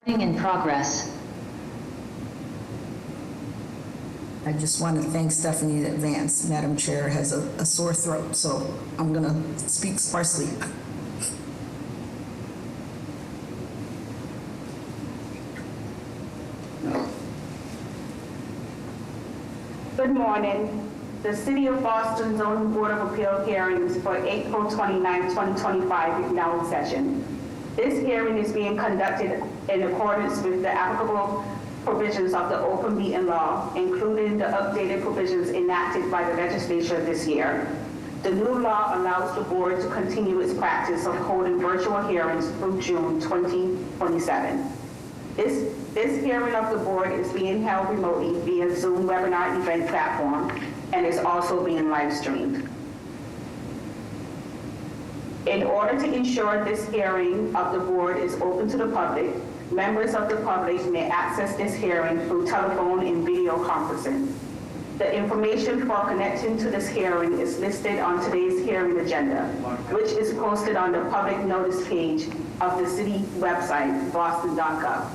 In progress. I just want to thank Stephanie in advance. Madam Chair has a sore throat, so I'm going to speak sparsely. Good morning. The City of Boston Zoning Board of Appeal hearings for April 29, 2025 is now in session. This hearing is being conducted in accordance with the applicable provisions of the open meeting law, including the updated provisions enacted by the legislature this year. The new law allows the board to continue its practice of holding virtual hearings through June 2027. This hearing of the board is being held remotely via Zoom webinar event platform and is also being live streamed. In order to ensure this hearing of the board is open to the public, members of the public may access this hearing through telephone and video conferencing. The information for connecting to this hearing is listed on today's hearing agenda, which is posted on the public notice page of the city website, boston.gov.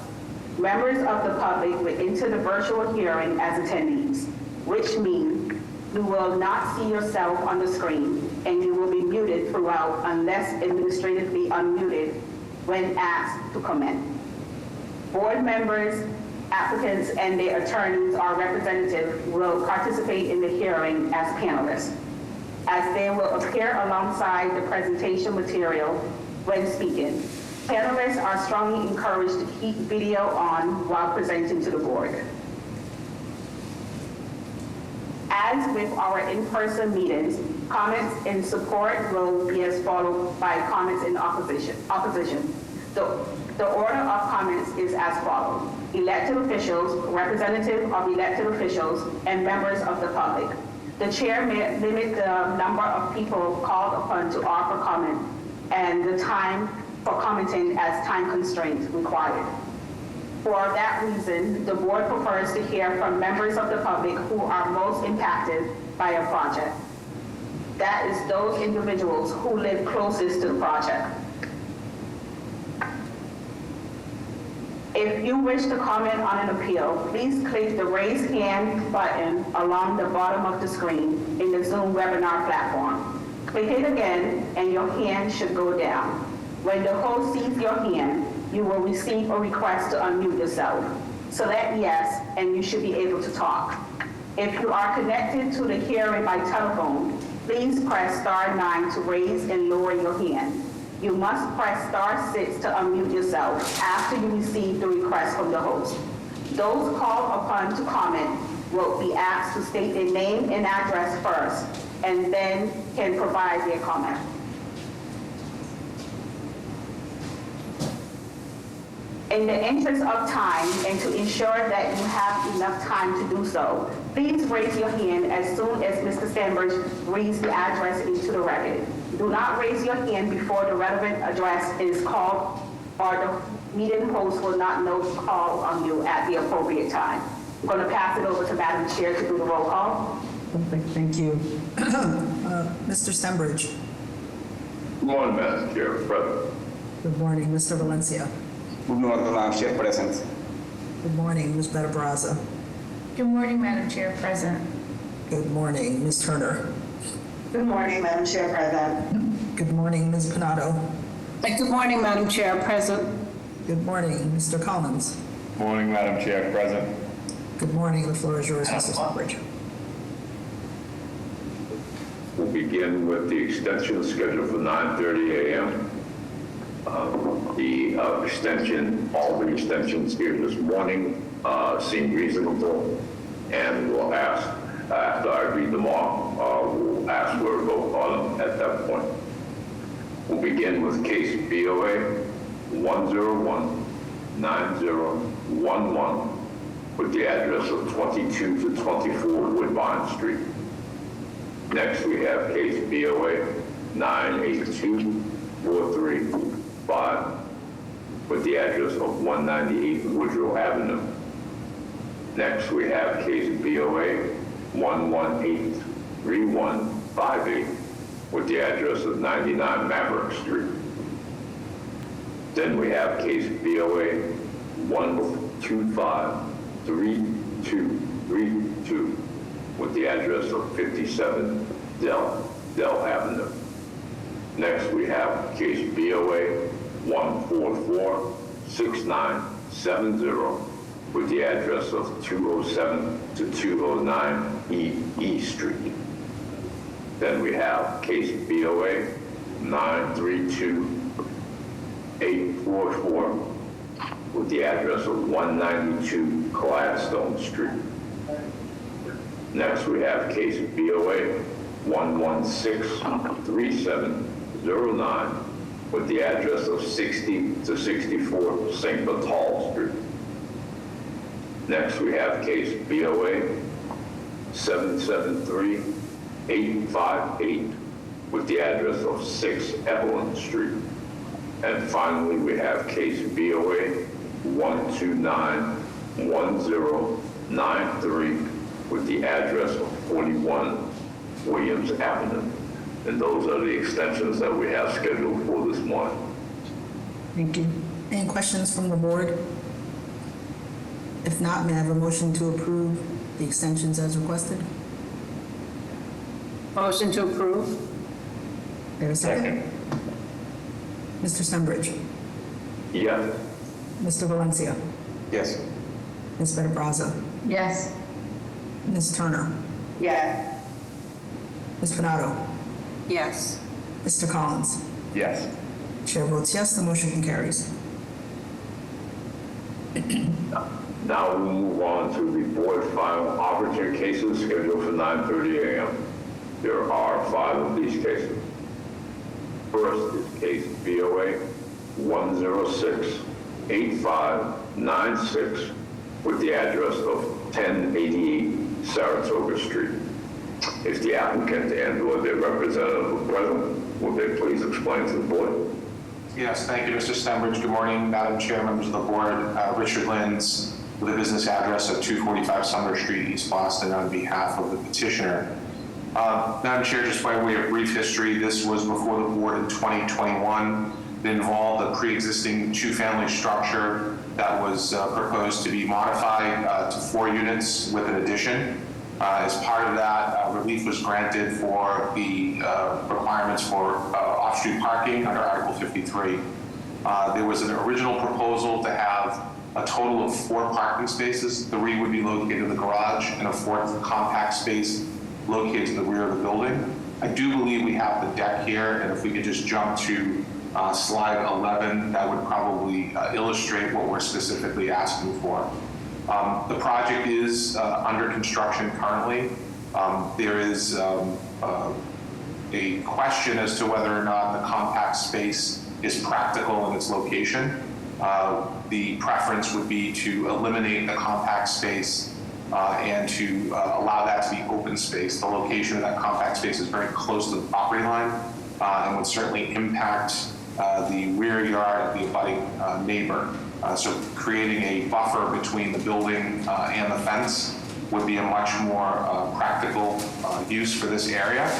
Members of the public will enter the virtual hearing as attendees, which means you will not see yourself on the screen and you will be muted throughout unless administratively unmuted when asked to comment. Board members, applicants, and their attorneys or representatives will participate in the hearing as panelists, as they will appear alongside the presentation material when speaking. Panelists are strongly encouraged to keep video on while presenting to the board. As with our in-person meetings, comments in support will be as followed by comments in opposition. The order of comments is as follows: elected officials, representative of elected officials, and members of the public. The chair may limit the number of people called upon to offer comment and the time for commenting as time constraints required. For that reason, the board prefers to hear from members of the public who are most impacted by a project. That is those individuals who live closest to the project. If you wish to comment on an appeal, please click the raise hand button along the bottom of the screen in the Zoom webinar platform. Click it again and your hand should go down. When the host sees your hand, you will receive a request to unmute yourself. Select yes, and you should be able to talk. If you are connected to the hearing by telephone, please press *9 to raise and lower your hand. You must press *6 to unmute yourself after you receive the request from the host. Those called upon to comment will be asked to state their name and address first, and then can provide their comment. In the interest of time and to ensure that you have enough time to do so, please raise your hand as soon as Mr. Sandberg reads the address into the record. Do not raise your hand before the relevant address is called, or the meeting host will not know to call on you at the appropriate time. I'm going to pass it over to Madam Chair to do the roll call. Thank you. Mr. Stembridge. Good morning, Madam Chair. Present. Good morning, Mr. Valencia. Good morning, Madam Chair. Present. Good morning, Ms. Barabraza. Good morning, Madam Chair. Present. Good morning, Ms. Turner. Good morning, Madam Chair. Present. Good morning, Ms. Pinato. Good morning, Madam Chair. Present. Good morning, Mr. Collins. Morning, Madam Chair. Present. Good morning, the floor is yours, Mr. Stembridge. We'll begin with the extension scheduled for 9:30 a.m. All the extensions here this morning seem reasonable, and we'll ask, after I read them off, we'll ask for a vote on them at that point. We'll begin with case BOA 1019011 with the address of 22 to 24 Woodbine Street. Next, we have case BOA 9824355 with the address of 198 Woodrow Avenue. Next, we have case BOA 1183158 with the address of 99 Maverick Street. Then we have case BOA 1253232 with the address of 57 Dell Avenue. Next, we have case BOA 1446970 with the address of 207 to 209 E Street. Then we have case BOA 932844 with the address of 192 Gladstone Street. Next, we have case BOA 1163709 with the address of 60 to 64 St. Vital Street. Next, we have case BOA 773858 with the address of 6 Evelyn Street. And finally, we have case BOA 1291093 with the address of 41 Williams Avenue. And those are the extensions that we have scheduled for this morning. Thank you. Any questions from the board? If not, may I have a motion to approve the extensions as requested? Motion to approve? There a second? Mr. Stenbridge? Yes. Mr. Valencia? Yes. Ms. Benabraza? Yes. Ms. Turner? Yes. Ms. Donato? Yes. Mr. Collins? Yes. Chair votes yes, the motion carries. Now we move on to the board final arbiter cases scheduled for 9:30 a.m. There are 5 of these cases. First is case BOA 1068596 with the address of 1088 Saratoga Street. If the applicant and/or their representative are present, will they please explain to the board? Yes, thank you, Mr. Stenbridge. Good morning, Madam Chair, members of the board. Richard Lins with a business address of 245 Summer Street, East Boston, on behalf of the petitioner. Madam Chair, just by way of brief history, this was before the board in 2021. It involved a pre-existing 2-family structure that was proposed to be modified to 4 units with an addition. As part of that, relief was granted for the requirements for off-street parking under Article 53. There was an original proposal to have a total of 4 parking spaces. 3 would be located in the garage and a 4th compact space located to the rear of the building. I do believe we have the deck here, and if we could just jump to slide 11, that would probably illustrate what we're specifically asking for. The project is under construction currently. There is a question as to whether or not the compact space is practical in its location. The preference would be to eliminate the compact space and to allow that to be open space. The location of that compact space is very close to the property line and would certainly impact the rear yard of the abutting neighbor. So creating a buffer between the building and the fence would be a much more practical use for this area.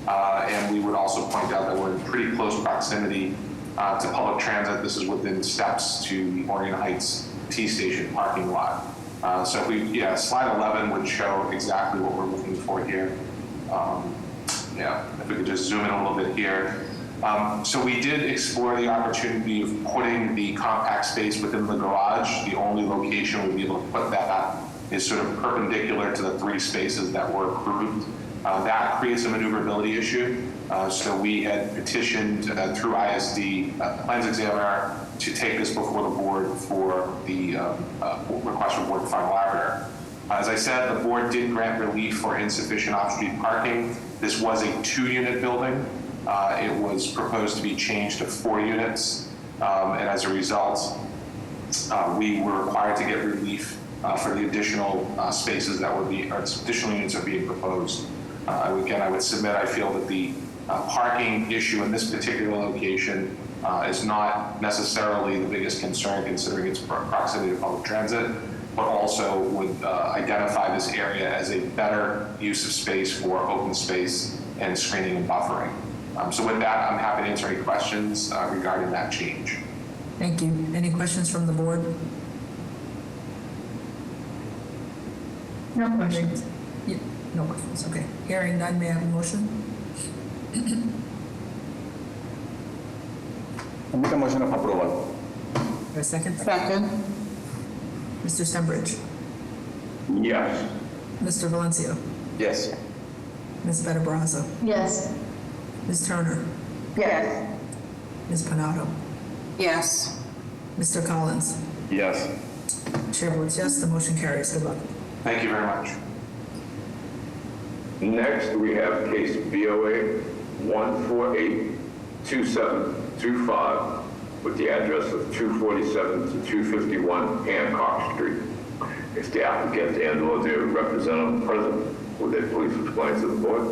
And we would also point out that we're in pretty close proximity to public transit. This is within steps to the Orion Heights T-Station parking lot. So if we, slide 11 would show exactly what we're looking for here. If we could just zoom in a little bit here. So we did explore the opportunity of putting the compact space within the garage. The only location we'd be able to put that is sort of perpendicular to the 3 spaces that were approved. That creates a maneuverability issue. So we had petitioned through ISD plans examiner to take this before the board for the request for board final arbiter. As I said, the board did grant relief for insufficient off-street parking. This was a 2-unit building. It was proposed to be changed to 4 units, and as a result, we were required to get relief for the additional spaces that would be, or additional units are being proposed. Again, I would submit, I feel that the parking issue in this particular location is not necessarily the biggest concern considering its proximity to public transit, but also would identify this area as a better use of space for open space and screening and buffering. So with that, I'm happy to answer any questions regarding that change. Thank you. Any questions from the board? No questions. No questions, okay. Hearing none, may I have a motion? I make a motion of approval. Or a second? Second. Mr. Stenbridge? Yes. Mr. Valencia? Yes. Ms. Better Brazza? Yes. Ms. Turner? Yes. Ms. Panado? Yes. Mr. Collins? Yes. Chair votes yes, the motion carries. Good luck. Thank you very much. Next, we have case BOA 1482725 with the address of 247 to 251 Hancock Street. If the applicant and/or their representative present, will they please explain to the board?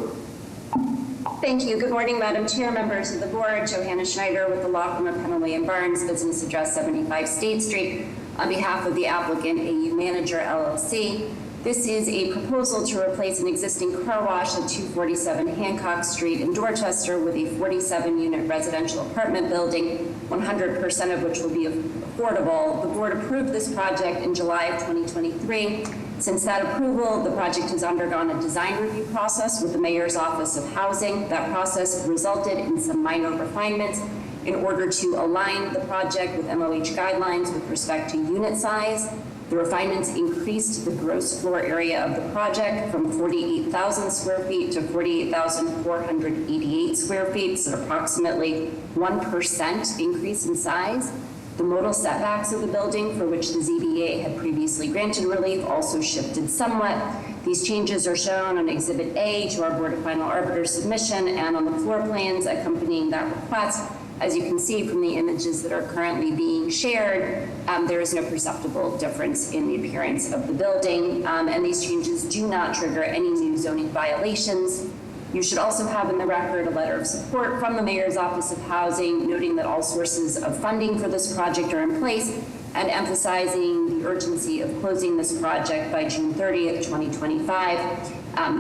Thank you. Good morning, Madam Chair, members of the board. Johanna Schneider with the law firm of Penaway and Barnes, business address 75 State Street. On behalf of the applicant, AU Manager LLC, this is a proposal to replace an existing car wash at 247 Hancock Street in Dorchester with a 47-unit residential apartment building, 100% of which will be affordable. The board approved this project in July of 2023. Since that approval, the project has undergone a design review process with the Mayor's Office of Housing. That process resulted in some minor refinements in order to align the project with MOH guidelines with respect to unit size. The refinements increased the gross floor area of the project from 48,000 square feet to 48,488 square feet, so approximately 1% increase in size. The modal setbacks of the building, for which the ZBA had previously granted relief, also shifted somewhat. These changes are shown on Exhibit A to our Board of Final Arbiter submission and on the floor plans accompanying that request. As you can see from the images that are currently being shared, there is no perceptible difference in the appearance of the building, and these changes do not trigger any new zoning violations. You should also have in the record a letter of support from the Mayor's Office of Housing, noting that all sources of funding for this project are in place and emphasizing the urgency of closing this project by June 30th, 2025.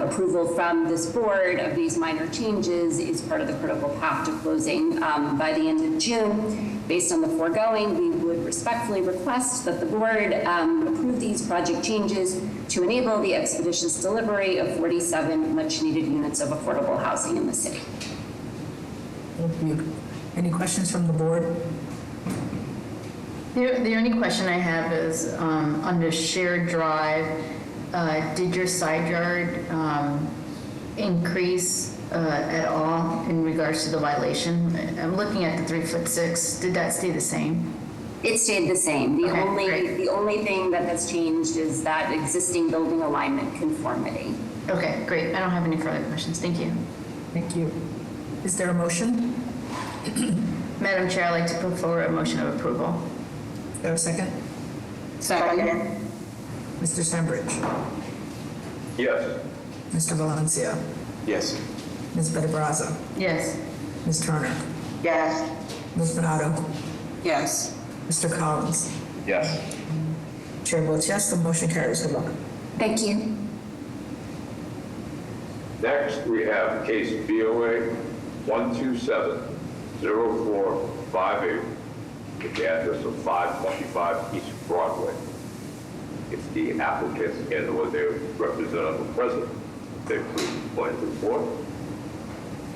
Approval from this board of these minor changes is part of the critical path to closing by the end of June. Based on the foregoing, we would respectfully request that the board approve these project changes to enable the expeditious delivery of 47 much-needed units of affordable housing in the city. Thank you. Any questions from the board? The only question I have is on the shared drive, did your side yard increase at all in regards to the violation? I'm looking at the 3'6". Did that stay the same? It stayed the same. The Okay, only thing that has changed is that existing building alignment conformity. Okay, great. I don't have any further questions. Thank you. Thank you. Is there a motion? Madam Chair, I'd like to put forward a motion of approval. Is there a second? Second. Mr. Stenbridge? Yes. Mr. Valencia? Yes. Ms. Better Brazza? Yes. Ms. Turner? Yes. Ms. Panado? Yes. Mr. Collins? Yes. Chair votes yes, the motion carries. Good luck. Thank you. Next, we have case BOA 1270458 with the address of 525 East Broadway. If the applicant and/or their representative present, they please explain to the board.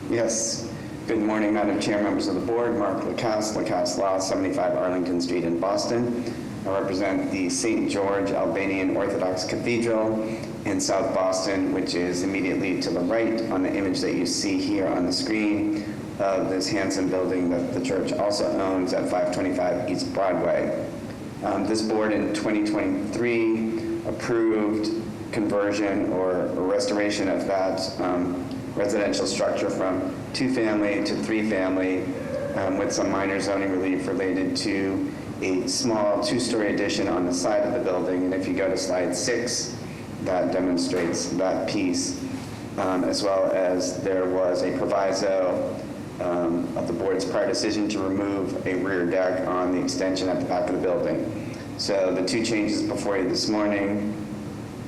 Yes. Good morning, Madam Chair, members of the board. Mark Lacasse, Lacasse Law, 75 Arlington Street in Boston. I represent the St. George Albanian Orthodox Cathedral in South Boston, which is immediately to the right on the image that you see here on the screen of this handsome building that the church also owns at 525 East Broadway. This board in 2023 approved conversion or restoration of that residential structure from 2-family to 3-family with some minor zoning relief related to a small 2-story addition on the side of the building. And if you go to slide 6, that demonstrates that piece, as well as there was a proviso of the board's prior decision to remove a rear deck on the extension at the back of the building. So the two changes before you this morning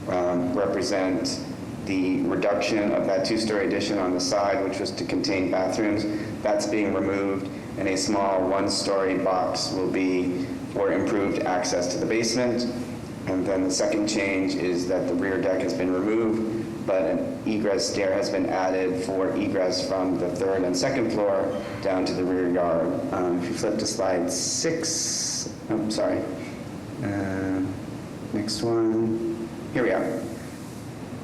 represent the reduction of that 2-story addition on the side, which was to contain bathrooms. That's being removed, and a small 1-story box will be for improved access to the basement. And then the second change is that the rear deck has been removed, but an egress stair has been added for egress from the third and second floor down to the rear yard. If you flip to slide 6, oh, sorry. Next one. Here we are.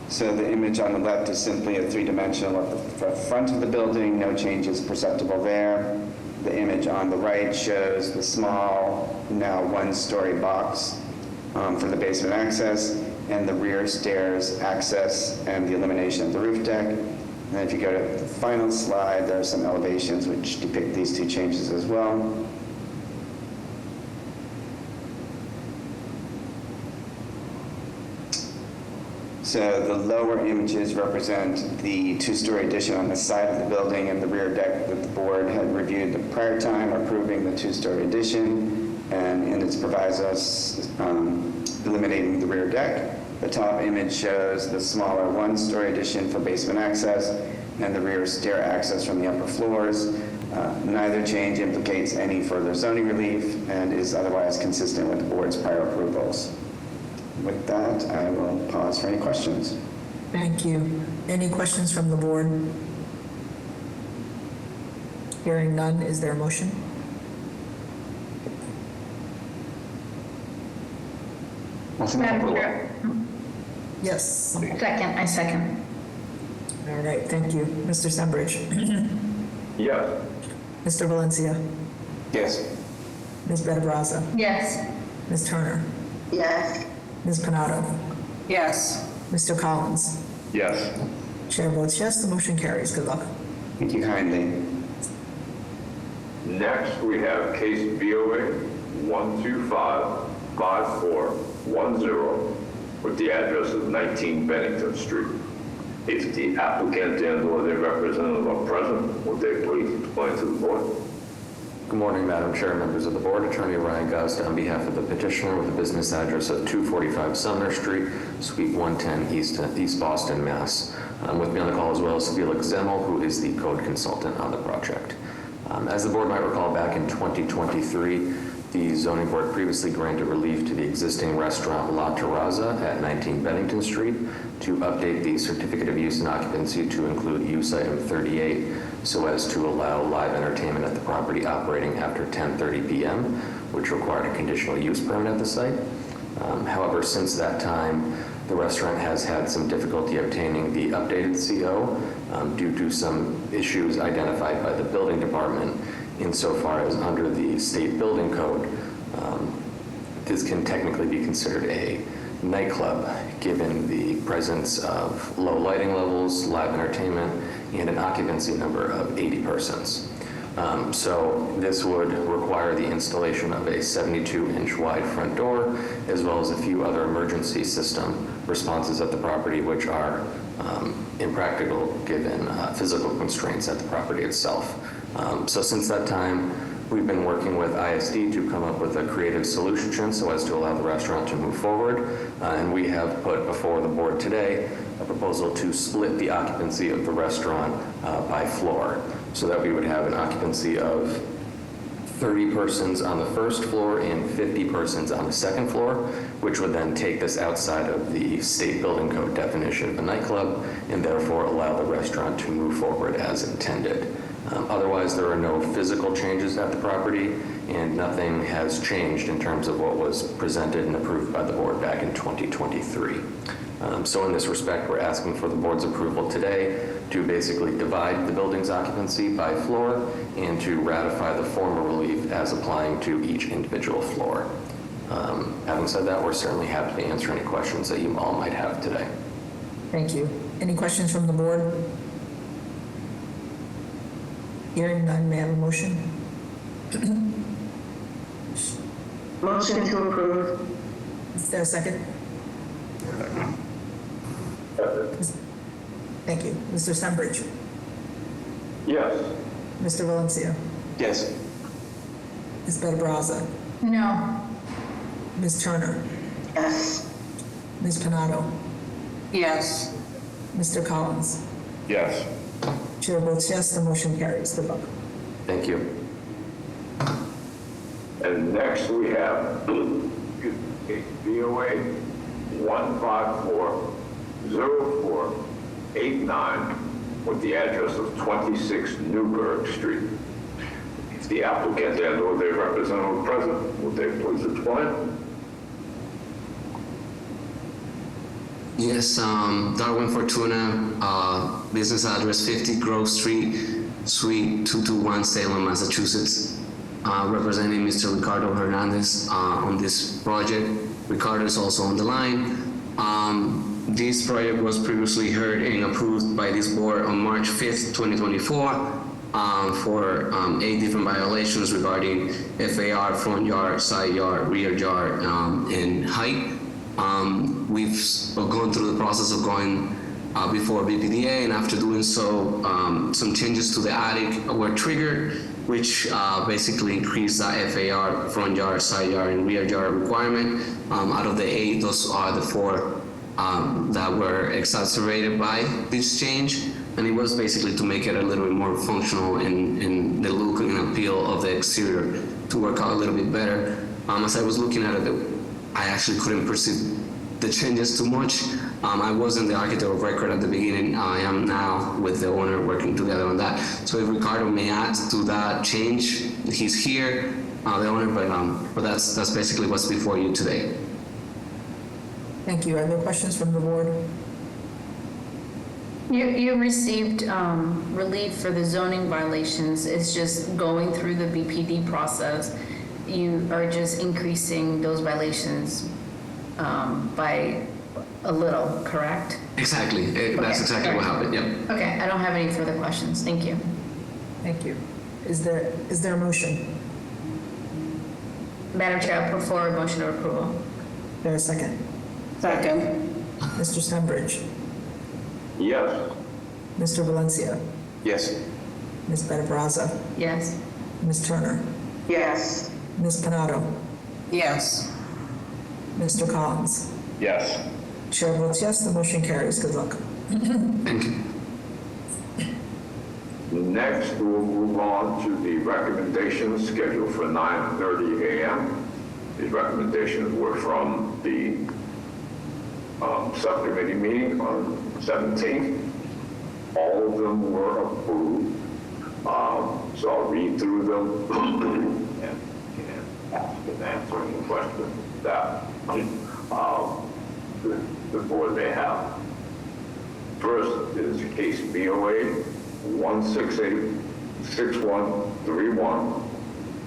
So the image on the left is simply a three-dimensional of the front of the building, no changes perceptible there. The image on the right shows the small, now one-story box for the basement access, and the rear stairs access and the elimination of the roof deck. And then if you go to the final slide, there are some elevations which depict these two changes as well. So the lower images represent the two-story addition on the side of the building and the rear deck that the board had reviewed the prior time approving the two-story addition, and in its provisos eliminating the rear deck. The top image shows the smaller one-story addition for basement access and the rear stair access from the upper floors. Neither change implicates any further zoning relief and is otherwise consistent with the board's prior approvals. With that, I will pause for any questions. Thank you. Any questions from the board? Hearing none, is there a motion? Madam Chair. Yes. I second. All right, thank you. Mr. Sembridge. Yes. Mr. Valencia. Yes. Ms. Benabraza. Yes. Ms. Turner. Yes. Ms. Panado. Yes. Mr. Collins. Yes. Chair votes yes, the motion carries. Good luck. Thank you kindly. Next, we have case BOA 1255410 with the address of 19 Bennington Street. If the applicant and/or their representative are present, would they please explain to the board? Good morning, Madam Chair, members of the board. Attorney Ryan Gust on behalf of the petitioner with the business address of 245 Sumner Street, Suite 110, East Boston, Mass. With me on the call as well is Felix Zemmel, who is the code consultant on the project. As the board might recall, back in 2023, the zoning board previously granted relief to the existing restaurant La Terraza at 19 Bennington Street to update the certificate of use and occupancy to include use item 38 so as to allow live entertainment at the property operating after 10:30 p.m., which required a conditional use permit at the site. However, since that time, the restaurant has had some difficulty obtaining the updated CO due to some issues identified by the building department insofar as under the state building code, this can technically be considered a nightclub given the presence of low lighting levels, live entertainment, and an occupancy number of 80 persons. So this would require the installation of a 72-inch wide front door, as well as a few other emergency system responses at the property, which are impractical given physical constraints at the property itself. So since that time, we've been working with ISD to come up with a creative solution so as to allow the restaurant to move forward. And we have put before the board today a proposal to split the occupancy of the restaurant by floor, so that we would have an occupancy of 30 persons on the first floor and 50 persons on the second floor, which would then take this outside of the state building code definition of a nightclub and therefore allow the restaurant to move forward as intended. Otherwise, there are no physical changes at the property, and nothing has changed in terms of what was presented and approved by the board back in 2023. So in this respect, we're asking for the board's approval today to basically divide the building's occupancy by floor and to ratify the former relief as applying to each individual floor. Having said that, we're certainly happy to answer any questions that you all might have today. Thank you. Any questions from the board? Hearing none, may I have a motion? Motion to approve. Is there a second? Thank you. Mr. Sembridge. Yes. Mr. Valencia. Yes. Ms. Benabraza. No. Ms. Turner. Yes. Ms. Panado. Yes. Mr. Collins. Yes. Chair votes yes, the motion carries. Good luck. Thank you. And next we have case BOA 1540489 with the address of 26 Newburgh Street. If the applicant and/or their representative present, would they please explain? Yes, Darwin Fortuna, business address 50 Grove Street, Suite 221, Salem, Massachusetts. Representing Mr. Ricardo Hernandez on this project. Ricardo is also on the line. This project was previously heard and approved by this board on March 5th, 2024 for 8 different violations regarding FAR, front yard, side yard, rear yard, and height. We've gone through the process of going before BPDA, and after doing so, some changes to the attic were triggered, which basically increased the FAR, front yard, side yard, and rear yard requirement. Out of the 8, those are the 4 that were exacerbated by this change, and it was basically to make it a little bit more functional in the look and appeal of the exterior to work out a little bit better. As I was looking at it, I actually couldn't perceive the changes too much. I wasn't the architect of record at the beginning. I am now with the owner working together on that. So if Ricardo may add to that change, he's here, the owner, but that's basically what's before you today. Thank you. Are there questions from the board? You received relief for the zoning violations. It's just going through the BPD process. You are just increasing those violations by a little, correct? Exactly. That's exactly what happened. Yep. Okay, I don't have any further questions. Thank you. Thank you. Is there a motion? Madam Chair, I put forward a motion of approval. There a second? Second. Mr. Stenbridge, Yes. Mr. Valencia, Yes. Ms. Benabraza, Yes. Ms. Turner, Yes. Ms. Panado, Yes. Mr. Collins. Yes. Chair votes yes, the motion carries. Good luck. Thank you. Next, we'll move on to the recommendations scheduled for 9:30 a.m. These recommendations were from the subcommittee meeting on 17th. All of them were approved. So I'll read through them and ask and answer any questions that the board may have. First is case BOA 1686131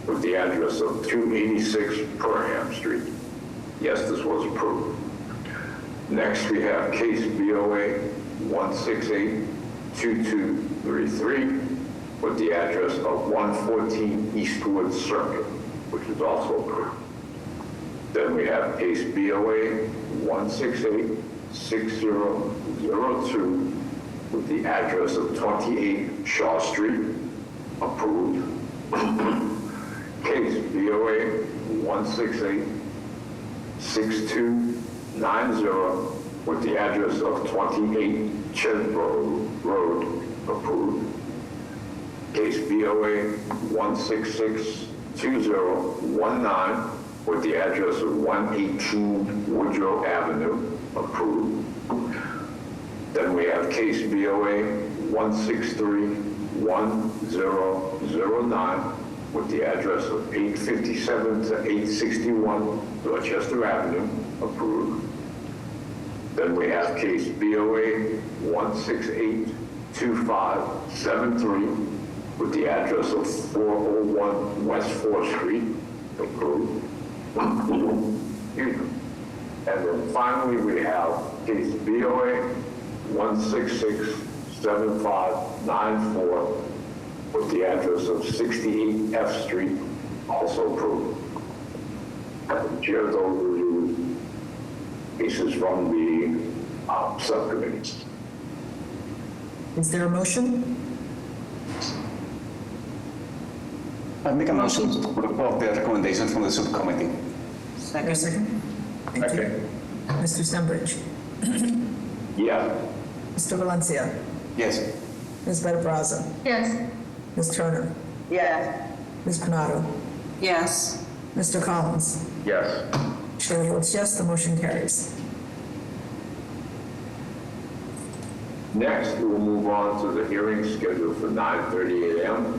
with the address of 286 Perham Street. Yes, this was approved. Next, we have case BOA 1682233 with the address of 114 Eastwood Circuit, which is also approved. Then we have case BOA 1686002 with the address of 28 Shaw Street, approved. Case BOA 1686290 with the address of 28 Chesbrough Road, approved. Case BOA 1662019 with the address of 118 Woodrow Avenue, approved. Then we have case BOA 1631009 with the address of 857 to 861 Dorchester Avenue, approved. Then we have case BOA 1682573 with the address of 401 West 4th Street, approved. And then finally, we have case BOA 1667594 with the address of 68 F Street, also approved. Chair, those are the cases from the subcommittees. Is there a motion? I make a motion to approve the recommendations from the subcommittee. There a second? Thank you. Mr. Stenbridge, Yeah. Mr. Valencia, Yes. Ms. Benabraza, Yes. Ms. Turner, Yes. Ms. Panado, Yes. Mr. Collins. Yes. Chair votes yes, the motion carries. Next, we will move on to the hearing scheduled for 9:30 a.m.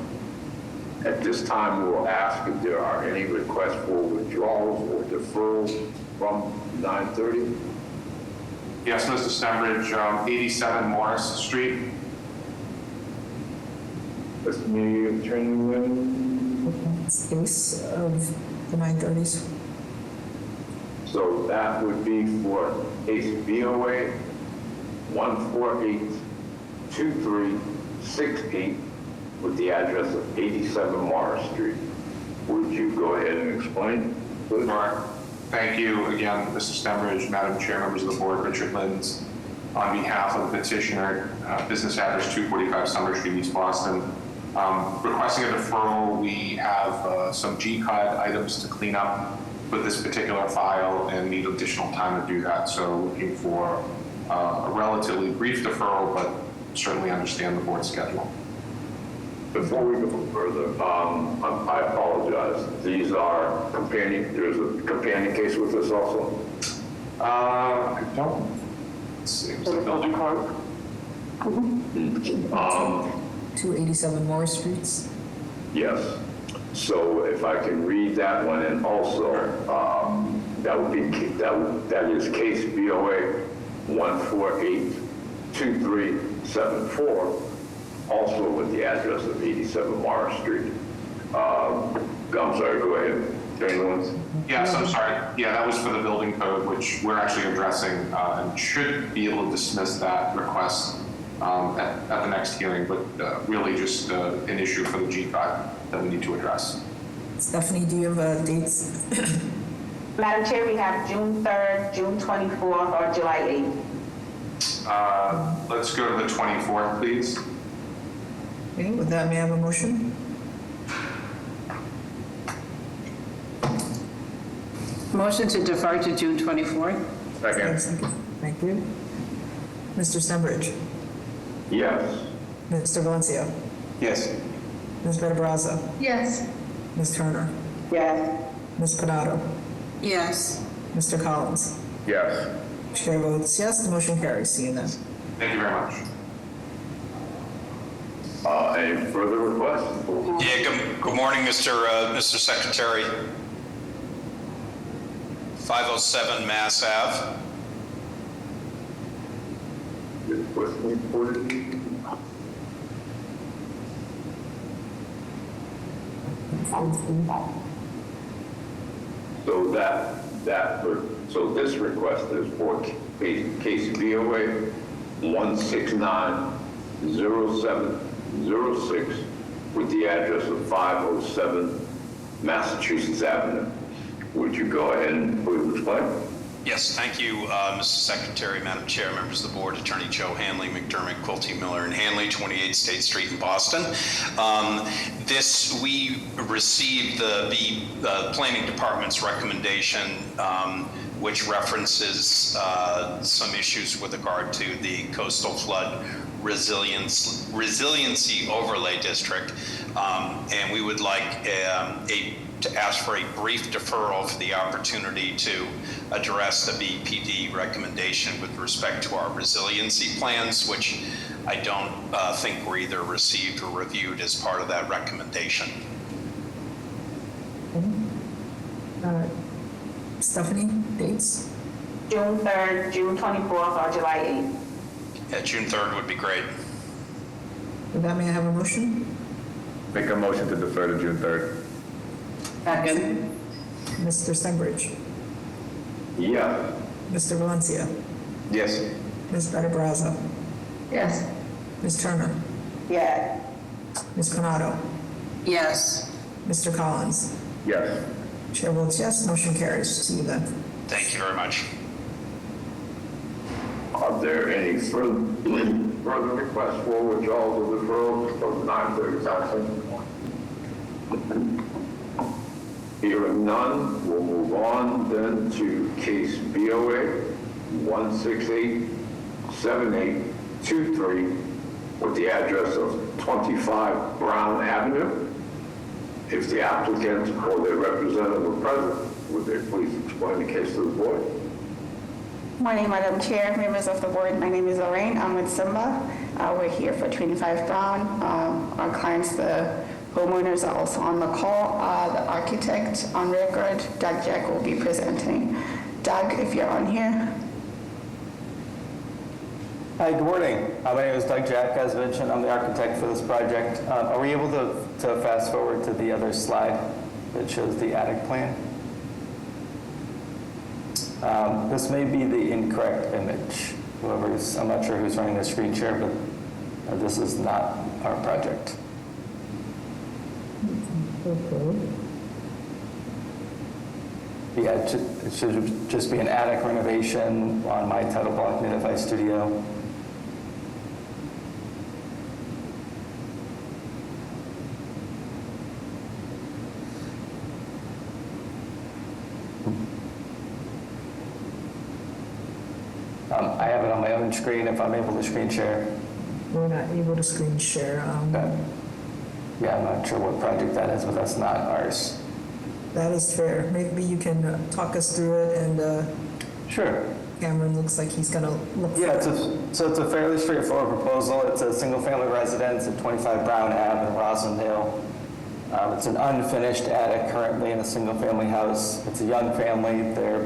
At this time, we will ask if there are any requests for withdrawals or deferrals from 9:30. Yes, Mr. Stenbridge, 87 Morris Street. Mr. Media Attorney Nguyen. Space of the 9:30s. So that would be for case BOA 1482368 with the address of 87 Morris Street. Would you go ahead and explain, please? Sure. Thank you again, Mr. Stenbridge, Madam Chair, members of the board, Richard Lins. On behalf of the petitioner, business address 245 Summer Street, East Boston. Requesting a deferral, we have some G-code items to clean up with this particular file and need additional time to do that. So looking for a relatively brief deferral, but certainly understand the board's schedule. Before we go further, I apologize. These are there's a companion case with this also? I don't. Let's see. It's the building code. 287 Morris Streets. Yes. So if I can read that one, and also that is case BOA 1482374, also with the address of 87 Morris Street. I'm sorry, go ahead. Attorney Lawrence? Yes, I'm sorry. Yeah, that was for the building code, which we're actually addressing and should be able to dismiss that request at the next hearing, but really just an issue for the G-code that we need to address. Stephanie, do you have dates? Madam Chair, we have June 3rd, June 24th, or July 8th. Let's go to the 24th, please. Okay, with that, may I have a motion? Motion to defer to June 24th. Second. Thank you. Mr. Stenbridge. Yes. Mr. Valencia. Yes. Ms. Benabraza. Yes. Ms. Turner. Yes. Ms. Pinato. Yes. Mr. Collins. Yes. Chair votes yes, the motion carries. See you then. Thank you very much. Any further requests? Yeah, good morning, Mr. Secretary. 507 Mass Ave. Request reported. So this request is for case BOA 1690706 with the address of 507 Massachusetts Avenue. Would you go ahead and please explain? Yes, thank you, Mr. Secretary, Madam Chair, members of the board, Attorney Joe Hanley, McDermott, Quilty, Miller, and Hanley, 28 State Street in Boston. We received the Planning Department's recommendation, which references some issues with regard to the Coastal Flood Resiliency Overlay District, and we would like to ask for a brief deferral for the opportunity to address the BPD recommendation with respect to our resiliency plans, which I don't think were either received or reviewed as part of that recommendation. Stephanie, dates? June 3rd, June 24th, or July 8th. Yeah, June 3rd would be great. With that, may I have a motion? Make a motion to defer to June 3rd. Second. Mr. Stenbridge. Yes. Mr. Valencia. Yes. Ms. Benabraza. Yes. Ms. Turner. Yes. Ms. Pinato. Yes. Mr. Collins. Yes. Chair votes yes, motion carries. See you then. Thank you very much. Are there any further requests for withdrawals of deferrals from 9:30? Hearing none, we'll move on then to case BOA 1687823 with the address of 25 Brown Avenue. If the applicant or their representative are present, would they please explain the case to the board? Morning, Madam Chair, members of the board. My name is Lorraine. I'm with Simba. We're here for 25 Brown. Our clients, the homeowners, are also on the call. The architect on record, Doug Jack, will be presenting. Doug, if you're on here. Hi, good morning. My name is Doug Jack. As mentioned, I'm the architect for this project. Are we able to fast forward to the other slide that shows the attic plan? This may be the incorrect image. I'm not sure who's running the screen share, but this is not our project. Yeah, it should just be an attic renovation on my title block, Nidify Studio. I have it on my own screen if I'm able to screen share. We're not able to screen share. Okay. Yeah, I'm not sure what project that is, but that's not ours. That is fair. Maybe you can talk us through it, and Sure. Cameron looks like he's gonna look for Yeah, it. so it's a fairly straightforward proposal. It's a single-family residence at 25 Brown Ave in Rosendale. It's an unfinished attic currently in a single-family house. It's a young family. They're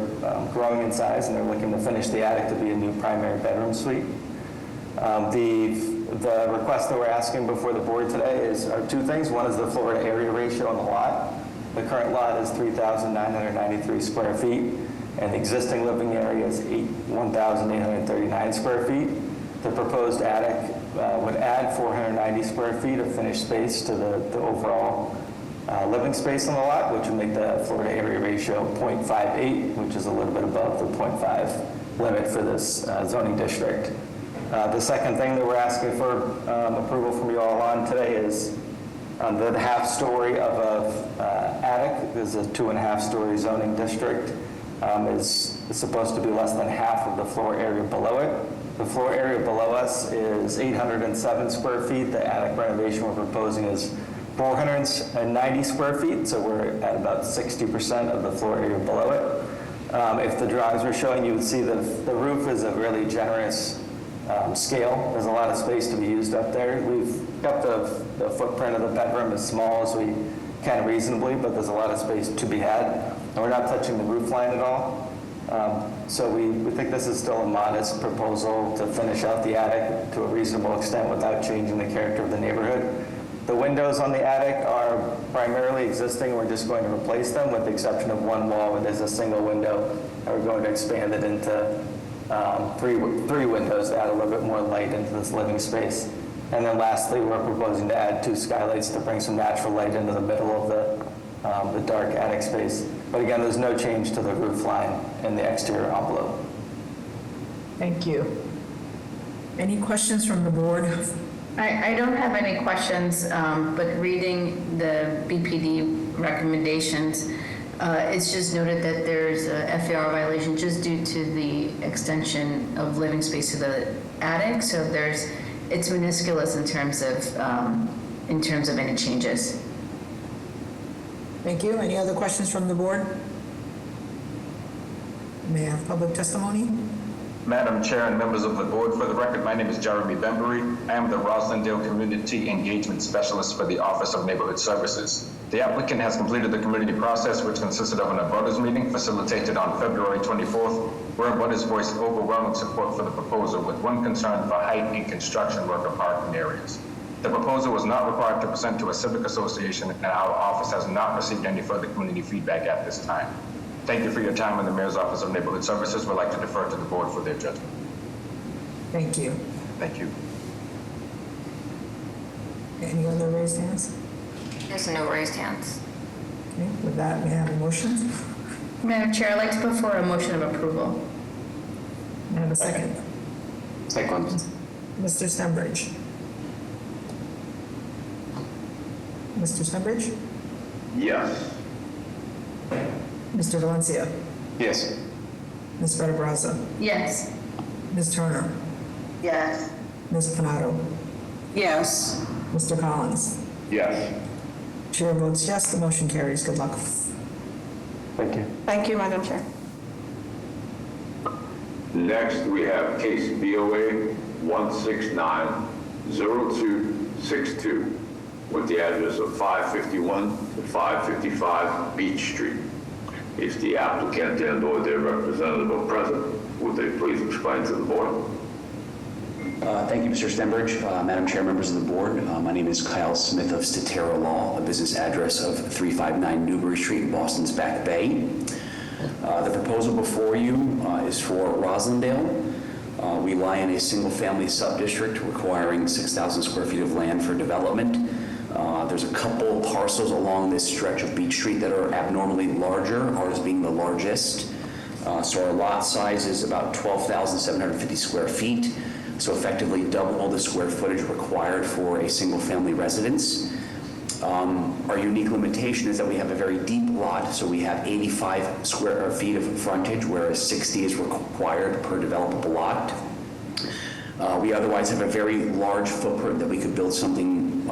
growing in size, and they're looking to finish the attic to be a new primary bedroom suite. The request that we're asking before the board today are two things. One is the floor to area ratio on the lot. The current lot is 3,993 square feet, and the existing living area is 1,839 square feet. The proposed attic would add 490 square feet of finished space to the overall living space on the lot, which would make the floor to area ratio 0.58, which is a little bit above the 0.5 limit for this zoning district. The second thing that we're asking for approval from you all on today is the half story of an attic. This is a 2.5-story zoning district. Is supposed to be less than half of the floor area below it. The floor area below us is 807 square feet. The attic renovation we're proposing is 490 square feet, so we're at about 60% of the floor area below it. If the drawings were showing, you would see that the roof is a really generous scale. There's a lot of space to be used up there. We've kept the footprint of the bedroom as small as we can reasonably, but there's a lot of space to be had. And we're not touching the roof line at all. So we think this is still a modest proposal to finish out the attic to a reasonable extent without changing the character of the neighborhood. The windows on the attic are primarily existing. We're just going to replace them with the exception of one wall where there's a single window. And we're going to expand it into three windows to add a little bit more light into this living space. And then lastly, we're proposing to add 2 skylights to bring some natural light into the middle of the dark attic space. But again, there's no change to the roof line in the exterior envelope. Thank you. Any questions from the board? I don't have any questions, but reading the BPD recommendations, it's just noted that there's a FAR violation just due to the extension of living space to the attic. So it's minusculous in terms of any changes. Thank you. Any other questions from the board? May I have public testimony? Madam Chair and members of the board, for the record, my name is Jeremy Bembury. I am the Rosendale Community Engagement Specialist for the Office of Neighborhood Services. The applicant has completed the community process, which consisted of an abutters meeting facilitated on February 24th, where abutters voiced overwhelming support for the proposal with one concern for height in construction worker parking areas. The proposal was not required to present to a civic association, and our office has not received any further community feedback at this time. Thank you for your time, and the Mayor's Office of Neighborhood Services would like to defer to the board for their judgment. Thank you. Thank you. Any other raised hands? There's no raised hands. Okay, with that, may I have a motion? Madam Chair, I'd like to put forward a motion of approval. May I have a second? Second. Mr. Stenbridge. Mr. Stenbridge? Yes. Mr. Valencia? Yes. Ms. Frederaza? Yes. Ms. Turner? Yes. Ms. Panado? Yes. Mr. Collins? Yes. Chair votes yes, the motion carries. Good luck. Thank you. Thank you, Madam Chair. Next, we have case BOA 1690262 with the address of 551 to 555 Beach Street. If the applicant and/or their representative are present, would they please explain to the board? Thank you, Mr. Stenbridge. Madam Chair, members of the board, my name is Kyle Smith of Statera Law, a business address of 359 Newbury Street in Boston's Back Bay. The proposal before you is for Roslindale. We lie in a single-family sub-district requiring 6,000 square feet of land for development. There's a couple parcels along this stretch of Beach Street that are abnormally larger, ours being the largest. So our lot size is about 12,750 square feet, so effectively double the square footage required for a single-family residence. Our unique limitation is that we have a very deep lot, so we have 85 square feet of frontage, whereas 60 is required per developable lot. We otherwise have a very large footprint that we could build something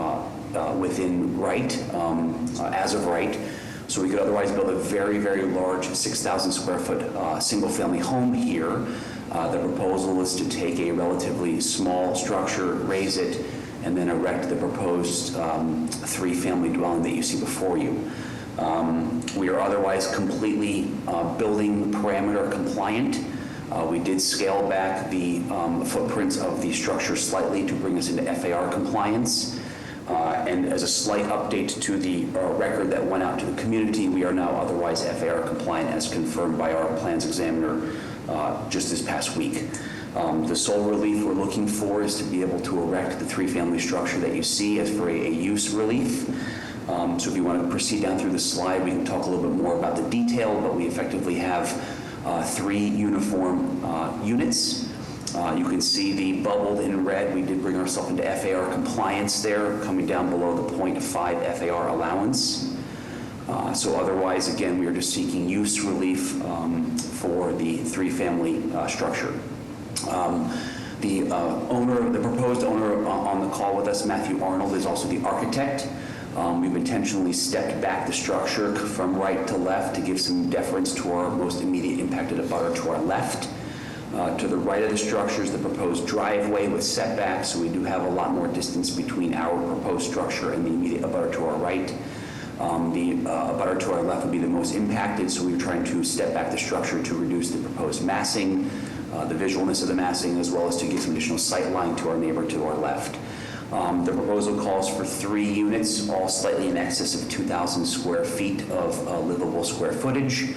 within right, as of right. So we could otherwise build a very, very large 6,000 square foot single-family home here. The proposal is to take a relatively small structure, raise it, and then erect the proposed three-family dwelling that you see before you. We are otherwise completely building parameter compliant. We did scale back the footprints of the structure slightly to bring us into FAR compliance. And as a slight update to the record that went out to the community, we are now otherwise FAR compliant as confirmed by our plans examiner just this past week. The sole relief we're looking for is to be able to erect the three-family structure that you see as for a use relief. So if you want to proceed down through the slide, we can talk a little bit more about the detail, but we effectively have 3 uniform units. You can see the bubbled in red. We did bring ourselves into FAR compliance there, coming down below the 0.5 FAR allowance. So otherwise, again, we are just seeking use relief for the three-family structure. The proposed owner on the call with us, Matthew Arnold, is also the architect. We've intentionally stepped back the structure from right to left to give some deference to our most immediate impacted abutter to our left. To the right of the structure is the proposed driveway with setbacks, so we do have a lot more distance between our proposed structure and the immediate abutter to our right. The abutter to our left would be the most impacted, so we're trying to step back the structure to reduce the proposed massing, the visualness of the massing, as well as to give some additional sight line to our neighbor to our left. The proposal calls for 3 units, all slightly in excess of 2,000 square feet of livable square footage.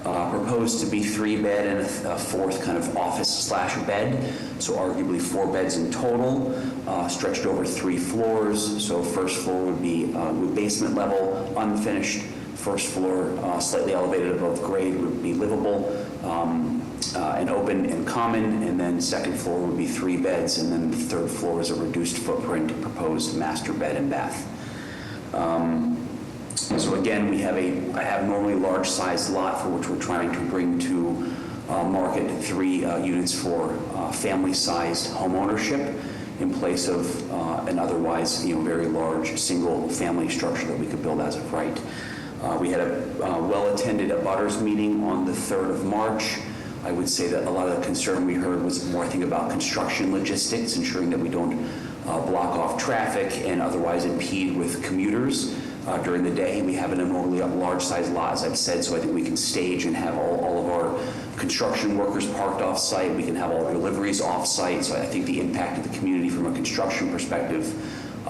Proposed to be 3-bed and a 4th kind of office/bed, so arguably 4 beds in total, stretched over 3 floors. So first floor would be with basement level, unfinished. First floor, slightly elevated above grade, would be livable and open and common, and then second floor would be 3 beds, and then the third floor is a reduced footprint proposed master bed and bath. So again, we have a abnormally large-sized lot for which we're trying to bring to market 3 units for family-sized home ownership in place of an otherwise, very large single-family structure that we could build as of right. We had a well-attended abutters meeting on the 3rd of March. I would say that a lot of the concern we heard was more, I think, about construction logistics, ensuring that we don't block off traffic and otherwise impede with commuters. During the day, we have an abnormally large-sized lot, as I've said, so I think we can stage and have all of our construction workers parked off-site. We can have all our deliveries off-site, so I think the impact of the community from a construction perspective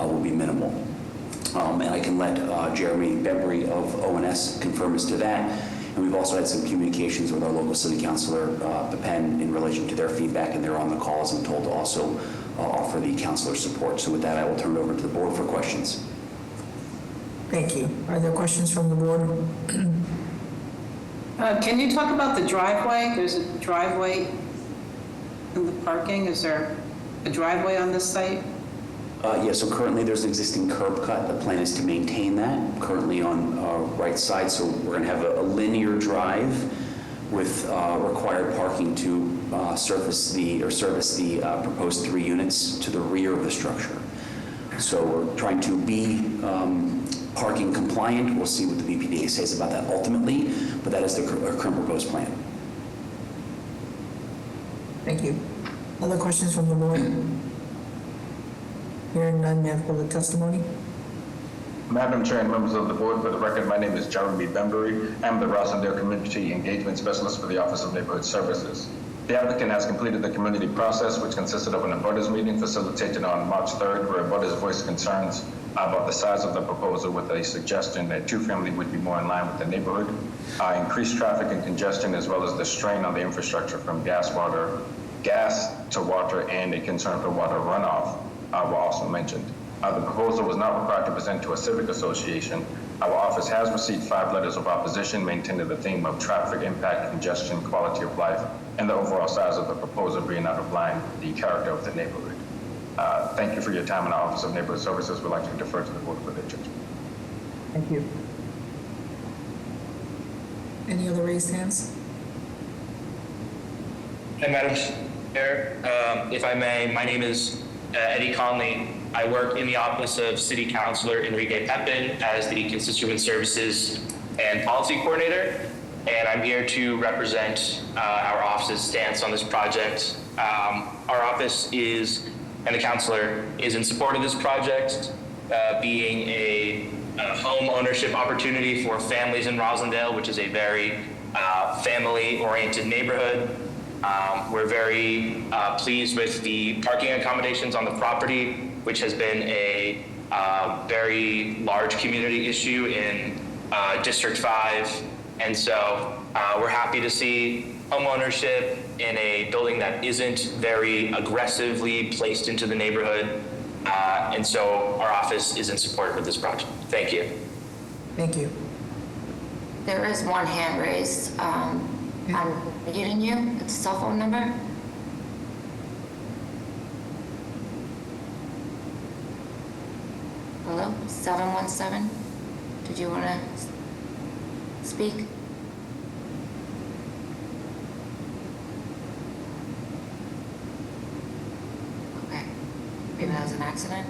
will be minimal. And I can let Jeremy Bembry of ONS confirm as to that. And we've also had some communications with our local city councilor, Pepen, in relation to their feedback, and they're on the call, as I'm told, to also offer the councilor support. So with that, I will turn it over to the board for questions. Thank you. Are there questions from the board? Can you talk about the driveway? There's a driveway in the parking. Is there a driveway on this site? Yeah, so currently there's an existing curb cut. The plan is to maintain that currently on our right side. So we're going to have a linear drive with required parking to service the proposed 3 units to the rear of the structure. So we're trying to be parking compliant. We'll see what the BPDA says about that ultimately, but that is our current proposed plan. Thank you. Other questions from the board? Hearing none, may I have public testimony? Madam Chair and members of the board, for the record, my name is Jeremy Bembury. I'm the Rosendale Community Engagement Specialist for the Office of Neighborhood Services. The applicant has completed the community process, which consisted of an abutters meeting facilitated on March 3rd, where abutters voiced concerns about the size of the proposal with a suggestion that two-family would be more in line with the neighborhood. Increased traffic and congestion, as well as the strain on the infrastructure from gas to water, and a concern for water runoff were also mentioned. The proposal was not required to present to a civic association. Our office has received 5 letters of opposition maintaining the theme of traffic impact, congestion, quality of life, and the overall size of the proposal being out of line with the character of the neighborhood. Thank you for your time in the Office of Neighborhood Services. We'd like to defer to the board for their judgment. Thank you. Any other raised hands? Hi, Madam Chair. If I may, my name is Eddie Conley. I work in the office of City Councilor Enrique Pepin as the Constituent Services and Policy Coordinator, and I'm here to represent our office's stance on this project. Our office and the councilor is in support of this project, being a home ownership opportunity for families in Rosendale, which is a very family-oriented neighborhood. We're very pleased with the parking accommodations on the property, which has been a very large community issue in District 5. And so we're happy to see home ownership in a building that isn't very aggressively placed into the neighborhood. And so our office is in support of this project. Thank you. Thank you. There is one hand raised. I'm getting you. It's a cell phone number. Hello, 717. Did you want to speak? Okay. Maybe that was an accident.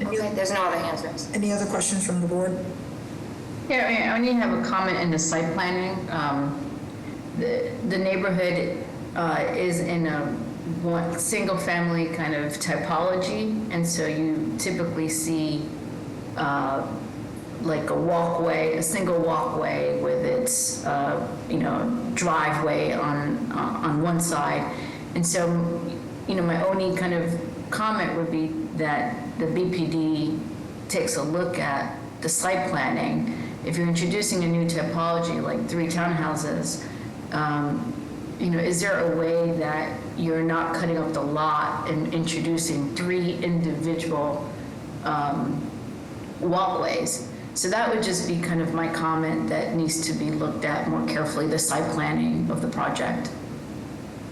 Okay, there's no other hands raised. Any other questions from the board? Yeah, I only have a comment in the site planning. The neighborhood is in a single-family kind of typology, and so you typically see like a single walkway with its driveway on one side, and so my only kind of comment would be that the BPD takes a look at the site planning. If you're introducing a new typology like 3 townhouses, is there a way that you're not cutting up the lot and introducing 3 individual walkways? So that would just be kind of my comment that needs to be looked at more carefully, the site planning of the project.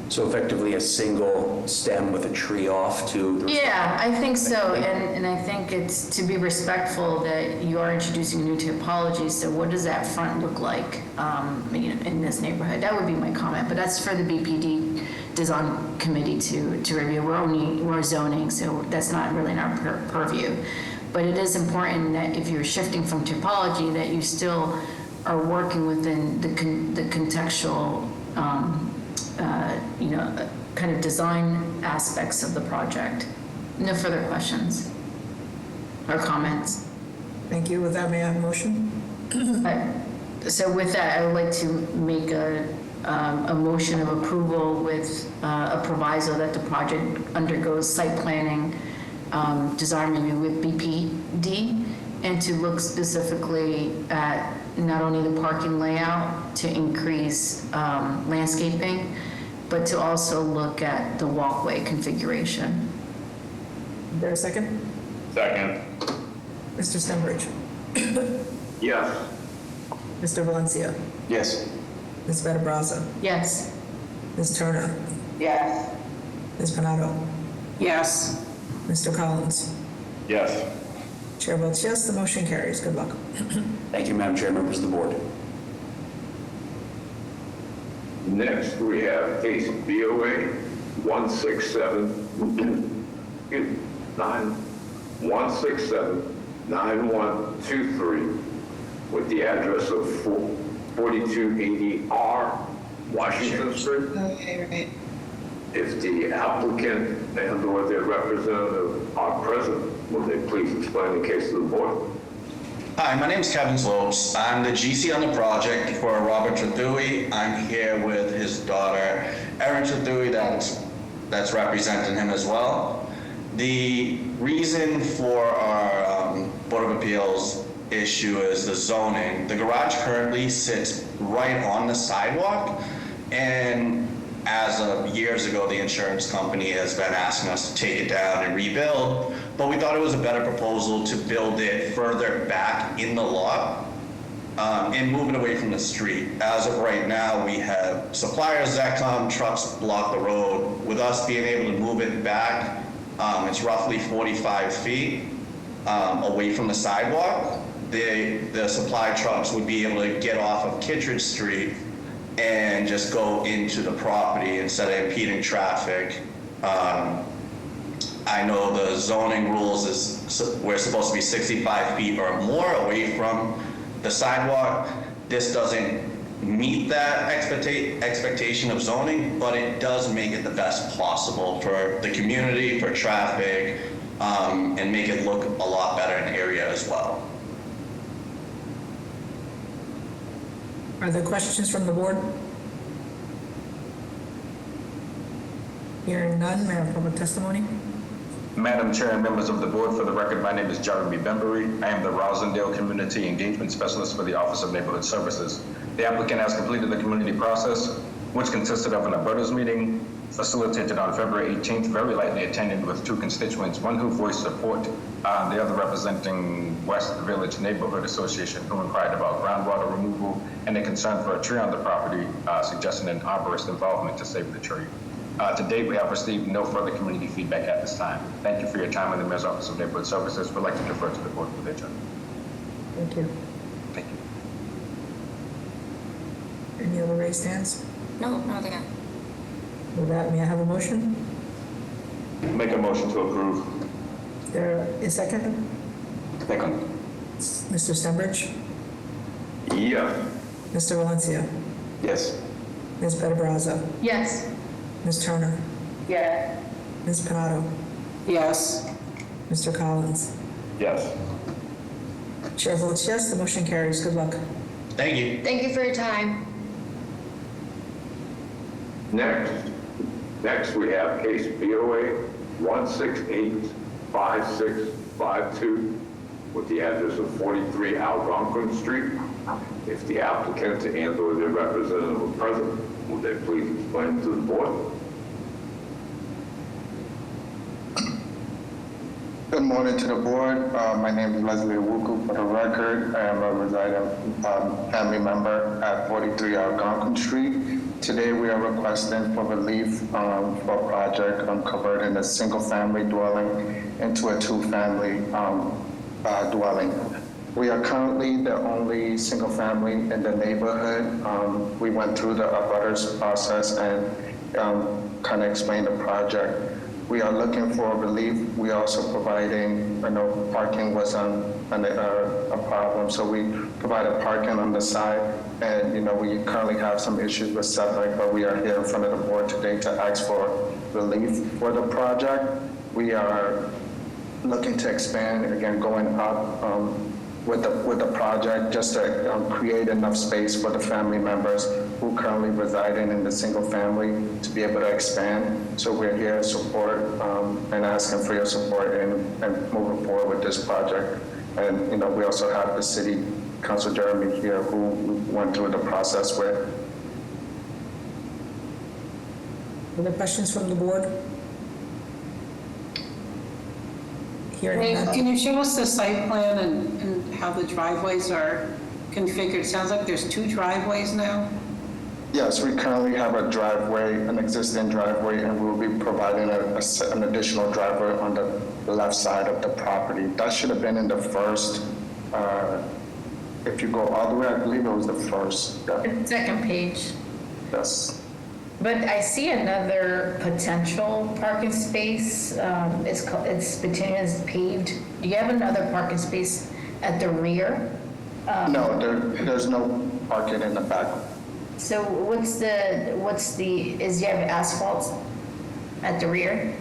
So effectively a single stem with a tree off to the... Yeah, I think so, and I think it's to be respectful that you are introducing a new typology, so what does that front look like in this neighborhood? That would be my comment, but that's for the BPD Design Committee to review. We're zoning, so that's not really in our purview. But it is important that if you're shifting from typology, that you still are working within the contextual kind of design aspects of the project. No further questions or comments. Thank you. With that, may I have a motion? So with that, I would like to make a motion of approval with a proviso that the project undergoes site planning, design review with BPD, and to look specifically at not only the parking layout to increase landscaping, but to also look at the walkway configuration. Is there a second? Second. Mr. Stenbridge? Yes. Mr. Valencia? Yes. Ms. Benabraza? Yes. Ms. Turner? Yes. Ms. Panado? Yes. Mr. Collins? Yes. Chair votes yes, the motion carries. Good luck. Thank you, Madam Chair, members of the board. Next, we have case BOA 167 9123 with the address of 4280R Washington Street. Okay, right. If the applicant and/or their representative are present, will they please explain the case to the board? Hi, my name is Kevin Slopes. I'm the GC on the project for Robert Tradui. I'm here with his daughter, Erin Tradui, that's representing him as well. The reason for our Board of Appeals issue is the zoning. The garage currently sits right on the sidewalk, and as of years ago, the insurance company has been asking us to take it down and rebuild, but we thought it was a better proposal to build it further back in the lot and move it away from the street. As of right now, we have suppliers that come, trucks block the road. With us being able to move it back, it's roughly 45 feet away from the sidewalk. The supply trucks would be able to get off of Kittredge Street and just go into the property instead of impeding traffic. I know the zoning rules is we're supposed to be 65 feet or more away from the sidewalk. This doesn't meet that expectation of zoning, but it does make it the best possible for the community, for traffic, and make it look a lot better in the area as well. Are there questions from the board? Hearing none, may I have public testimony? Madam Chair and members of the board, for the record, my name is Jeremy Bembury. I am the Rosendale Community Engagement Specialist for the Office of Neighborhood Services. The applicant has completed the community process, which consisted of an abutters meeting facilitated on February 18th, very lightly attended with two constituents, one who voiced support, the other representing West Village Neighborhood Association, who inquired about groundwater removal and a concern for a tree on the property, suggesting an arborist involvement to save the tree. To date, we have received no further community feedback at this time. Thank you for your time in the Mayor's Office of Neighborhood Services. We'd like to defer to the board for their judgment. Thank you. Thank you. Any other raised hands? No, nothing else. With that, may I have a motion? Make a motion to approve. Is there a second? Second. Mr. Stenbridge? Yes. Mr. Valencia? Yes. Ms. Benabraza? Yes. Ms. Turner? Yeah. Ms. Panado? Yes. Mr. Collins? Yes. Chair votes yes, the motion carries. Good luck. Thank you. Thank you for your time. Next we have case BOA 1685652 with the address of 43 Algonquin Street. If the applicant and/or their representative are present, will they please explain to the board? Good morning to the board. My name is Leslie Wuku. For the record, I am a residing family member at 43 Algonquin Street. Today we are requesting for relief for a project converting a single-family dwelling into a two-family dwelling. We are currently the only single family in the neighborhood. We went through the abutters process and kind of explained the project. We are looking for relief. We are also providing, parking was a problem, so we provided parking on the side. And, we currently have some issues with setback, but we are here in front of the board today to ask for relief for the project. We are looking to expand, again, going up with the project, just to create enough space for the family members who currently residing in the single family to be able to expand. So we're here to support and asking for your support and moving forward with this project. And we also have the city council Jeremy here who we went through the process with. Other questions from the board? Hearing none. Can you show us the site plan and how the driveways are configured? It sounds like there's two driveways now. Yes, we currently have a driveway, an existing driveway, and we'll be providing an additional driveway on the left side of the property. That should have been in the first, if you go all the way, I believe it was the first. Yeah. Second page. Yes. But I see another potential parking space. It's Petunia's paved. Do you have another parking space at the rear? No, there's no parking in the back. So is you have asphalt at the rear?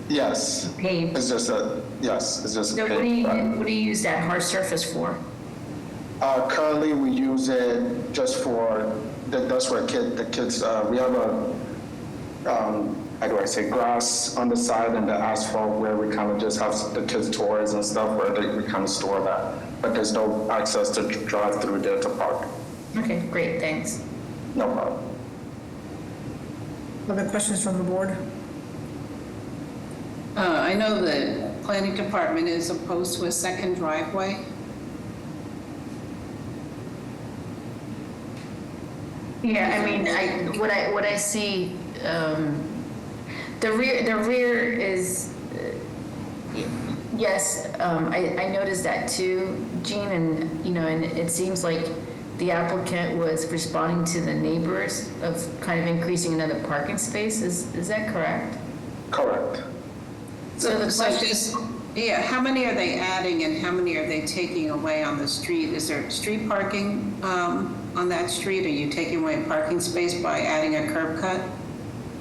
Yes. Paved. It's just a So paved drive. what do you use that hard surface for? Currently, we use it just for, that's where the kids, we have a, how do I say, grass on the side and the asphalt where we kind of just have the kids' toys and stuff where we kind of store that. But there's no access to drive through there to park. Okay, great, thanks. No problem. Other questions from the board? I know the planning department is opposed to a second driveway. Yeah, I mean, what I see, the rear is, yes, I noticed that too, Jean, and, and it seems like the applicant was responding to the neighbors of kind of increasing another parking space. Is that correct? Correct. So the question, yeah, how many are they adding and how many are they taking away on the street? Is there street parking on that street? Are you taking away a parking space by adding a curb cut?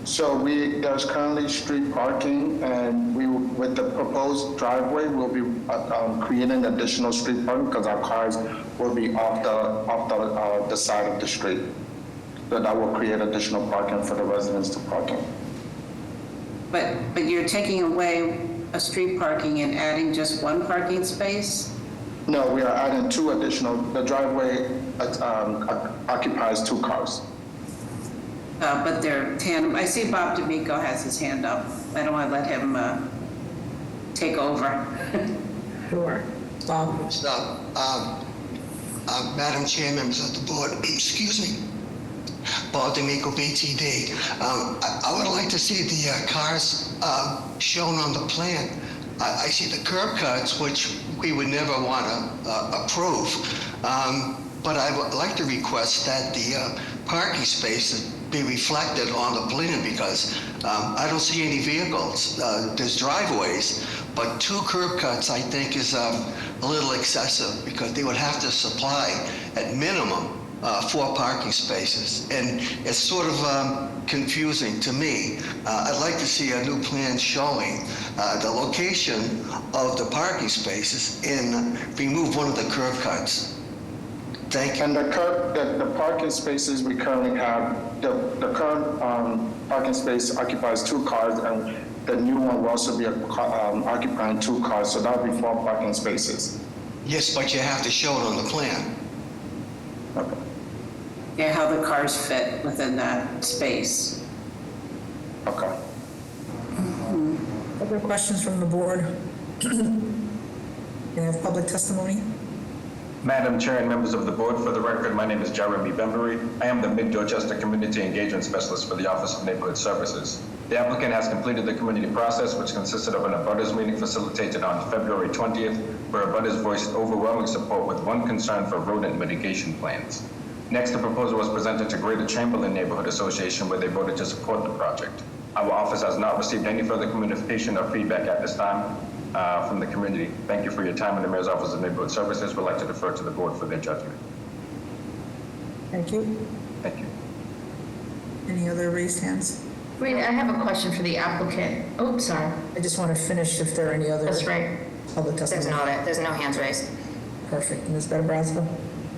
So there's currently street parking, and with the proposed driveway, we'll be creating additional street parking because our cars will be off the side of the street. So that will create additional parking for the residents to park in. But you're taking away a street parking and adding just one parking space? No, we are adding two additional. The driveway occupies two cars. But they're tandem. I see Bob D'Amico has his hand up. I don't want to let him take over. Sure. Bob? So, Madam Chair, members of the board, excuse me, Bob D'Amico, BTD. I would like to see the cars shown on the plan. I see the curb cuts, which we would never want to approve. But I would like to request that the parking spaces be reflected on the plan because I don't see any vehicles. There's driveways, but two curb cuts I think is a little excessive because they would have to supply at minimum 4 parking spaces, and it's sort of confusing to me. I'd like to see a new plan showing the location of the parking spaces and remove one of the curb cuts. Thank you. And the parking spaces we currently have, the current parking space occupies 2 cars, and the new one will also be occupying 2 cars, so that'll be 4 parking spaces. Yes, but you have to show it on the plan. Okay. Yeah, how the cars fit within that space. Okay. Other questions from the board? Can I have public testimony? Madam Chair and members of the board, for the record, my name is Jeremy Bembury. I am the Mid-Dorchester Community Engagement Specialist for the Office of Neighborhood Services. The applicant has completed the community process, which consisted of an abutters meeting facilitated on February 20th, where abutters voiced overwhelming support with one concern for rodent mitigation plans. Next, the proposal was presented to Greater Chamberlain Neighborhood Association, where they voted to support the project. Our office has not received any further communication or feedback at this time from the community. Thank you for your time, and the Mayor's Office of Neighborhood Services would like to defer to the board for their judgment. Thank you. Thank you. Any other raised hands? Wait, I have a question for the applicant. Oh, sorry. I just want to finish if there are any other. That's right. Public testimony. There's no hands raised. Perfect. Ms. Benabrasco?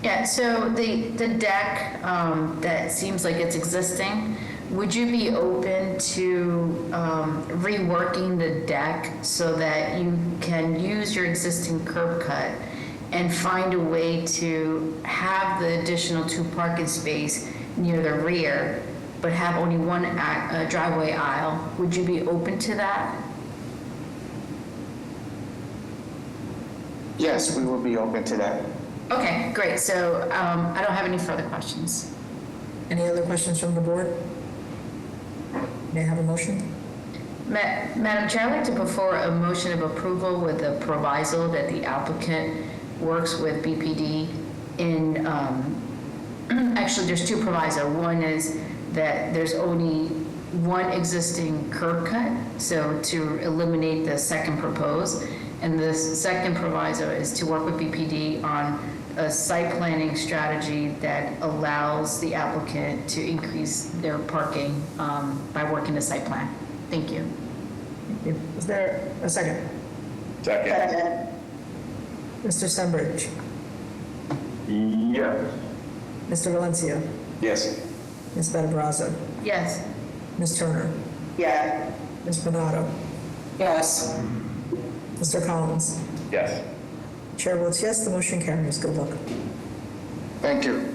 Yeah, so the deck that seems like it's existing, would you be open to reworking the deck so that you can use your existing curb cut and find a way to have the additional 2 parking space near the rear, but have only one driveway aisle? Would you be open to that? Yes, we will be open to that. Okay, great. So I don't have any further questions. Any other questions from the board? May I have a motion? Madam Chair, I'd like to put forward a motion of approval with the proviso that the applicant works with BPD in, actually there's 2 proviso. One is that there's only one existing curb cut, so to eliminate the second proposed. And the second proviso is to work with BPD on a site planning strategy that allows the applicant to increase their parking by working the site plan. Thank you. Is there a second? Second. Mr. Stenbridge? Yes. Mr. Valencia? Yes. Ms. Better Brazza? Yes. Ms. Turner? Yes. Ms. Bernardo? Yes. Mr. Collins? Yes. Chair votes yes, the motion carries. Good luck. Thank you.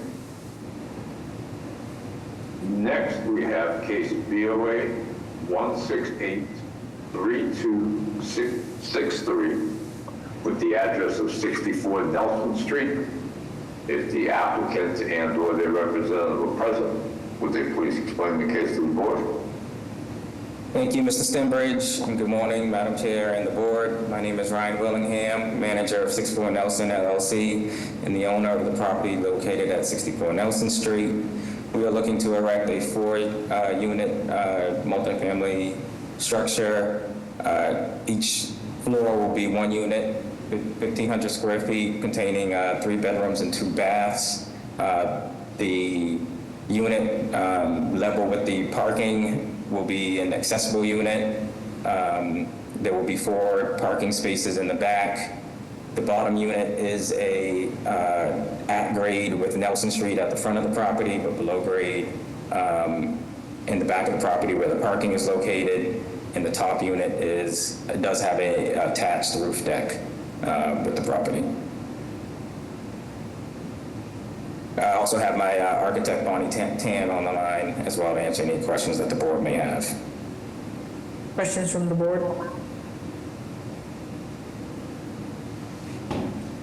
Next, we have case BOA 1683263 with the address of 64 Nelson Street. If the applicant and/or their representative are present, would they please explain the case to the board? Thank you, Mr. Stenbridge, and good morning, Madam Chair and the board. My name is Ryan Willingham, manager of 64 Nelson LLC and the owner of the property located at 64 Nelson Street. We are looking to erect a four-unit multifamily structure. Each floor will be one unit, 1,500 square feet, containing 3 bedrooms and 2 baths. The unit level with the parking will be an accessible unit. There will be 4 parking spaces in the back. The bottom unit is a at grade with Nelson Street at the front of the property, but below grade in the back of the property where the parking is located. And the top unit does have a attached roof deck with the property. I also have my architect Bonnie Tan on the line as well to answer any questions that the board may have. Questions from the board?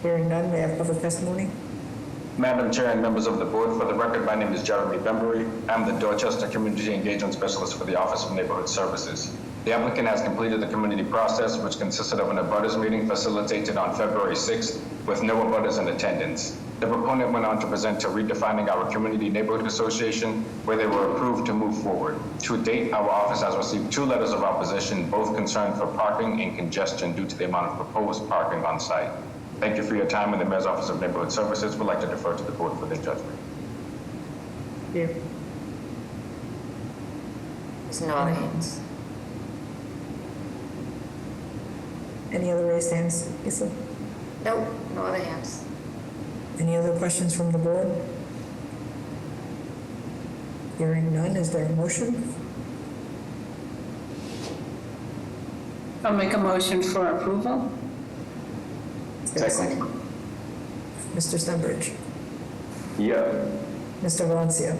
Hearing none, may I have public testimony? Madam Chair and members of the board, for the record, my name is Jeremy Bembury. I'm the Dorchester Community Engagement Specialist for the Office of Neighborhood Services. The applicant has completed the community process, which consisted of an abutters meeting facilitated on February 6th with no abutters in attendance. The proponent went on to present to Redefining Our Community Neighborhood Association, where they were approved to move forward. To date, our office has received 2 letters of opposition, both concerned for parking and congestion due to the amount of proposed parking on site. Thank you for your time, and the Mayor's Office of Neighborhood Services would like to defer to the board for their judgment. Yeah. There's no other hands. Any other raised hands? Lisa? Nope, no other hands. Any other questions from the board? Hearing none, is there a motion? I'll make a motion for approval. Second. Mr. Stenbridge? Yes. Mr. Valencia?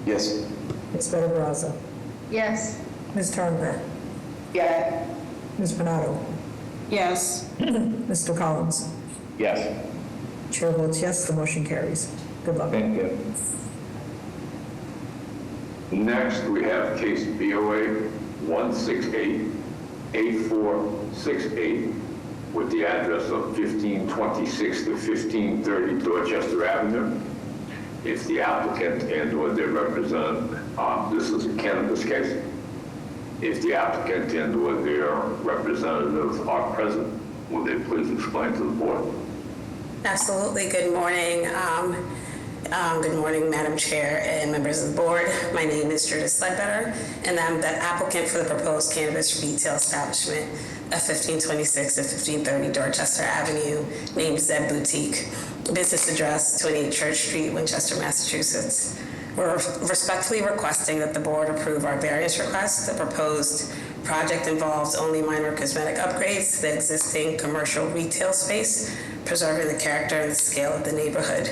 Yes. Ms. Better Brazza? Yes. Ms. Turner? Yes. Ms. Bernardo? Yes. Mr. Collins? Yes. Chair votes yes, the motion carries. Good luck. Thank you. Next, we have case BOA 1688468 with the address of 1526 to 1530 Dorchester Avenue. If the applicant and/or their representative, this is a cannabis case. If the applicant and/or their representative are present, will they please explain to the board? Absolutely. Good morning. Good morning, Madam Chair and members of the board. My name is Judith Ledbetter, and I'm the applicant for the proposed cannabis retail establishment at 1526 to 1530 Dorchester Avenue, named Zeb Boutique. Business address 28 Church Street, Winchester, Massachusetts. We're respectfully requesting that the board approve our variance request. The proposed project involves only minor cosmetic upgrades to the existing commercial retail space, preserving the character and the scale of the neighborhood.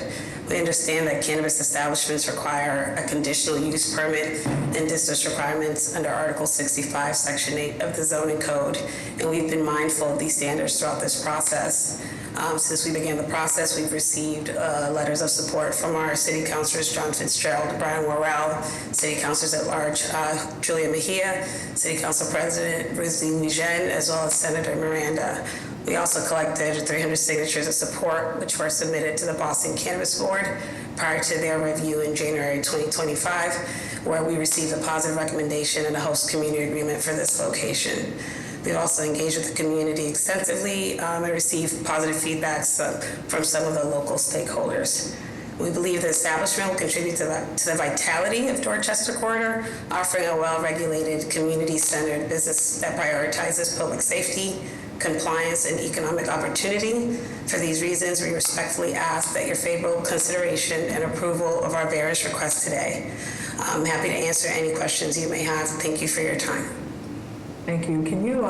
We understand that cannabis establishments require a conditional use permit and distance requirements under Article 65, Section 8 of the zoning code, and we've been mindful of these standards throughout this process. Since we began the process, we've received letters of support from our city councilors, John Fitzgerald, Brian Worrell, city councilors at large, Julia Mejia, city council president, Ruthie Nguyen, as well as Senator Miranda. We also collected 300 signatures of support, which were submitted to the Boston Cannabis Board prior to their review in January 2025. where we received a positive recommendation and a host community agreement for this location. We've also engaged with the community extensively and received positive feedbacks from some of the local stakeholders. We believe the establishment will contribute to the vitality of Dorchester Corridor, offering a well-regulated, community-centered business that prioritizes public safety, compliance, and economic opportunity. For these reasons, we respectfully ask that your favorable consideration and approval of our various requests today. I'm happy to answer any questions you may have. Thank you for your time. Thank you. Can you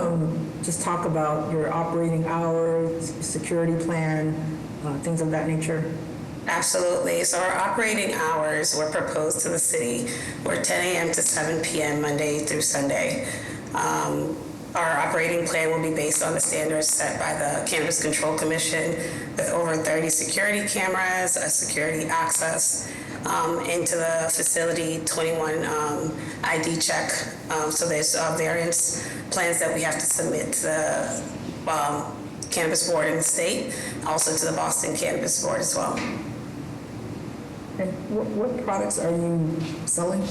just talk about your operating hours, security plan, things of that nature? Absolutely. So our operating hours were proposed to the city were 10 a.m. to 7 p.m. Monday through Sunday. Our operating plan will be based on the standards set by the Cannabis Control Commission with over 30 security cameras, a security access into the facility, 21 ID check. So there's various plans that we have to submit to the Cannabis Board in the state, also to the Boston Cannabis Board as well. And what products are you selling?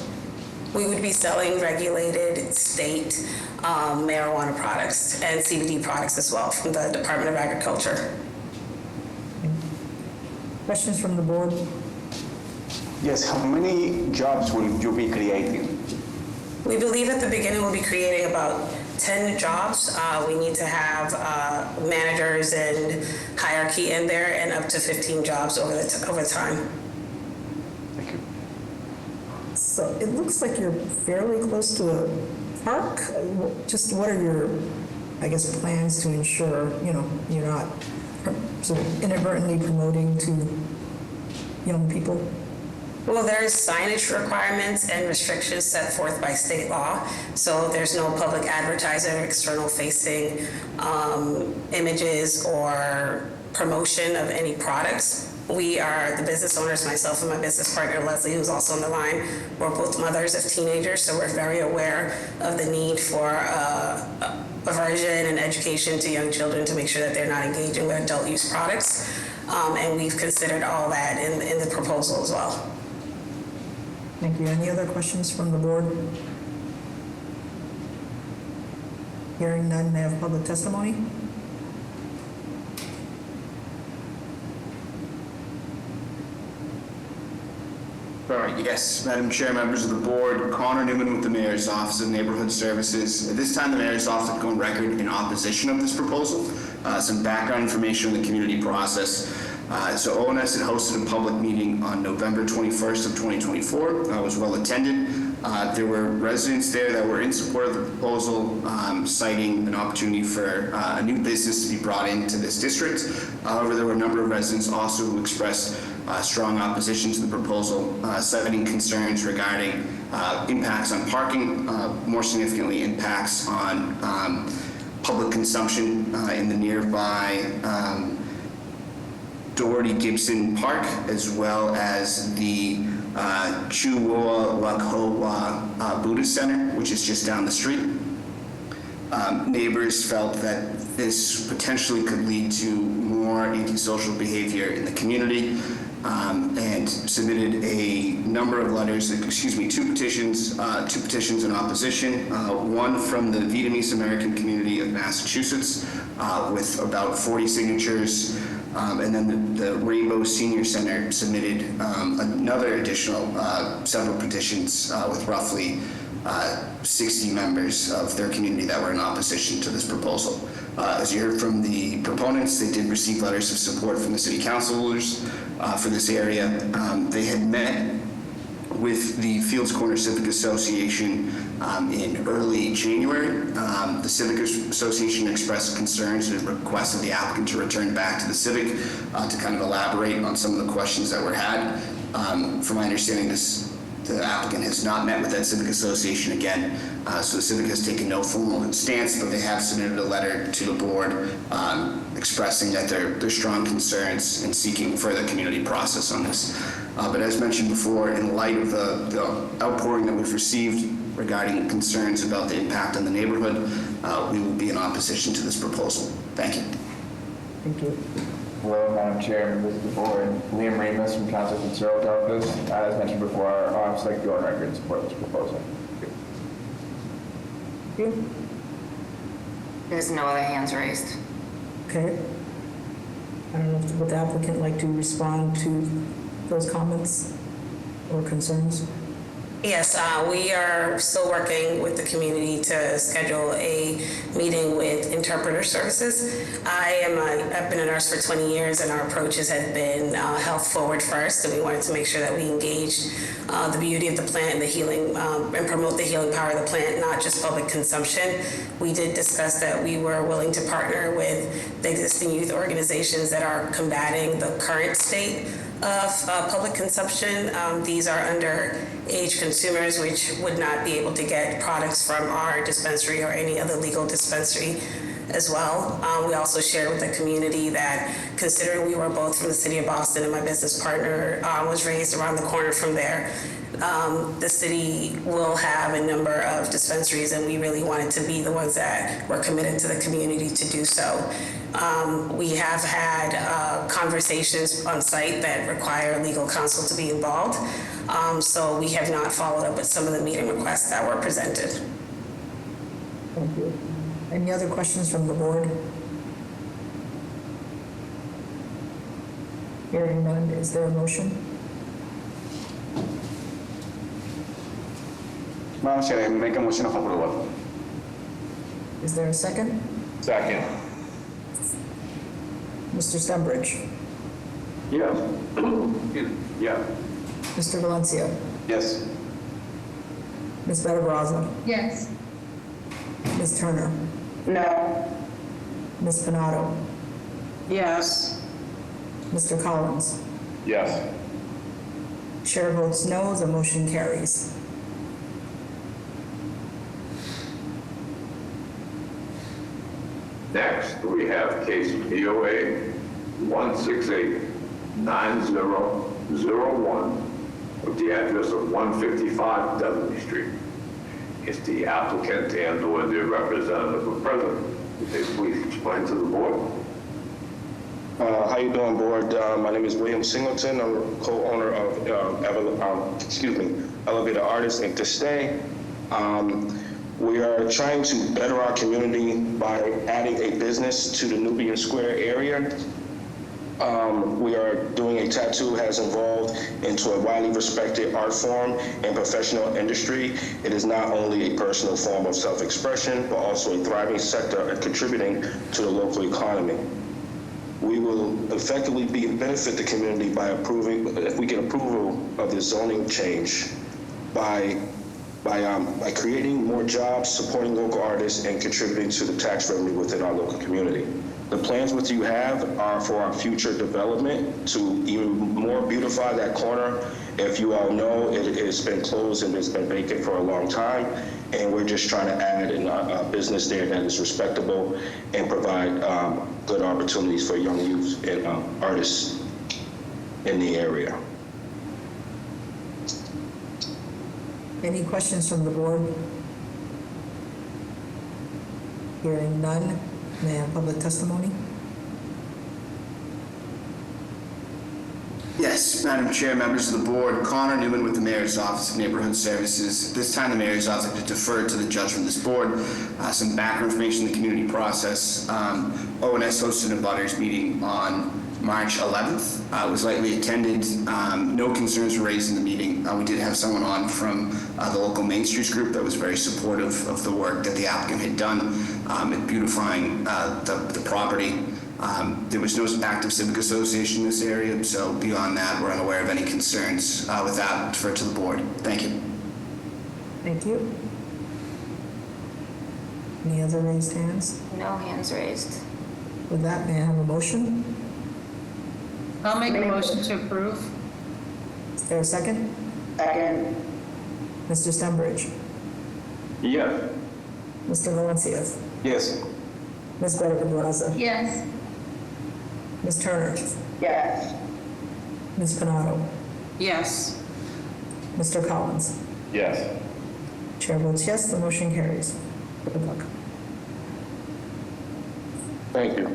We would be selling regulated state marijuana products and CBD products as well from the Department of Agriculture. Questions from the board? Yes, how many jobs will you be creating? We believe at the beginning we'll be creating about 10 jobs. We need to have managers and hierarchy in there, and up to 15 jobs over time. Thank you. So it looks like you're fairly close to a park. Just what are your, I guess, plans to ensure, you're not sort of inadvertently promoting to young people? Well, there's signage requirements and restrictions set forth by state law. So there's no public advertiser, external facing images or promotion of any products. We are the business owners, myself and my business partner, Leslie, who's also on the line. We're both mothers of teenagers, so we're very aware of the need for aversion and education to young children to make sure that they're not engaging with adult use products. And we've considered all that in the proposal as well. Thank you. Any other questions from the board? Hearing none, may I have public testimony? Sorry, yes, Madam Chair, members of the board, Connor Newman with the Mayor's Office of Neighborhood Services. At this time, the Mayor's Office will go on record in opposition of this proposal. Some background information on the community process. So ONS had hosted a public meeting on November 21st of 2024. It was well attended. There were residents there that were in support of the proposal, citing an opportunity for a new business to be brought into this district. However, there were a number of residents also who expressed strong opposition to the proposal, citing concerns regarding impacts on parking, more significantly impacts on public consumption in the nearby Doherty-Gibson Park, as well as the Chuo-Lakhowa Buddhist Center, which is just down the street. Neighbors felt that this potentially could lead to more antisocial behavior in the community, and submitted a number of letters, two petitions in opposition. One from the Vietnamese American community of Massachusetts with about 40 signatures. And then the Rainbow Senior Center submitted another additional several petitions with roughly 60 members of their community that were in opposition to this proposal. As you heard from the proponents, they did receive letters of support from the city councilors for this area. They had met with the Fields Corner Civic Association in early January. The Civic Association expressed concerns and requested the applicant to return back to the Civic to kind of elaborate on some of the questions that were had. From my understanding, the applicant has not met with that Civic Association again, so the Civic has taken no formal stance, but they have submitted a letter to the board expressing that their strong concerns and seeking further community process on this. But as mentioned before, in light of the outpouring that we've received regarding concerns about the impact on the neighborhood, we will be in opposition to this proposal. Thank you. Thank you. Hello, Madam Chair, members of the board. Liam Remus from Council Conservative Office. As mentioned before, I'd just like to go on record and support this proposal. There's no other hands raised. Okay. I don't know if would the applicant like to respond to those comments or concerns? Yes, we are still working with the community to schedule a meeting with interpreter services. I've been a nurse for 20 years, and our approaches have been health forward first, and we wanted to make sure that we engage the beauty of the plant and the healing and promote the healing power of the plant, not just public consumption. We did discuss that we were willing to partner with the existing youth organizations that are combating the current state of public consumption. These are underage consumers which would not be able to get products from our dispensary or any other legal dispensary as well. We also shared with the community that, considering we were both from the city of Boston and my business partner was raised around the corner from there, the city will have a number of dispensaries, and we really wanted to be the ones that were committed to the community to do so. We have had conversations on site that require legal counsel to be involved, so we have not followed up with some of the meeting requests that were presented. Thank you. Any other questions from the board? Hearing none, is there a motion? Madam Chair, I make a motion of approval. Is there a second? Second. Mr. Stenbridge? Yes. Yeah. Mr. Valencia? Yes. Ms. Better-Brazza? Yes. Ms. Turner? No. Ms. Pinato? Yes. Mr. Collins? Yes. Chair votes no, the motion carries. Next, we have case POA 1689001 with the address of 155 Dudley Street. Is the applicant and/or their representative present? Would they please explain to the board? How you doing, board? My name is William Singleton. I'm a co-owner of Elevator Artists Inc. to Stay. We are trying to better our community by adding a business to the Nubian Square area. We are doing a tattoo has evolved into a widely respected art form and professional industry. It is not only a personal form of self-expression, but also a thriving sector and contributing to the local economy. We will effectively benefit the community by approving, if we get approval of the zoning change, by creating more jobs, supporting local artists, and contributing to the tax revenue within our local community. The plans which you have are for our future development to even more beautify that corner. If you all know, it has been closed and it's been vacant for a long time, and we're just trying to add a business there that is respectable and provide good opportunities for young youth and artists in the area. Any questions from the board? Hearing none, may I have public testimony? Yes, Madam Chair, members of the board, Connor Newman with the Mayor's Office of Neighborhood Services. At this time, the Mayor's Office would like to defer to the judgment of this board. Some background information in the community process. ONS hosted a butters meeting on March 11th. It was lightly attended. No concerns were raised in the meeting. We did have someone on from the local Main Streets group that was very supportive of the work that the applicant had done in beautifying the property. There was no active civic association in this area, so beyond that, we're unaware of any concerns. With that, defer to the board. Thank you. Thank you. Any other raised hands? No hands raised. With that, may I have a motion? I'll make a motion to approve. Is there a second? Second. Mr. Stenbridge? Yes. Mr. Valencia? Yes. Ms. Better-Brazza? Yes. Ms. Turner? Yes. Ms. Pinato? Yes. Mr. Collins? Yes. Chair votes yes, the motion carries. Good luck. Thank you.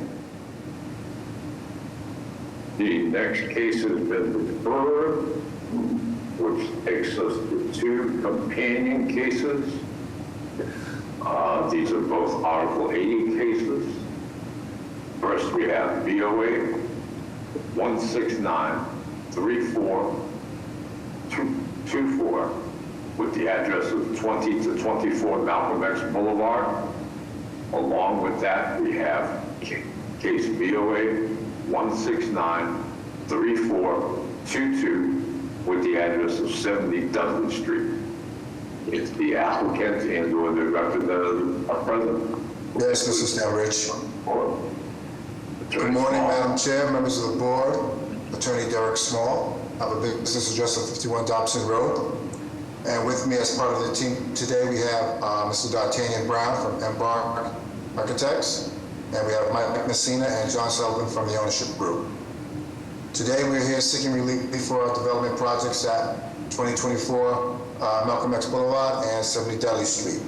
The next case has been deferred, which takes us to 2 companion cases. These are both Article 80 cases. First, we have BOA 1693424 with the address of 20 to 24 Malcolm X Boulevard. Along with that, we have case BOA 1693422 with the address of 70 Dudley Street. If the applicant and or the representative are present. Yes, Mr. Stanbridge. Good morning, Madam Chair, members of the board, Attorney Derek Small. I have a business address of 51 Dobson Road. And with me as part of the team today, we have Mr. D'Artagnan Brown from Embark Architects, and we have Mike Messina and John Sullivan from the ownership group. Today, we're here seeking relief for our development projects at 2024 Malcolm X Boulevard and 70 Dudley Street.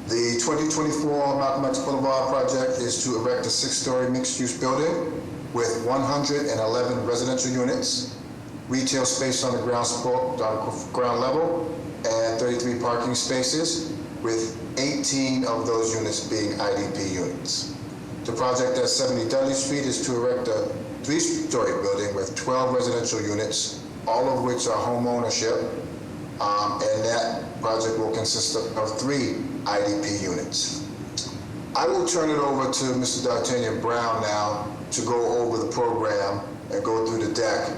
The 2024 Malcolm X Boulevard project is to erect a 6-story mixed-use building with 111 residential units, retail space on the ground level, and 33 parking spaces, with 18 of those units being IDP units. The project at 70 Dudley Street is to erect a 3-story building with 12 residential units, all of which are home ownership, and that project will consist of 3 IDP units. I will turn it over to Mr. D'Artagnan Brown now to go over the program and go through the deck,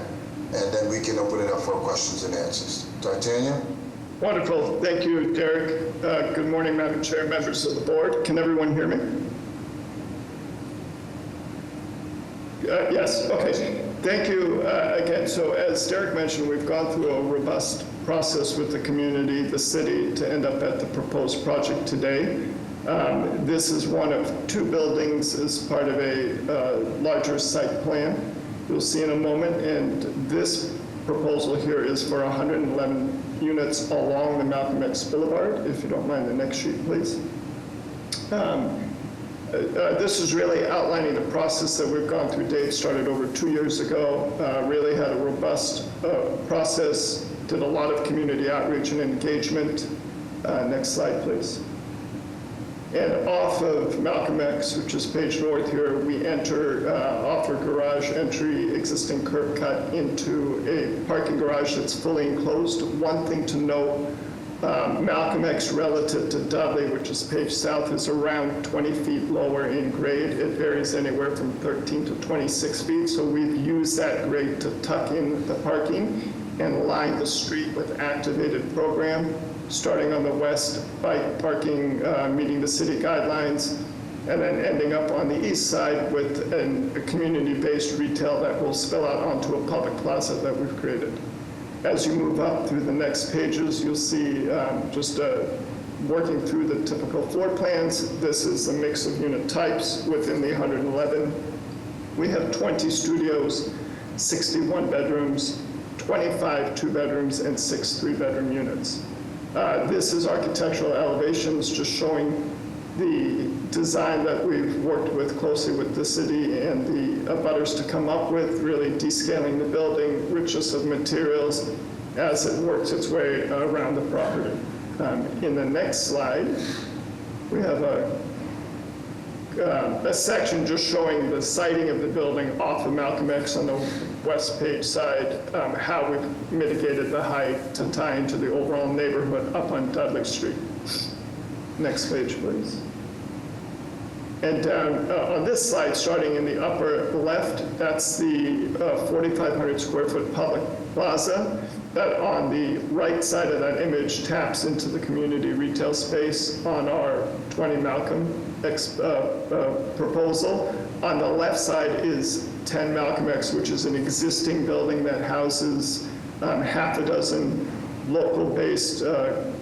and then we can open it up for questions and answers. D'Artagnan? Wonderful. Thank you, Derek. Good morning, Madam Chair, members of the board. Can everyone hear me? Yes, okay. Thank you again. So as Derek mentioned, we've gone through a robust process with the community, the city, to end up at the proposed project today. This is one of 2 buildings as part of a larger site plan you'll see in a moment, and this proposal here is for 111 units along the Malcolm X Boulevard. If you don't mind, the next sheet, please. This is really outlining the process that we've gone through. Dave started over 2 years ago, really had a robust process, did a lot of community outreach and engagement. Next slide, please. And off of Malcolm X, which is page north here, we enter, offer garage entry, existing curb cut into a parking garage that's fully enclosed. One thing to note, Malcolm X relative to Dudley, which is page south, is around 20 feet lower in grade. It varies anywhere from 13 to 26 feet, so we've used that grade to tuck in the parking and line the street with activated program, starting on the west, bike parking, meeting the city guidelines, and then ending up on the east side with a community-based retail that will spill out onto a public plaza that we've created. As you move up through the next pages, you'll see working through the typical floor plans. This is a mix of unit types within the 111. We have 20 studios, 61 bedrooms, 25 2-bedrooms, and 6 3-bedroom units. This is architectural elevations just showing the design that we've worked with closely with the city and the abutters to come up with, really descaling the building, richness of materials as it works its way around the property. In the next slide, we have a section just showing the siting of the building off of Malcolm X on the west page side, how we've mitigated the height to tie into the overall neighborhood up on Dudley Street. Next page, please. And down on this slide, starting in the upper left, that's the 4,500 square foot public plaza that on the right side of that image taps into the community retail space on our 20 Malcolm X proposal. On the left side is 10 Malcolm X, which is an existing building that houses half a dozen local-based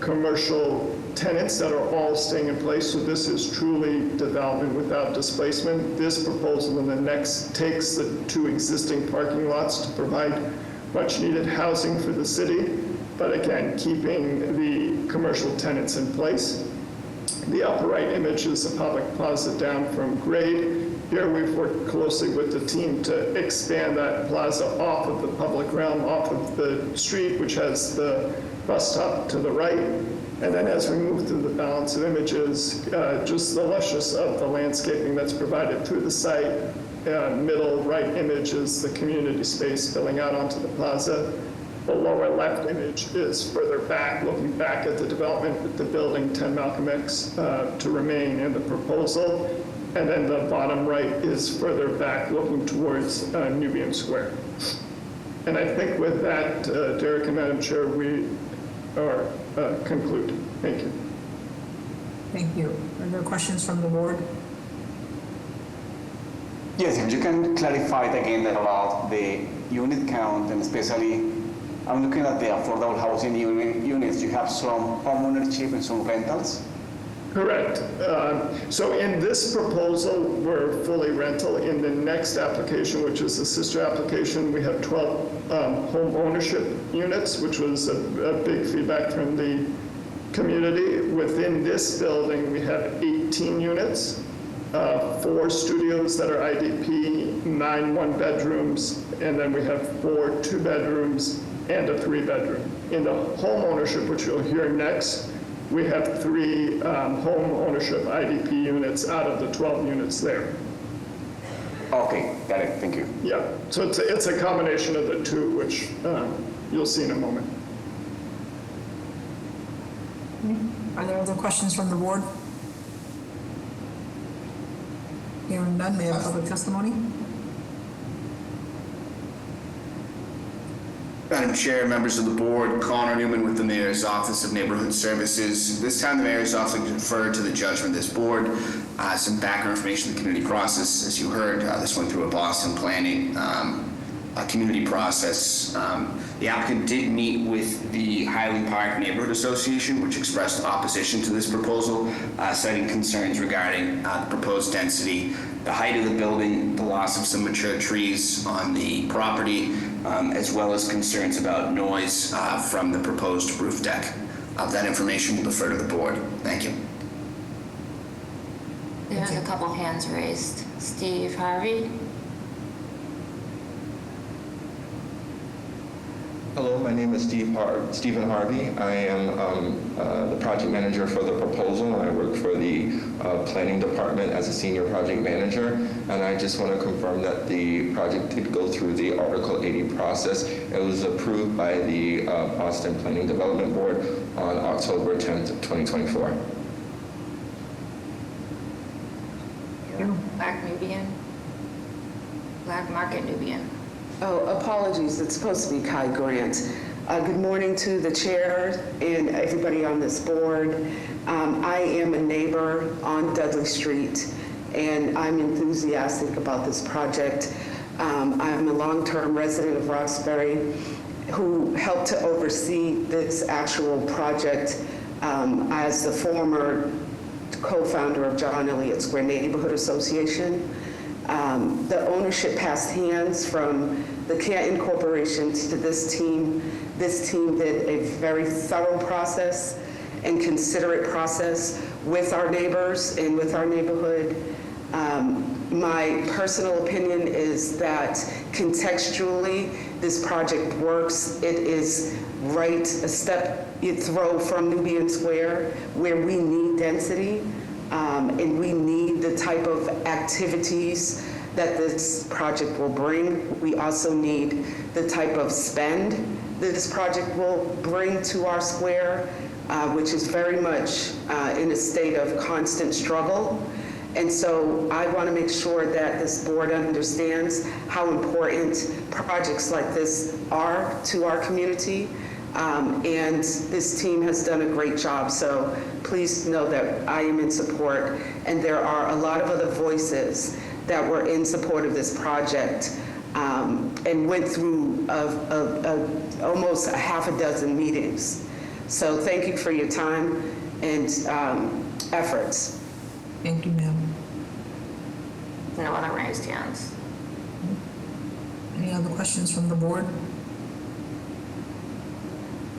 commercial tenants that are all staying in place. So this is truly development without displacement. This proposal and the next takes the 2 existing parking lots to provide much needed housing for the city, but again, keeping the commercial tenants in place. The upper right image is the public plaza down from grade. Here we've worked closely with the team to expand that plaza off of the public realm, off of the street, which has the bus stop to the right. And then as we move through the balance of images, just the lushness of the landscaping that's provided through the site. Middle right image is the community space filling out onto the plaza. The lower left image is further back, looking back at the development with the building 10 Malcolm X to remain in the proposal. And then the bottom right is further back, looking towards Nubian Square. And I think with that, Derek and Madam Chair, we are concluded. Thank you. Thank you. Are there questions from the board? Yes, if you can clarify it again about the unit count, and especially, I'm looking at the affordable housing units. You have some home ownership and some rentals. Correct. So in this proposal, we're fully rental. In the next application, which is the sister application, we have 12 home ownership units, which was a big feedback from the community. Within this building, we have 18 units, 4 studios that are IDP, 9 one-bedrooms, and then we have 4 two-bedrooms and a 3-bedroom. In the home ownership, which you'll hear next, we have 3 home ownership IDP units out of the 12 units there. Okay, got it. Thank you. Yeah, so it's a combination of the two, which you'll see in a moment. Are there other questions from the board? Hearing none, may I have public testimony? Madam Chair, members of the board, Connor Newman with the Mayor's Office of Neighborhood Services. This time the Mayor's Office deferred to the judgment of this board. Some background information on the community process. As you heard, this went through a Boston planning community process. The applicant did meet with the Highland Park Neighborhood Association, which expressed opposition to this proposal, citing concerns regarding the proposed density, the height of the building, the loss of some mature trees on the property, as well as concerns about noise from the proposed roof deck. That information will defer to the board. Thank you. There's a couple hands raised. Steve Harvey. Hello, my name is Stephen Harvey. I am the project manager for the proposal, and I work for the planning department as a senior project manager. And I just want to confirm that the project did go through the Article 80 process. It was approved by the Boston Planning Development Board on October 10th, 2024. Black Nubian. Black Market Nubian. Oh, apologies. It's supposed to be Kai Grant. Good morning to the chair and everybody on this board. I am a neighbor on Dudley Street, and I'm enthusiastic about this project. I'm a long-term resident of Roxbury who helped to oversee this actual project as the former co-founder of John Elliott Square Neighborhood Association. The ownership passed hands from the Canton Corporation to this team. This team did a very thorough process and considerate process with our neighbors and with our neighborhood. My personal opinion is that contextually, this project works. It is right a step you throw from Nubian Square, where we need density, and we need the type of activities that this project will bring. We also need the type of spend that this project will bring to our square, which is very much in a state of constant struggle. And so I want to make sure that this board understands how important projects like this are to our community. And this team has done a great job. So please know that I am in support. And there are a lot of other voices that were in support of this project and went through almost a half a dozen meetings. So thank you for your time and efforts. Thank you, ma'am. No other raised hands. Any other questions from the board?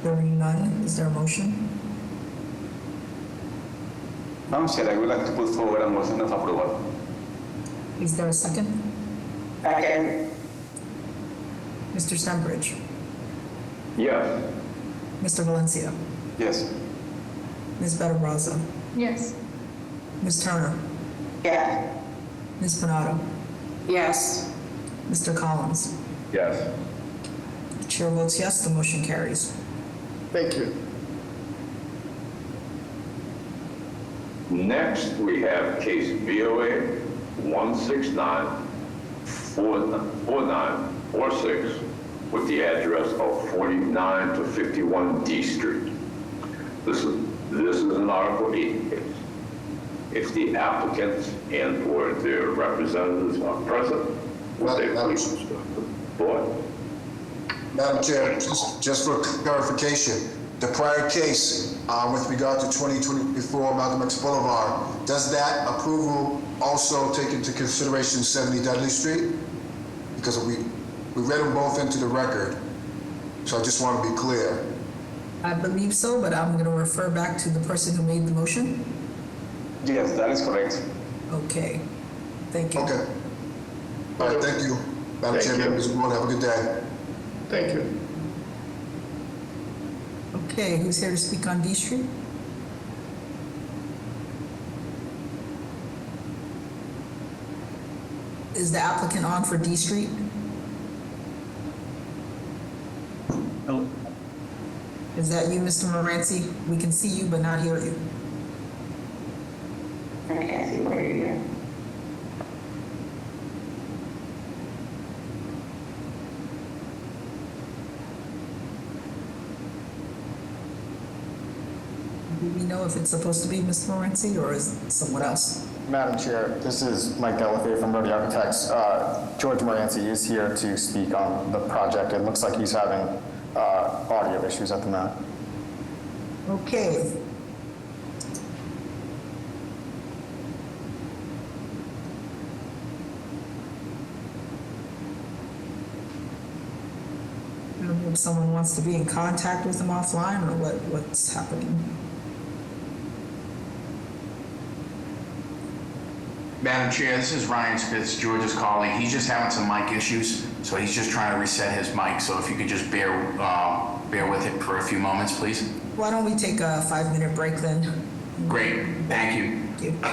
Hearing none, is there a motion? Madam Chair, I would like to put forward a motion of approval. Is there a second? Second. Mr. Stenbridge? Yes. Mr. Valencia? Yes. Ms. Better Brazza? Yes. Ms. Turner? Yes. Ms. Panado? Yes. Mr. Collins? Yes. The chair votes yes, the motion carries. Thank you. Next, we have case BOA 1694946 with the address of 49 to 51 D Street. This is an Article 8 case. If the applicants and/or their representatives are present, would they please instruct the board? Madam Chair, just for clarification, the prior case with regard to 2024 Malcolm X Boulevard, does that approval also take into consideration 70 Dudley Street? Because we read them both into the record, so I just want to be clear. I believe so, but I'm going to refer back to the person who made the motion. Yes, that is correct. Okay, thank you. Okay. All right, thank you. Madam Chair, members of the board, have a good day. Thank you. Okay, who's here to speak on D Street? Is the applicant on for D Street? Hello. Is that you, Mr. Moranci? We can see you but not hear you. I can't see where you are. Do we know if it's supposed to be Mr. Moranci or is it someone else? Madam Chair, this is Mike Delafay from Rhodey Architects. George Moranci is here to speak on the project. It looks like he's having audio issues at the moment. Okay. I don't know if someone wants to be in contact with him offline or what's happening. Madam Chair, this is Ryan Spitz, George's colleague. He's just having some mic issues, so he's just trying to reset his mic. So if you could just bear with it for a few moments, please. Why don't we take a 5-minute break then? Great, thank you. Thank you.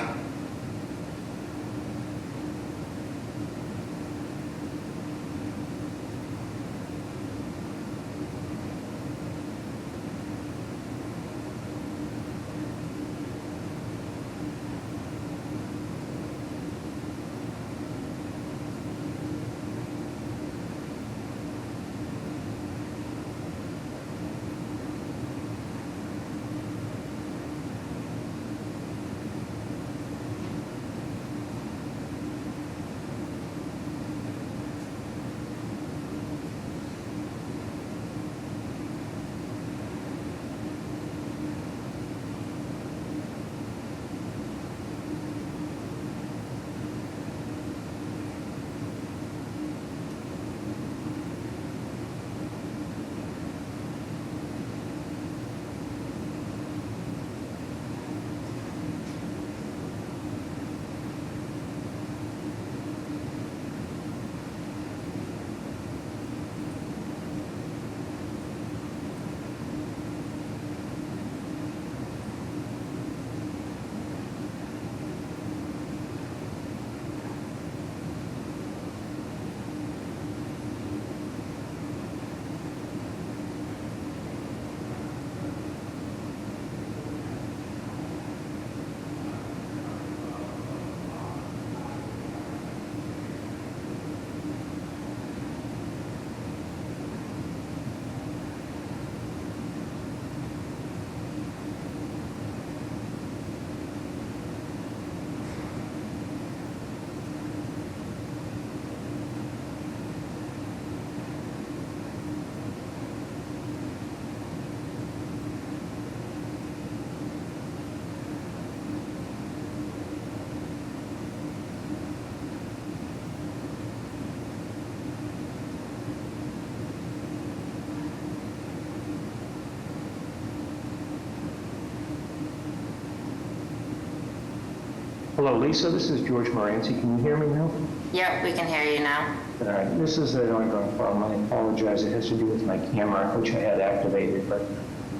Hello, Lisa. This is George Moranci. Can you hear me now? Yep, we can hear you now. All right. This is an ongoing problem. I apologize. It has to do with my camera, which I had activated, but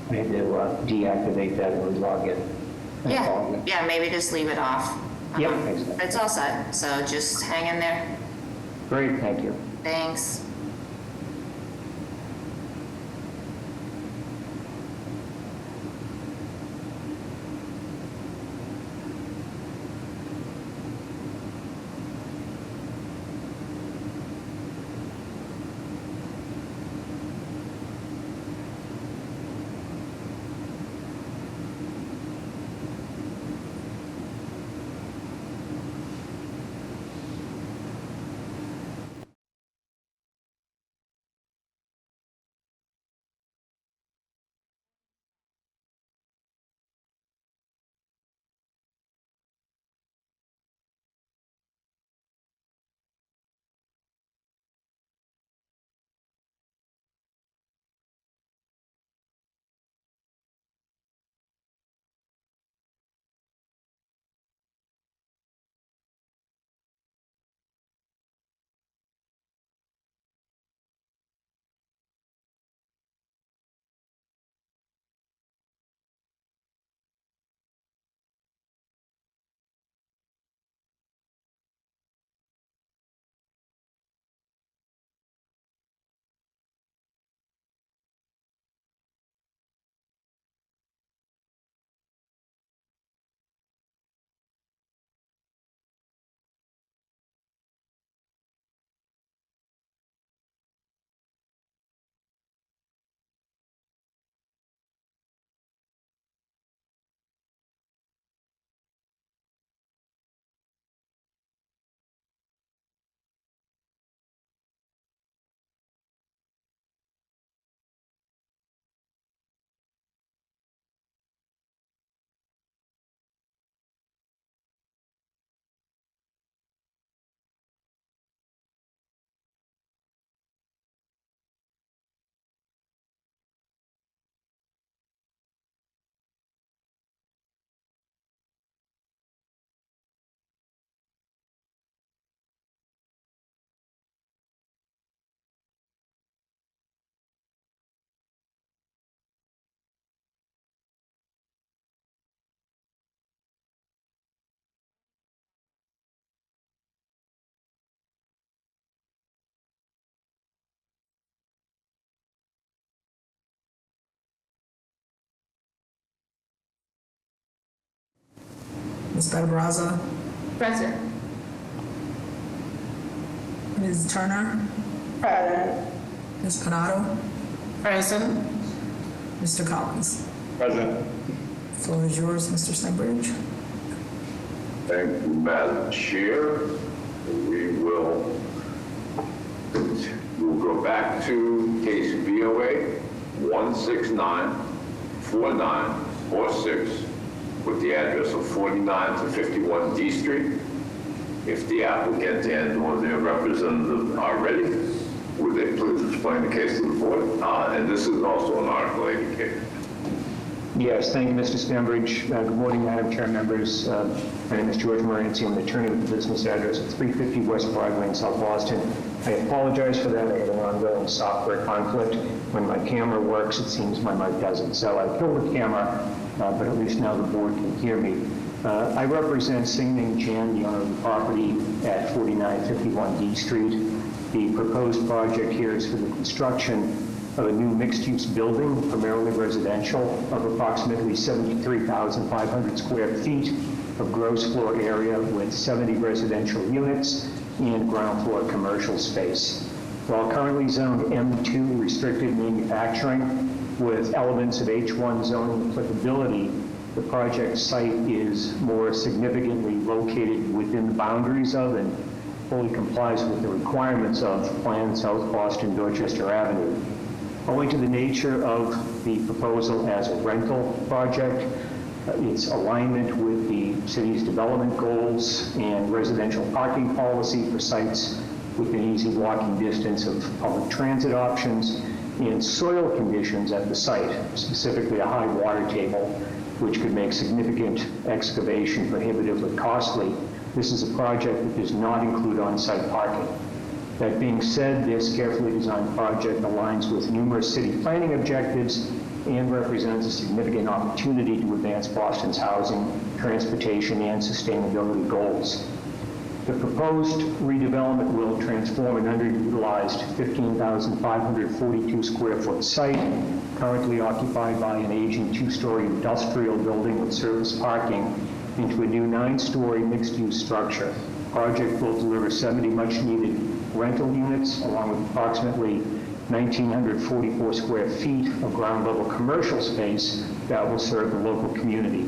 I had to deactivate that and relog it. Yeah, maybe just leave it off. Yep. It's all set, so just hang in there. Great, thank you. Thanks. Ms. Barbarazza? Present. Ms. Turner? Present. Ms. Panado? Present. Mr. Collins? Present. Floor is yours, Mr. Stenbridge. Thank you, Madam Chair. We'll go back to case BOA 1694946 with the address of 49 to 51 D Street. If the applicant and/or their representative are ready, would they please explain the case to the board? And this is also an Article 80 case. Yes, thank you, Mr. Stenbridge. Good morning, Madam Chair, members. My name is George Moranci. I'm the attorney with the business address at 350 West Broadway in South Boston. I apologize for that. I have an ongoing software conflict. When my camera works, it seems my mic doesn't. So I killed the camera, but at least now the board can hear me. I represent Singming Chan, the owner of the property at 4951 D Street. The proposed project here is for the construction of a new mixed-use building, primarily residential, of approximately 73,500 square feet of gross floor area with 70 residential units and ground floor commercial space. While currently zoned M2 restricted manufacturing with elements of H1 zoning applicability, the project site is more significantly located within the boundaries of and fully complies with the requirements of Plan South Boston Dorchester Avenue. Owing to the nature of the proposal as a rental project, its alignment with the city's development goals and residential parking policy for sites within easy walking distance of public transit options, and soil conditions at the site, specifically a high water table, which could make significant excavation prohibitively costly. This is a project that does not include on-site parking. That being said, this carefully designed project aligns with numerous city planning objectives and represents a significant opportunity to advance Boston's housing, transportation, and sustainability goals. The proposed redevelopment will transform an underutilized 15,542 square foot site currently occupied by an aging two-story industrial building with surface parking into a new 9-story mixed-use structure. The project will deliver 70 much-needed rental units along with approximately 1,944 square feet of ground-level commercial space that will serve the local community.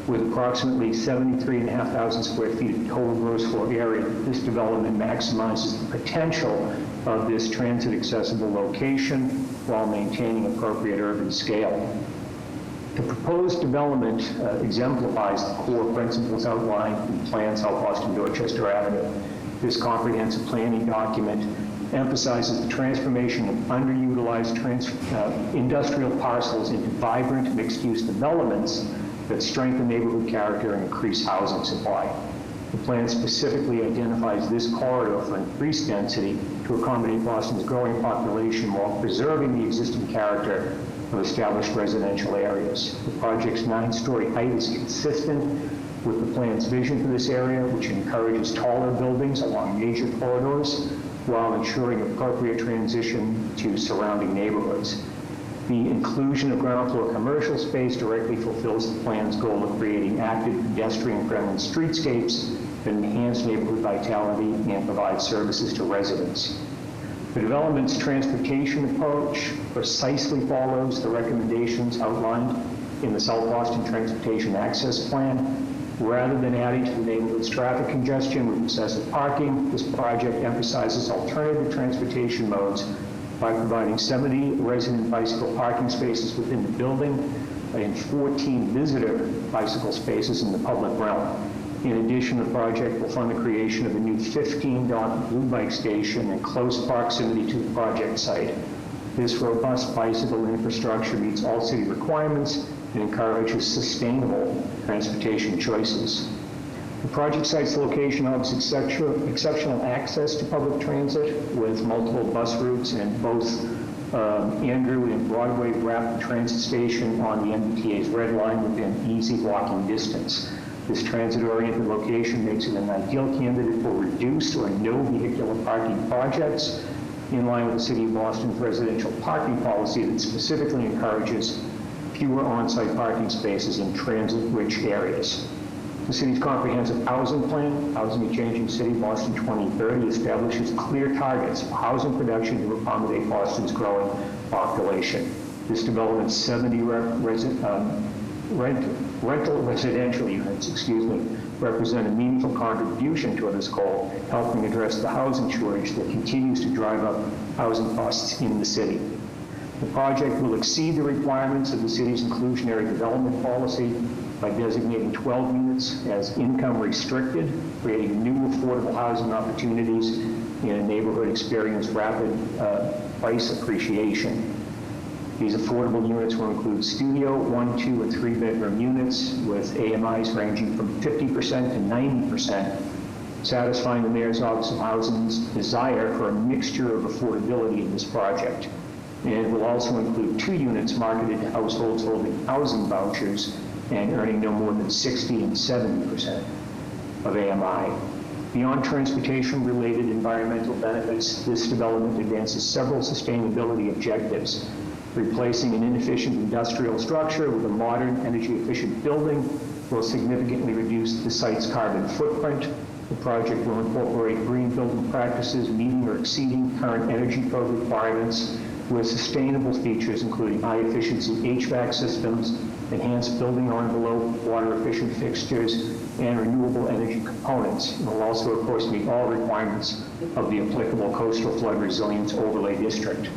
With approximately 73,500 square feet of total gross floor area, this development maximizes the potential of this transit-accessible location while maintaining appropriate urban scale. The proposed development exemplifies the core principles outlined in Plan South Boston Dorchester Avenue. This comprehensive planning document emphasizes the transformation of underutilized industrial parcels into vibrant mixed-use developments that strengthen neighborhood character and increase housing supply. The plan specifically identifies this corridor for increased density to accommodate Boston's growing population while preserving the existing character of established residential areas. The project's 9-story height is consistent with the plan's vision for this area, which encourages taller buildings along major corridors while ensuring appropriate transition to surrounding neighborhoods. The inclusion of ground floor commercial space directly fulfills the plan's goal of creating active pedestrian-friendly streetscapes that enhance neighborhood vitality and provide services to residents. The development's transportation approach precisely follows the recommendations outlined in the South Boston Transportation Access Plan. Rather than adding to the neighborhood's traffic congestion with excessive parking, this project emphasizes alternative transportation modes by providing 70 resident bicycle parking spaces within the building and 14 visitor bicycle spaces in the public realm. In addition, the project will fund the creation of a new 15-dock blue bike station in close proximity to the project site. This robust bicycle infrastructure meets all city requirements and encourages sustainable transportation choices. The project site's location offers exceptional access to public transit with multiple bus routes, and both Andrew and Broadway Rapid Transit Station on the MBTA's Red Line within easy walking distance. This transit-oriented location makes it an ideal candidate for reduced or no vehicular parking projects, in line with the City of Boston's residential parking policy that specifically encourages fewer on-site parking spaces in transit-rich areas. The city's comprehensive housing plan, Housing a Changing City Boston 2030, establishes clear targets for housing production to accommodate Boston's growing population. This development's 70 rental residential units, represent a meaningful contribution toward this goal, helping address the housing shortage that continues to drive up housing costs in the city. The project will exceed the requirements of the city's inclusionary development policy by designating 12 units as income restricted, creating new affordable housing opportunities in a neighborhood experiencing rapid price appreciation. These affordable units will include studio, 1, 2, and 3-bedroom units with AMIs ranging from 50% to 90%, satisfying the Mayor's Office of Housing's desire for a mixture of affordability in this project. And it will also include 2 units marketed to households holding housing vouchers and earning no more than 60 and 70% of AMI. Beyond transportation-related environmental benefits, this development advances several sustainability objectives. Replacing an inefficient industrial structure with a modern, energy-efficient building will significantly reduce the site's carbon footprint. The project will incorporate green building practices meeting or exceeding current energy code requirements with sustainable features including high-efficiency HVAC systems, enhanced building envelope, water-efficient fixtures, and renewable energy components. It will also, of course, meet all requirements of the applicable coastal flood resilience overlay district.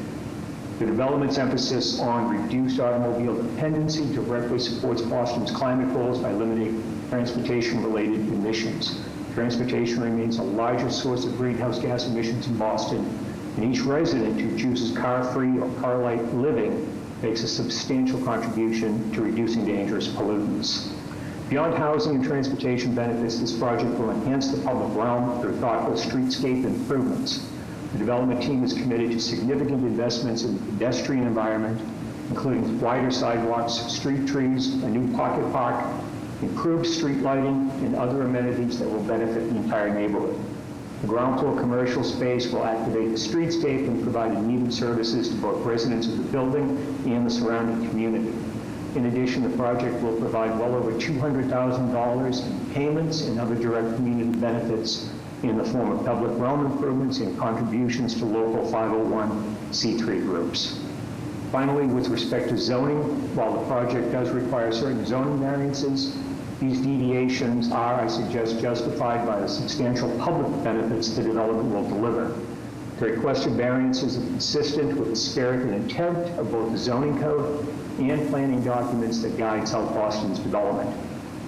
The development's emphasis on reduced automobile dependency directly supports Boston's climate goals by limiting transportation-related emissions. Transportation remains the largest source of greenhouse gas emissions in Boston, and each resident who chooses car-free or car-light living makes a substantial contribution to reducing dangerous pollutants. Beyond housing and transportation benefits, this project will enhance the public realm through thoughtful streetscape improvements. The development team is committed to significant investments in the pedestrian environment, including wider sidewalks, street trees, a new pocket park, improved street lighting, and other amenities that will benefit the entire neighborhood. The ground floor commercial space will activate the streetscape and provide needed services to both residents of the building and the surrounding community. In addition, the project will provide well over $200,000 in payments and other direct community benefits in the form of public realm improvements and contributions to local 501c3 groups. Finally, with respect to zoning, while the project does require certain zoning variances, these deviations are, I suggest, justified by the substantial public benefits the development will deliver. The requested variances are consistent with the spirit and intent of both the zoning code and planning documents that guide South Boston's development.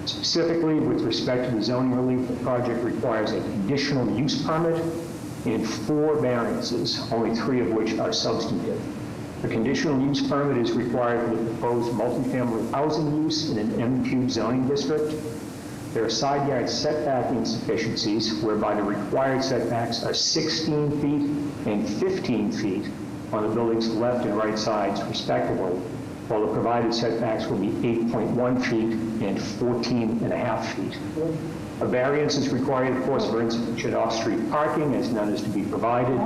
Specifically, with respect to the zoning relief, the project requires a conditional use permit and 4 variances, only 3 of which are substantive. The conditional use permit is required for the proposed multifamily housing use in an M2 zoning district. There are side yard setback insufficiencies whereby the required setbacks are 16 feet and 15 feet on the building's left and right sides, respectively, while the provided setbacks will be 8.1 feet and 14.5 feet. A variance is required, of course, for insufficient off-street parking, as none is to be provided.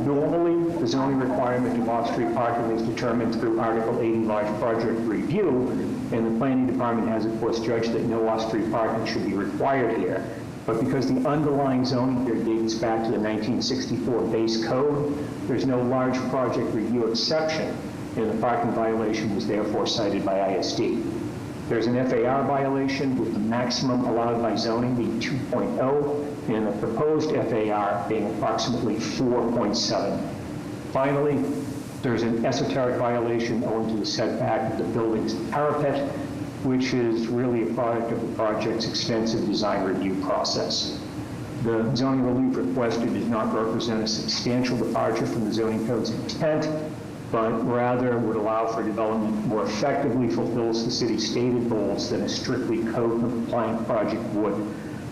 Normally, the zoning requirement of off-street parking is determined through Article 80 large project review, and the planning department has, of course, judged that no off-street parking should be required here. But because the underlying zoning here dates back to the 1964 base code, there's no large project review exception, and the parking violation was therefore cited by ISD. There's an FAR violation with the maximum allowed by zoning being 2.0 and the proposed FAR being approximately 4.7. Finally, there's an esoteric violation owing to the setback of the building's parapet, which is really a product of the project's extensive design review process. The zoning relief requested does not represent a substantial departure from the zoning code's intent, but rather would allow for development more effectively fulfills the city's stated goals than a strictly code-compliant project would.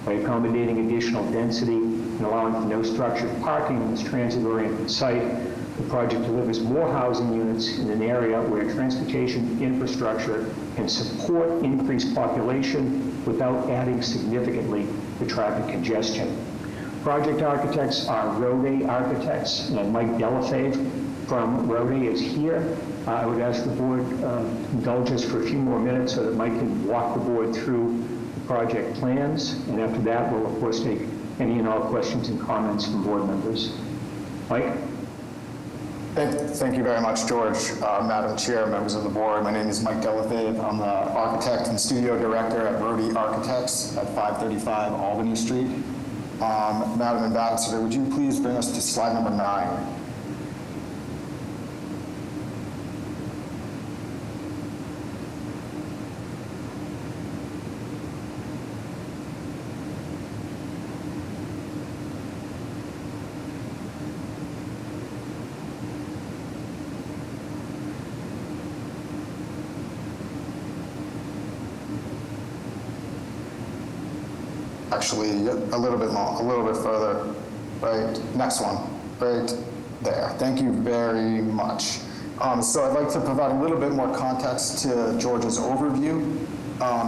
By accommodating additional density and allowing for no structured parking in this transit-oriented site, the project delivers more housing units in an area where transportation infrastructure can support increased population without adding significantly to traffic congestion. Project architects are Rode Architects, and Mike Delafave from Rode is here. I would ask the board indulge us for a few more minutes so that Mike can walk the board through the project plans, and after that we'll of course take any and all questions and comments from board members. Mike? Thank you very much, George. Madam Chair, members of the board, my name is Mike Delafave. I'm the architect and studio director at Rode Architects at 535 Albany Street. Madam Ambassador, would you please bring us to slide number 9? Actually, a little bit more, a little bit further, right? Next one, right there. Thank you very much. So I'd like to provide a little bit more context to George's overview.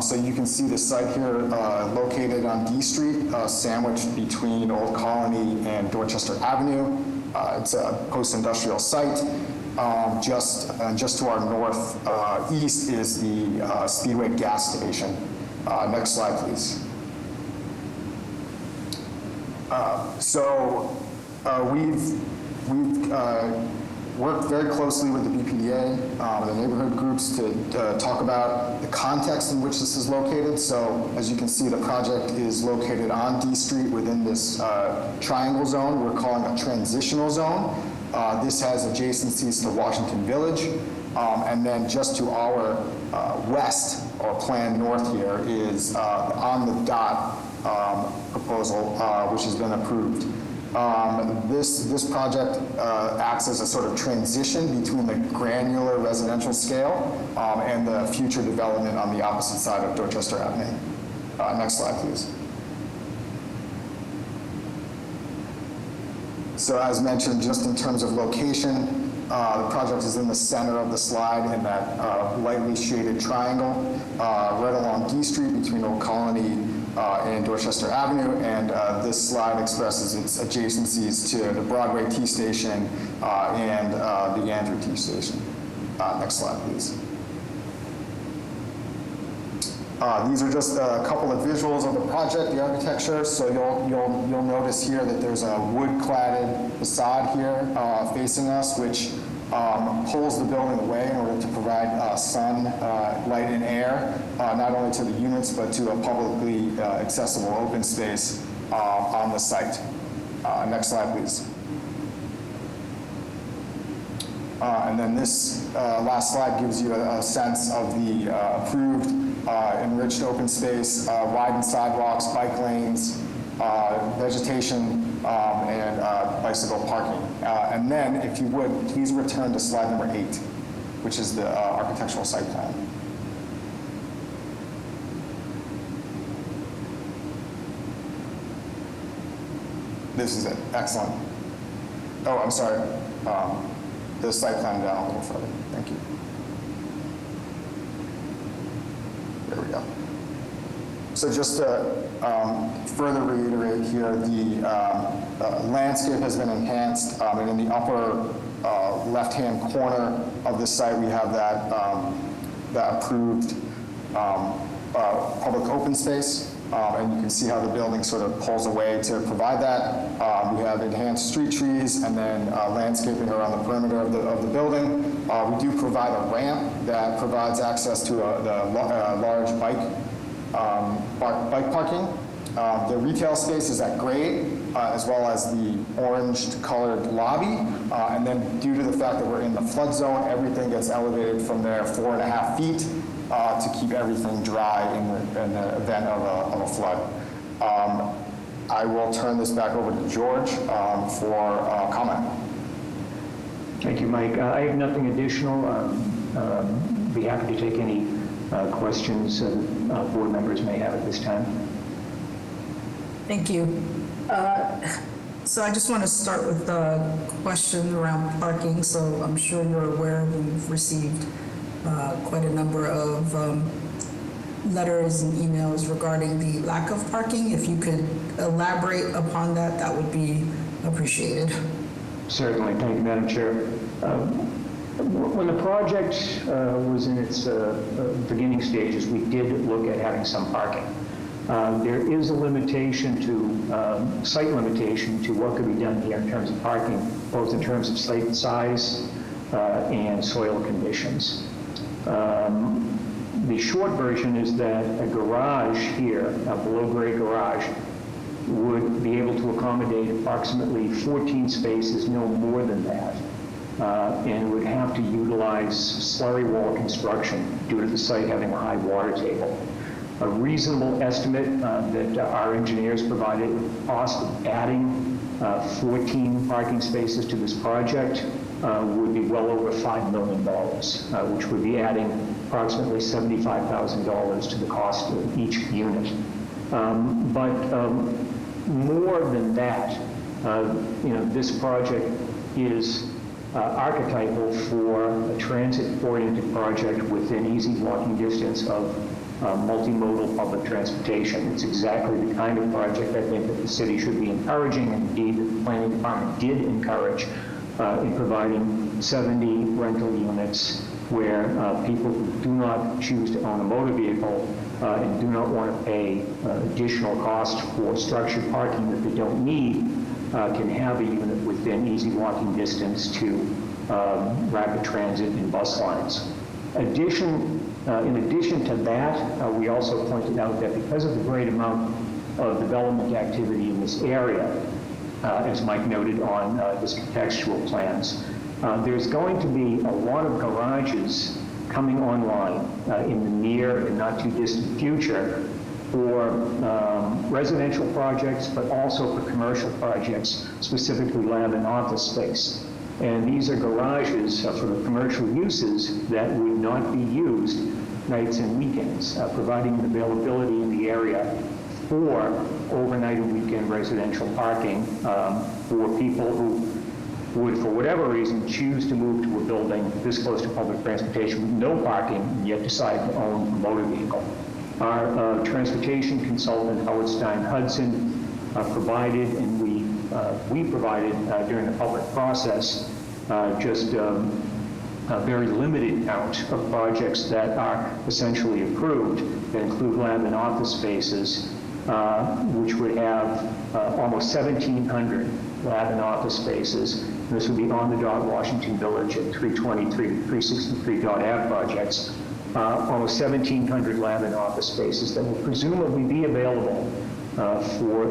So you can see the site here located on D Street, sandwiched between Old Colony and Dorchester Avenue. It's a post-industrial site. Just to our northeast is the Speedway gas station. Next slide, please. We've worked very closely with the BPDA, the neighborhood groups to talk about the context in which this is located. So as you can see, the project is located on D Street within this triangle zone we're calling a transitional zone. This has adjacencies to Washington Village. And then just to our west, or plan north here, is on the dot proposal, which has been approved. This project acts as a sort of transition between the granular residential scale and the future development on the opposite side of Dorchester Avenue. Next slide, please. So as mentioned, just in terms of location, the project is in the center of the slide in that lightly shaded triangle, right along D Street between Old Colony and Dorchester Avenue, and this slide expresses its adjacencies to the Broadway T Station and the Andrew T Station. Next slide, please. These are just a couple of visuals of the project, the architecture. So you'll notice here that there's a wood-cladded facade here facing us, which pulls the building away in order to provide sun, light, and air, not only to the units, but to a publicly accessible open space on the site. Next slide, please. And then this last slide gives you a sense of the approved enriched open space, widened sidewalks, bike lanes, vegetation, and bicycle parking. And then, if you would, please return to slide number 8, which is the architectural site plan. This is it. Excellent. Oh, I'm sorry. The site plan down a little further. Thank you. There we go. So just to further reiterate here, the landscape has been enhanced, and in the upper left-hand corner of the site, we have that approved public open space, and you can see how the building sort of pulls away to provide that. We have enhanced street trees and then landscaping around the perimeter of the building. We do provide a ramp that provides access to the large bike parking. The retail space is at grade, as well as the orange-colored lobby. And then due to the fact that we're in the flood zone, everything gets elevated from there 4.5 feet to keep everything dry in the event of a flood. I will turn this back over to George for comment. Thank you, Mike. I have nothing additional. Be happy to take any questions board members may have at this time. Thank you. So I just want to start with a question around parking. So I'm sure you're aware we've received quite a number of letters and emails regarding the lack of parking. If you could elaborate upon that, that would be appreciated. Certainly. Thank you, Madam Chair. When the project was in its beginning stages, we did look at having some parking. There is a limitation to, site limitation to what could be done here in terms of parking, both in terms of site size and soil conditions. The short version is that a garage here, a below-grade garage, would be able to accommodate approximately 14 spaces, no more than that, and would have to utilize slurry wall construction due to the site having a high water table. A reasonable estimate that our engineers provided the cost of adding 14 parking spaces to this project would be well over $5 million, which would be adding approximately $75,000 to the cost of each unit. But more than that, this project is archetypal for a transit-oriented project within easy walking distance of multimodal public transportation. It's exactly the kind of project I think that the city should be encouraging, and indeed the planning department did encourage in providing 70 rental units where people who do not choose to own a motor vehicle and do not want to pay additional cost for structured parking that they don't need can have a unit within easy walking distance to rapid transit and bus lines. In addition to that, we also pointed out that because of the great amount of development activity in this area, as Mike noted on his contextual plans, there's going to be a lot of garages coming online in the near and not too distant future for residential projects, but also for commercial projects, specifically lab and office space. And these are garages for the commercial uses that would not be used nights and weekends, providing availability in the area for overnight and weekend residential parking for people who would, for whatever reason, choose to move to a building this close to public transportation with no parking, and yet decide to own a motor vehicle. Our transportation consultant, Howard Stein Hudson, provided, and we provided during the public process just a very limited count of projects that are essentially approved that include lab and office spaces, which would have almost 1,700 lab and office spaces. And this would be on the dot Washington Village at 363 dot Ave projects. Almost 1,700 lab and office spaces that will presumably be available for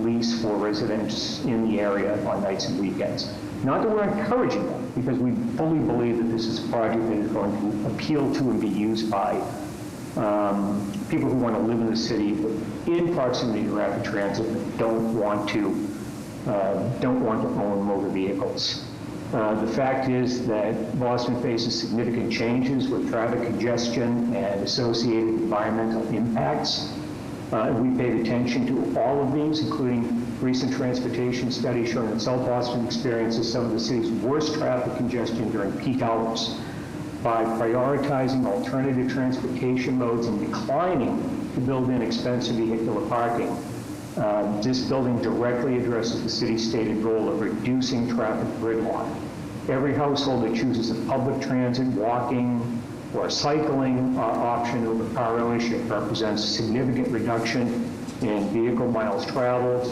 lease for residents in the area on nights and weekends. Not that we're encouraging them, because we fully believe that this is a project that is going to appeal to and be used by people who want to live in the city in proximity to rapid transit but don't want to own motor vehicles. The fact is that Boston faces significant changes with traffic congestion and associated environmental impacts. We paid attention to all of these, including recent transportation studies showing that South Boston experiences some of the city's worst traffic congestion during peak hours. By prioritizing alternative transportation modes and declining to build in expensive vehicular parking, this building directly addresses the city's stated goal of reducing traffic gridlock. Every household that chooses a public transit, walking, or cycling option over car ownership represents a significant reduction in vehicle miles traveled,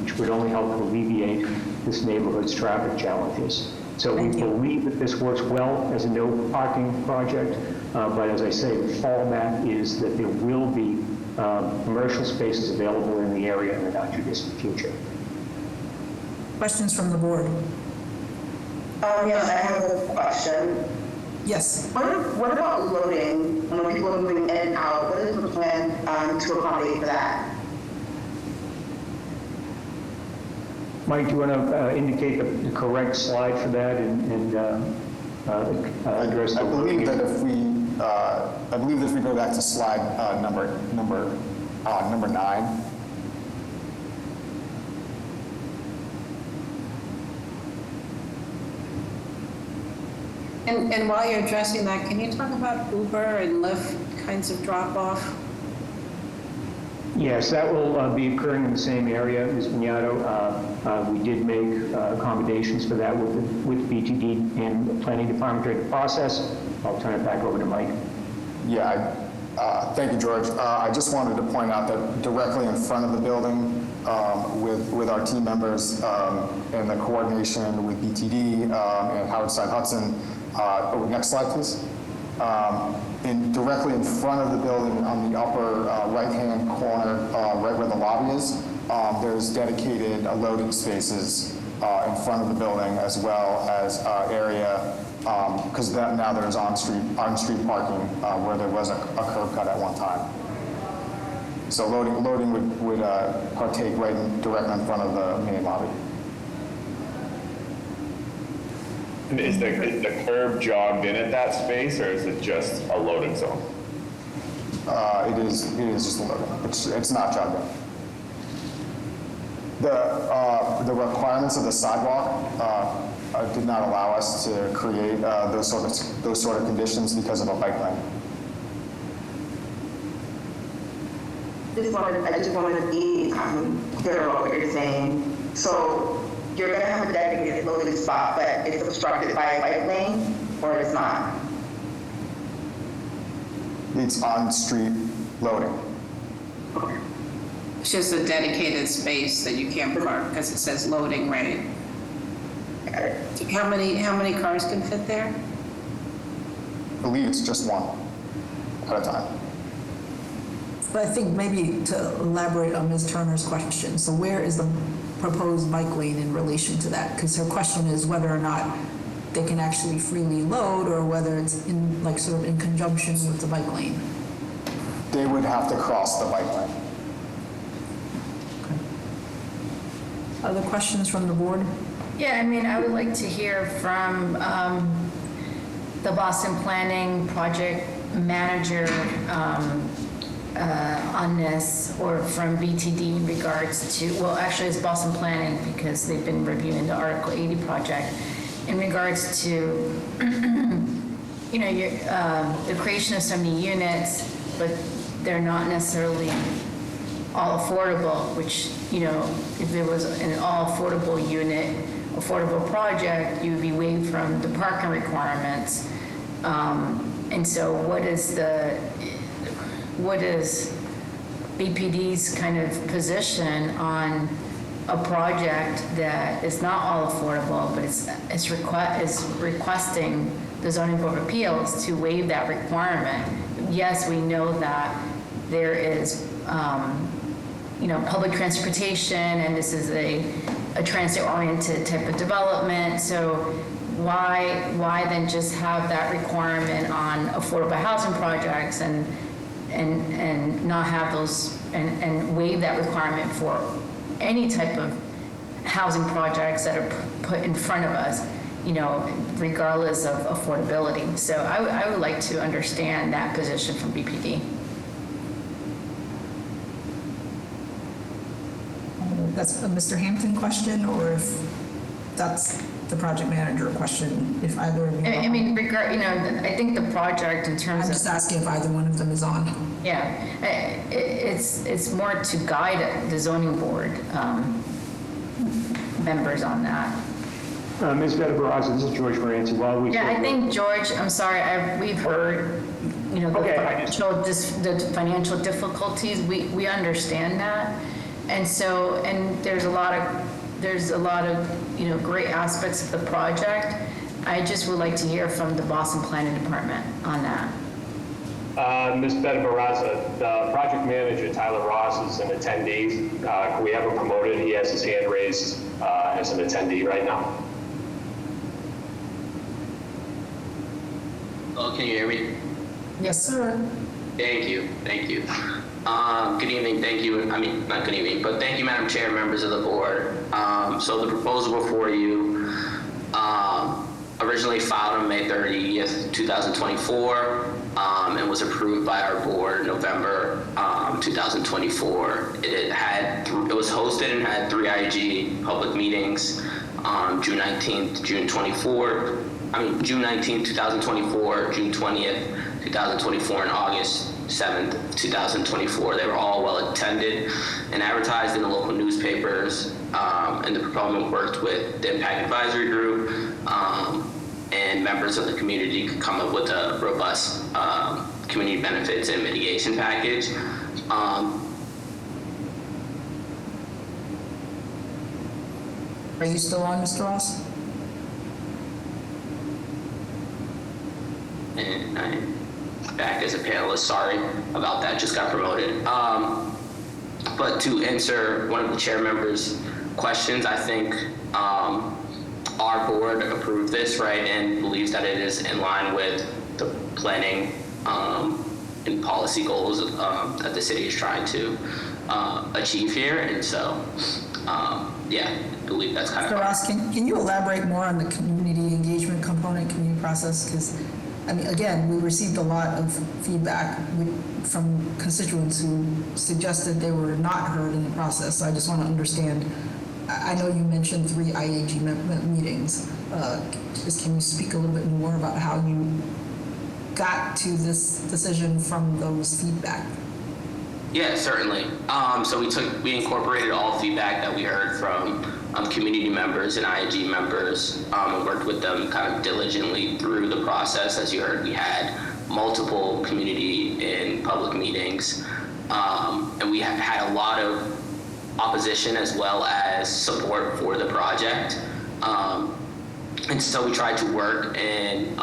which would only help alleviate this neighborhood's traffic challenges. So we believe that this works well as a no parking project, but as I say, the fallback is that there will be commercial spaces available in the area in the not too distant future. Questions from the board? Yes, I have a question. Yes. What about loading when people are moving in and out? What is the plan to accommodate for that? Mike, do you want to indicate the correct slide for that and address the I believe that if we go back to slide number 9. And while you're addressing that, can you talk about Uber and Lyft kinds of drop-off? Yes, that will be occurring in the same area, Ms. Vignato. We did make accommodations for that with BTD and the planning department during the process. I'll turn it back over to Mike. Yeah, thank you, George. I just wanted to point out that directly in front of the building, with our team members and the coordination with BTD and Howard Stein Hudson. Next slide, please. Directly in front of the building on the upper right-hand corner, right where the lobby is, there's dedicated loading spaces in front of the building, as well as area, because now there's on-street parking where there was a curb cut at one time. So loading would partake directly in front of the main lobby. Is the curb jogged in at that space, or is it just a loading zone? It is just a loading. It's not jogged in. The requirements of the sidewalk did not allow us to create those sort of conditions because of a bike lane. I just wanted to be clear about what you're saying. So you're going to have a dedicated loading spot, but it's obstructed by a bike lane, or it's not? It's on-street loading. It's just a dedicated space that you can't park because it says loading, right? How many cars can fit there? I believe it's just one at a time. But I think maybe to elaborate on Ms. Turner's question, so where is the proposed bike lane in relation to that? Because her question is whether or not they can actually freely load, or whether it's in sort of in conjunction with the bike lane. they would have to cross the bike lane. Other questions from the board? Yeah, I mean, I would like to hear from the Boston Planning Project Manager on this, or from BTD in regards to, well, actually it's Boston Planning because they've been reviewing the Article 80 project in regards to, you know, the creation of so many units, but they're not necessarily all affordable, which, you know, if there was an all affordable unit, affordable project, you would be waived from the parking requirements. And so what is BPD's kind of position on a project that is not all affordable, but is requesting the Zoning Board of Appeals to waive that requirement? Yes, we know that there is, you know, public transportation, and this is a transit-oriented type of development. So why then just have that requirement on affordable housing projects and not have those and waive that requirement for any type of housing projects that are put in front of us, you know, regardless of affordability? So I would like to understand that position from BPD. That's a Mr. Hampton question, or if that's the project manager question, if either of you. I mean, you know, I think the project in terms of. I'm just asking if either one of them is on. Yeah, it's more to guide the zoning board members on that. Ms. Better-Barraza, this is George Moranci. While we Yeah, I think, George, I'm sorry, we've heard, you know, the financial difficulties. We understand that. And so, and there's a lot of, you know, great aspects of the project. I just would like to hear from the Boston Planning Department on that. Ms. Better-Barraza, the project manager, Tyler Ross, is an attendee. Can we have him promoted? He has his hand raised as an attendee right now. Oh, can you hear me? Yes, sir. Thank you. Good evening, thank you. I mean, not good evening, but thank you, Madam Chair, members of the board. So the proposal before you originally filed on May 30th, 2024, and was approved by our board November 2024. It was hosted and had 3 IG public meetings, June 19th, June 19th, 2024, June 20th, 2024, and August 7th, 2024. They were all well attended and advertised in the local newspapers, and the proponent worked with the Impact Advisory Group, and members of the community could come up with a robust community benefits and mitigation package. Are you still on, Mr. Ross? And I'm back as a panelist. Sorry about that, just got promoted. But to answer one of the chair members' questions, I think our board approved this, right, and believes that it is in line with the planning and policy goals that the city is trying to achieve here. And so, yeah, I believe that's kind of. Mr. Ross, can you elaborate more on the community engagement component, community process? Because, I mean, again, we received a lot of feedback from constituents who suggested they were not heard in the process. So I just want to understand. I know you mentioned 3 IAG meetings. Just can you speak a little bit more about how you got to this decision from those feedback? Yeah, certainly. So we incorporated all feedback that we heard from community members and IAG members, and worked with them kind of diligently through the process. As you heard, we had multiple community and public meetings, and we have had a lot of opposition as well as support for the project. And so we tried to work and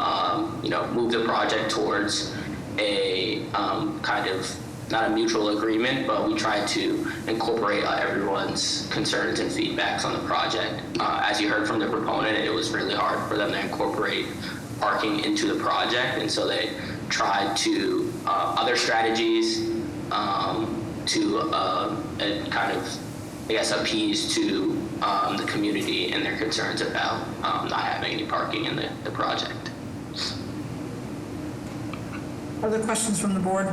move the project towards a kind of not a mutual agreement, but we tried to incorporate everyone's concerns and feedbacks on the project. As you heard from the proponent, it was really hard for them to incorporate parking into the project, and so they tried to other strategies to kind of, I guess, appease to the community and their concerns about not having any parking in the project. Other questions from the board?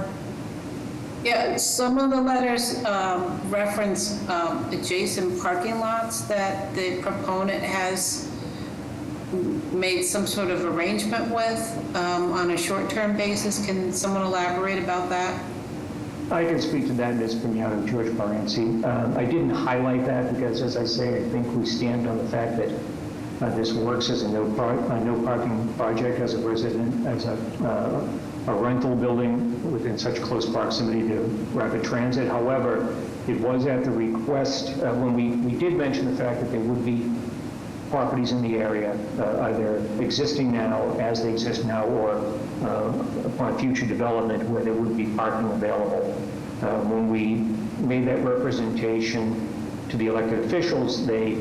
Yeah, some of the letters reference adjacent parking lots that the proponent has made some sort of arrangement with on a short-term basis. Can someone elaborate about that? I can speak to that, Ms. Pignano, George Morency. I didn't highlight that because, as I say, I think we stand on the fact that this works as a no parking project, as a rental building within such close proximity to rapid transit. However, it was at the request, when we did mention the fact that there would be properties in the area, either existing now, as they exist now, or upon future development where there would be parking available. When we made that representation to the elected officials, they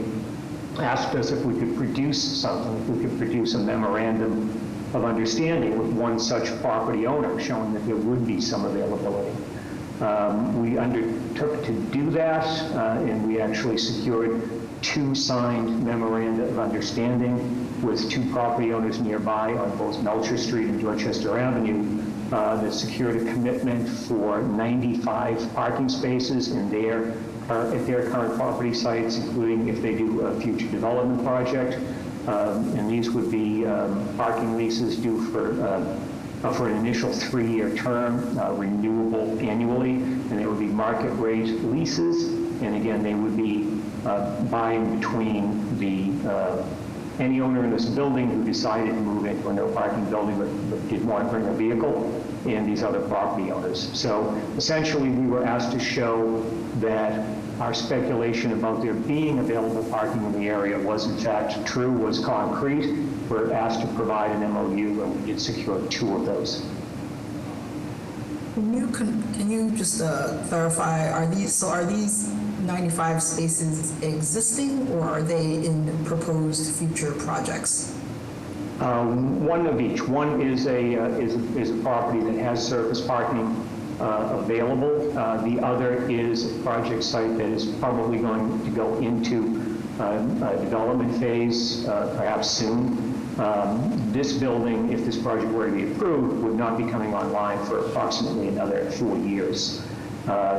asked us if we could produce something, if we could produce a memorandum of understanding with one such property owner, showing that there would be some availability. We undertook to do that, and we actually secured 2 signed memoranda of understanding with 2 property owners nearby on both Melcher Street and Dorchester Avenue that secured a commitment for 95 parking spaces at their current property sites, including if they do a future development project. And these would be parking leases due for an initial 3-year term, renewable annually, and they would be market rate leases. And again, they would be buying between any owner in this building who decided to move into a no parking building but did want to bring a vehicle, and these other property owners. So essentially, we were asked to show that our speculation about there being available parking in the area was in fact true, was concrete. We're asked to provide an MOU, and we did secure 2 of those. Can you just clarify, are these 95 spaces existing, or are they in proposed future projects? One of each. One is a property that has surface parking available. The other is a project site that is probably going to go into a development phase, perhaps soon. This building, if this project were to be approved, would not be coming online for approximately another 4 years.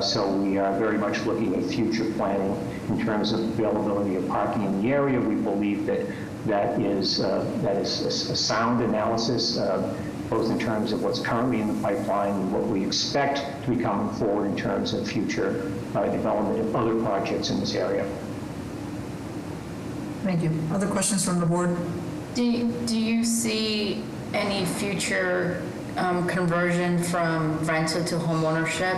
So we are very much looking at future planning in terms of availability of parking in the area. We believe that is a sound analysis, both in terms of what's currently in the pipeline and what we expect to be coming forward in terms of future development of other projects in this area. Thank you. Other questions from the board? Do you see any future conversion from rental to home ownership?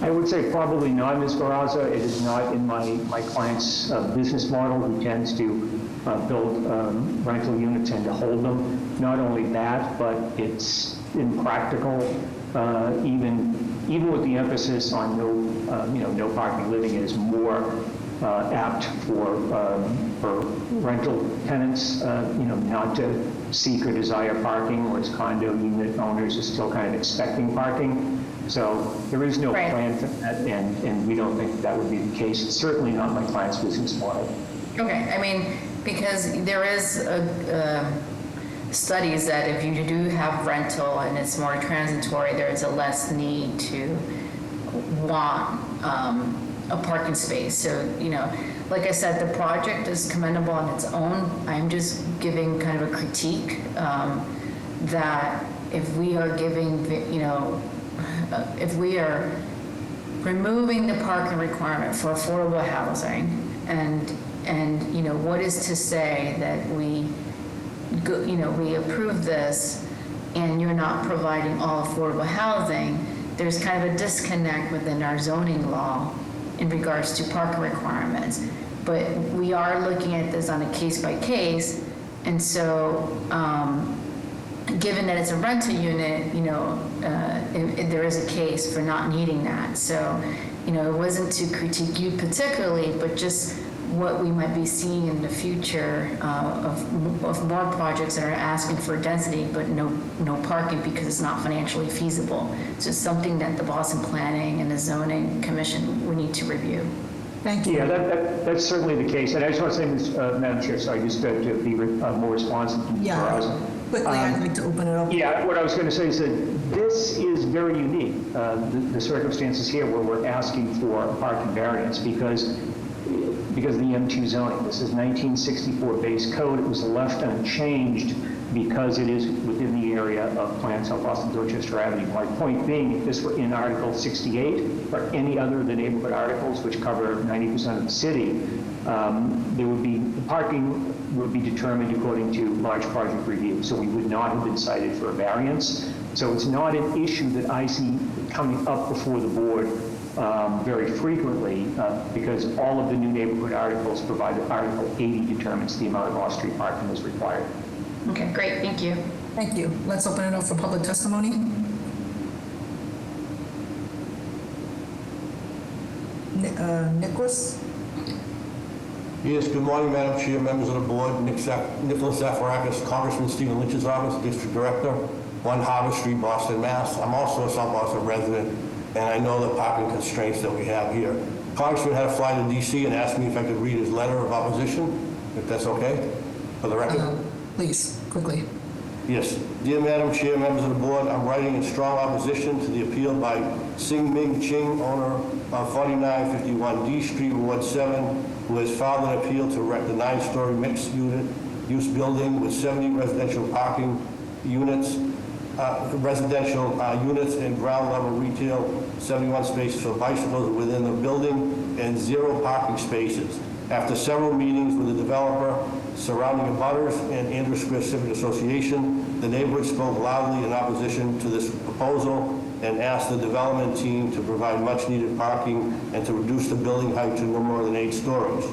I would say probably not, Ms. Barraza. It is not in my client's business model, who tends to build rental units and to hold them. Not only that, but it's impractical, even with the emphasis on no parking living, is more apt for rental tenants, not to seek or desire parking, whereas condo unit owners are still kind of expecting parking. So there is no plan for that, and we don't think that would be the case. It's certainly not my client's business model. Okay, I mean, because there is studies that if you do have rental and it's more transitory, there's a less need to want a parking space. So, like I said, the project is commendable on its own. I'm just giving kind of a critique that if we are giving, if we are removing the parking requirement for affordable housing, and what is to say that we approve this and you're not providing all affordable housing, there's kind of a disconnect within our zoning law in regards to parking requirements. But we are looking at this on a case by case, and so given that it's a rental unit, there is a case for not needing that. So, it wasn't to critique you particularly, but just what we might be seeing in the future of more projects that are asking for density but no parking because it's not financially feasible. So it's something that the Boston Planning and the Zoning Commission would need to review. Thank you. Yeah, that's certainly the case. And I just want to say this, Madam Chair, sorry, just to be more responsive to Yeah, quickly, I'd like to open it up. Yeah, what I was going to say is that this is very unique, the circumstances here where we're asking for a parking variance because of the M2 zoning. This is 1964 base code. It was left unchanged because it is within the area of Plan South Boston Dorchester Avenue. My point being, if this were in Article 68 or any other of the neighborhood articles which cover 90% of the city, parking would be determined according to large project review. So we would not have been cited for a variance. So it's not an issue that I see coming up before the board very frequently because all of the new neighborhood articles provide that Article 80 determines the amount of off-street parking is required. Okay, great, thank you. Thank you. Let's open it up for public testimony. Nicholas? Yes, good morning, Madam Chair, members of the board. Nicholas Zafarakis, Congressman Stephen Lynch's office, District Director, 1 Harvard Street, Boston, Mass. I'm also a South Boston resident, and I know the parking constraints that we have here. Congressman had to fly to D.C. and asked me if I could read his letter of opposition, if that's okay, for the record. Please, quickly. Yes. Dear Madam Chair, members of the board, I'm writing in strong opposition to the appeal by Sing Ming Ching, owner of 4951 D Street, Ward 7, who has filed an appeal to erect a 9-story mixed-use building with 70 residential parking units, and ground-level retail, 71 spaces for bicycles within the building, and 0 parking spaces. After several meetings with the developer, surrounding abutters, and Andrews Square Civic Association, the neighborhood spoke loudly in opposition to this proposal and asked the development team to provide much-needed parking and to reduce the building height to no more than 8 stories.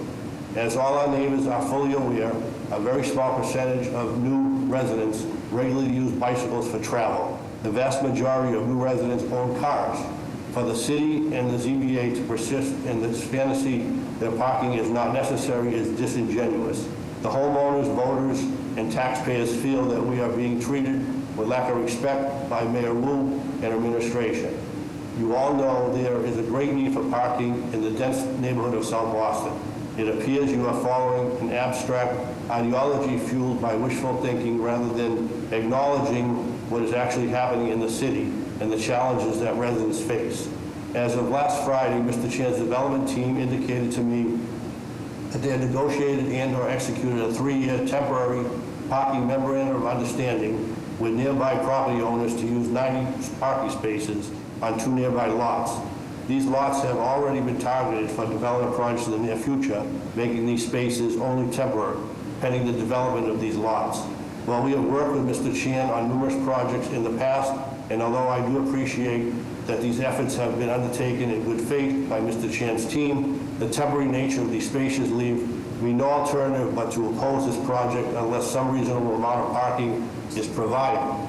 As all our neighbors are fully aware, a very small percentage of new residents regularly use bicycles for travel. The vast majority of new residents own cars. For the city and the ZBA to persist in this fantasy that parking is not necessary is disingenuous. The homeowners, voters, and taxpayers feel that we are being treated with lack of respect by Mayor Wu and administration. You all know there is a great need for parking in the dense neighborhood of South Boston. It appears you are following an abstract ideology fueled by wishful thinking rather than acknowledging what is actually happening in the city and the challenges that residents face. As of last Friday, Mr. Chan's development team indicated to me that they had negotiated and/or executed a 3-year temporary parking memorandum of understanding with nearby property owners to use 90 parking spaces on 2 nearby lots. These lots have already been targeted for development projects in the near future, making these spaces only temporary, pending the development of these lots. While we have worked with Mr. Chan on numerous projects in the past, and although I do appreciate that these efforts have been undertaken in good faith by Mr. Chan's team, the temporary nature of these spaces leave me no alternative but to oppose this project unless some reasonable amount of parking is provided.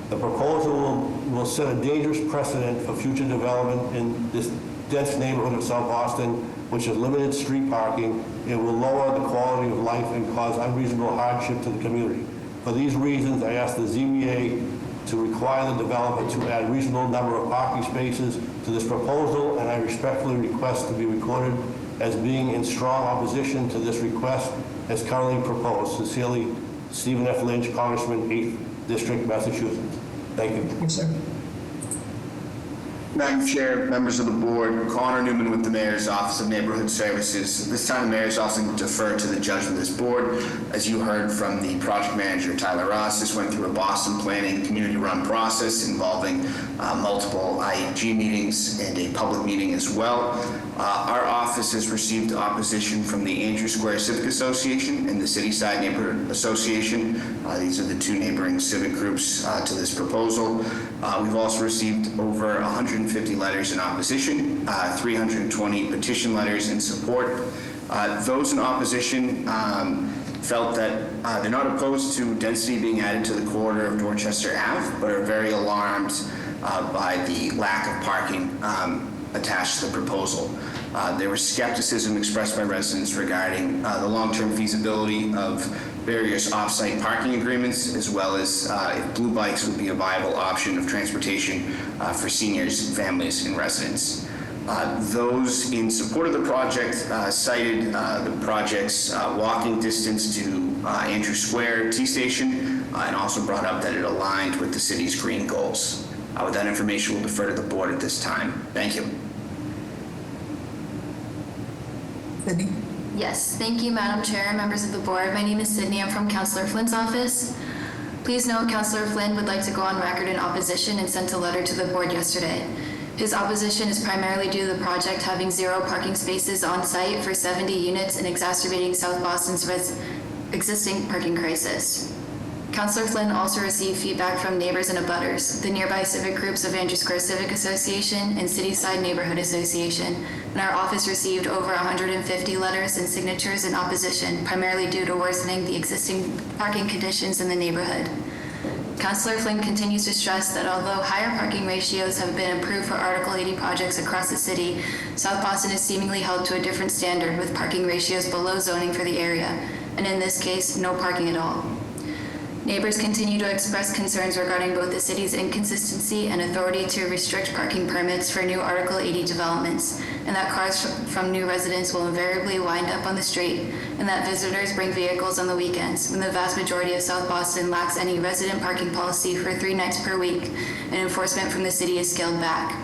The proposal will set a dangerous precedent for future development in this dense neighborhood of South Boston, which has limited street parking. It will lower the quality of life and cause unreasonable hardship to the community. For these reasons, I ask the ZBA to require the developer to add a reasonable number of parking spaces to this proposal, and I respectfully request to be recorded as being in strong opposition to this request as currently proposed. Sincerely, Stephen F. Lynch, Congressman, 8th District, Massachusetts. Thank you. Yes, sir. Madam Chair, members of the board, Connor Newman with the Mayor's Office of Neighborhood Services. This time the Mayor's Office will defer to the judgment of this board. As you heard from the project manager, Tyler Ross, this went through a Boston planning community-run process involving multiple IEG meetings and a public meeting as well. Our office has received opposition from the Andrews Square Civic Association and the Cityside Neighborhood Association. These are the 2 neighboring civic groups to this proposal. We've also received over 150 letters in opposition, 320 petition letters in support. Those in opposition felt that they're not opposed to density being added to the corridor of Dorchester Ave, but are very alarmed by the lack of parking attached to the proposal. There was skepticism expressed by residents regarding the long-term feasibility of various off-site parking agreements, as well as if blue bikes would be a viable option of transportation for seniors, families, and residents. Those in support of the project cited the project's walking distance to Andrew Square T-Station and also brought up that it aligned with the city's green goals. With that information, we'll defer to the board at this time. Thank you. Sydney? Yes, thank you, Madam Chair, members of the board. My name is Sydney. I'm from Councillor Flynn's office. Please note, Councillor Flynn would like to go on record in opposition and sent a letter to the board yesterday. His opposition is primarily due to the project having 0 parking spaces on site for 70 units and exacerbating South Boston's existing parking crisis. Councillor Flynn also received feedback from neighbors and abutters, the nearby civic groups of Andrew Square Civic Association and Cityside Neighborhood Association, and our office received over 150 letters and signatures in opposition, primarily due to worsening the existing parking conditions in the neighborhood. Councillor Flynn continues to stress that although higher parking ratios have been approved for Article 80 projects across the city, South Boston is seemingly held to a different standard with parking ratios below zoning for the area, and in this case, no parking at all. Neighbors continue to express concerns regarding both the city's inconsistency and authority to restrict parking permits for new Article 80 developments, and that cars from new residents will invariably wind up on the street, and that visitors bring vehicles on the weekends, when the vast majority of South Boston lacks any resident parking policy for 3 nights per week, and enforcement from the city is scaled back.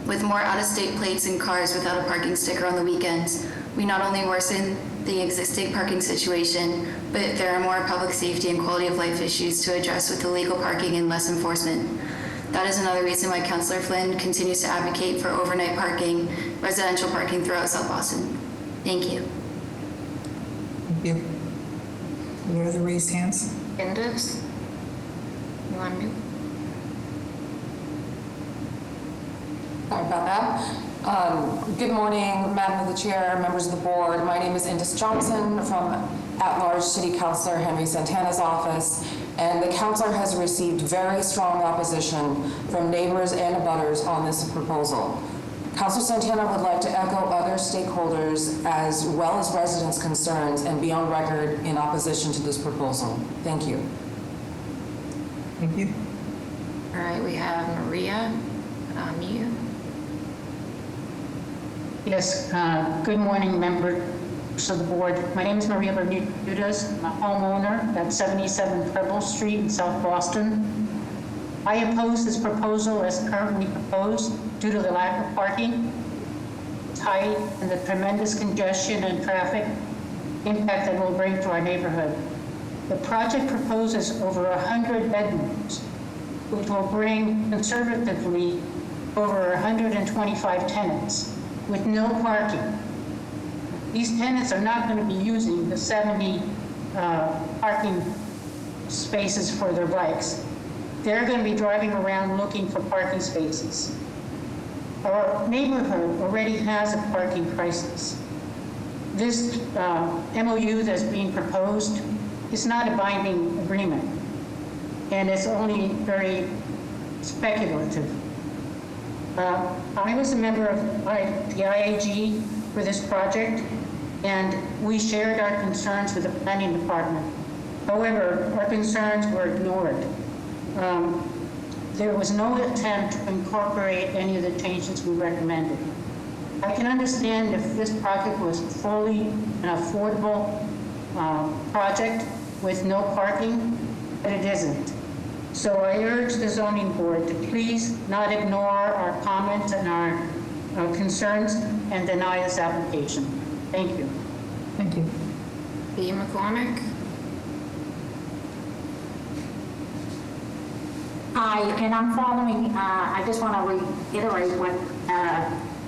With more out-of-state plates and cars without a parking sticker on the weekends, we not only worsen the existing parking situation, but there are more public safety and quality of life issues to address with illegal parking and less enforcement. That is another reason why Councillor Flynn continues to advocate for overnight parking, residential parking throughout South Boston. Thank you. Thank you. Any other raised hands? Indus? You want to? Sorry about that. Good morning, Madam of the Chair, members of the board. My name is Indus Johnson from at-large City Councilor Henry Santana's office, and the councilor has received very strong opposition from neighbors and abutters on this proposal. Councilor Santana would like to echo other stakeholders as well as residents' concerns and be on record in opposition to this proposal. Thank you. Thank you. All right, we have Maria. You. Yes, good morning, members of the board. My name is Maria Bermudez. I'm a homeowner at 77 Preble Street in South Boston. I oppose this proposal as currently proposed due to the lack of parking, height, and the tremendous congestion and traffic impact that it will bring to our neighborhood. The project proposes over 100 bedrooms, which will bring conservatively over 125 tenants with no parking. These tenants are not going to be using the 70 parking spaces for their bikes. They're going to be driving around looking for parking spaces. Our neighborhood already has a parking crisis. This MOU that's being proposed is not a binding agreement, and it's only very speculative. I was a member of the IAG for this project, and we shared our concerns with the planning department. However, our concerns were ignored. There was no attempt to incorporate any of the changes we recommended. I can understand if this project was fully an affordable project with no parking, but it isn't. So I urge the zoning board to please not ignore our comments and our concerns and deny this application. Thank you. Thank you. B. McCormick. Hi, and I'm following, I just want to reiterate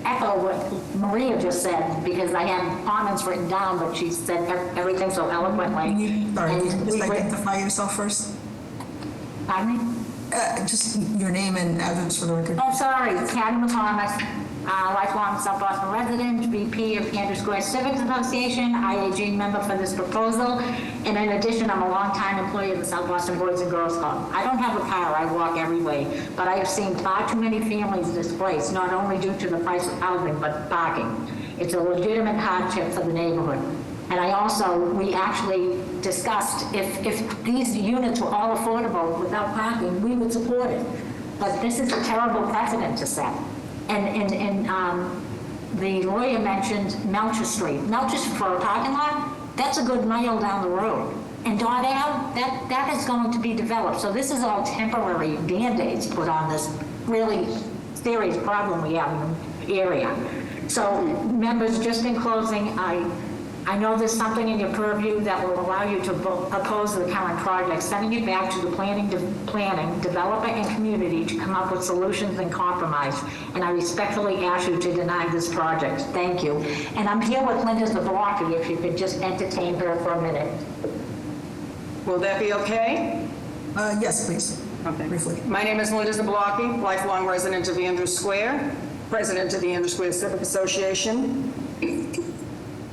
echo what Maria just said, because I had comments written down, but she said everything so eloquently. Sorry, can you just identify yourself first? Pardon me? Just your name and address for the record. Oh, sorry, it's Patty McCormick, lifelong South Boston resident, VP of Andrew Square Civic Association, IAG member for this proposal, and in addition, I'm a longtime employee of the South Boston Boys and Girls Club. I don't have a car, I walk every way, but I have seen far too many families displaced, not only due to the price of housing, but parking. It's a legitimate hardship for the neighborhood. And we actually discussed if these units were all affordable without parking, we would support it. But this is a terrible precedent to set. And the lawyer mentioned Melcher Street. Melcher for a parking lot, that's a good mile down the road. And Dot Ave, that is going to be developed. So this is all temporary Band-Aids put on this really serious problem we have in the area. So members, just in closing, I know there's something in your purview that will allow you to oppose the current project, sending it back to the planning, developer, and community to come up with solutions and compromise. And I respectfully ask you to deny this project. Thank you. And I'm here with Linda Zablocki, if you could just entertain her for a minute. Will that be okay? Yes, please. Okay. Briefly. My name is Linda Zablocki, lifelong resident of Andrews Square, president of the Andrews Square Civic Association.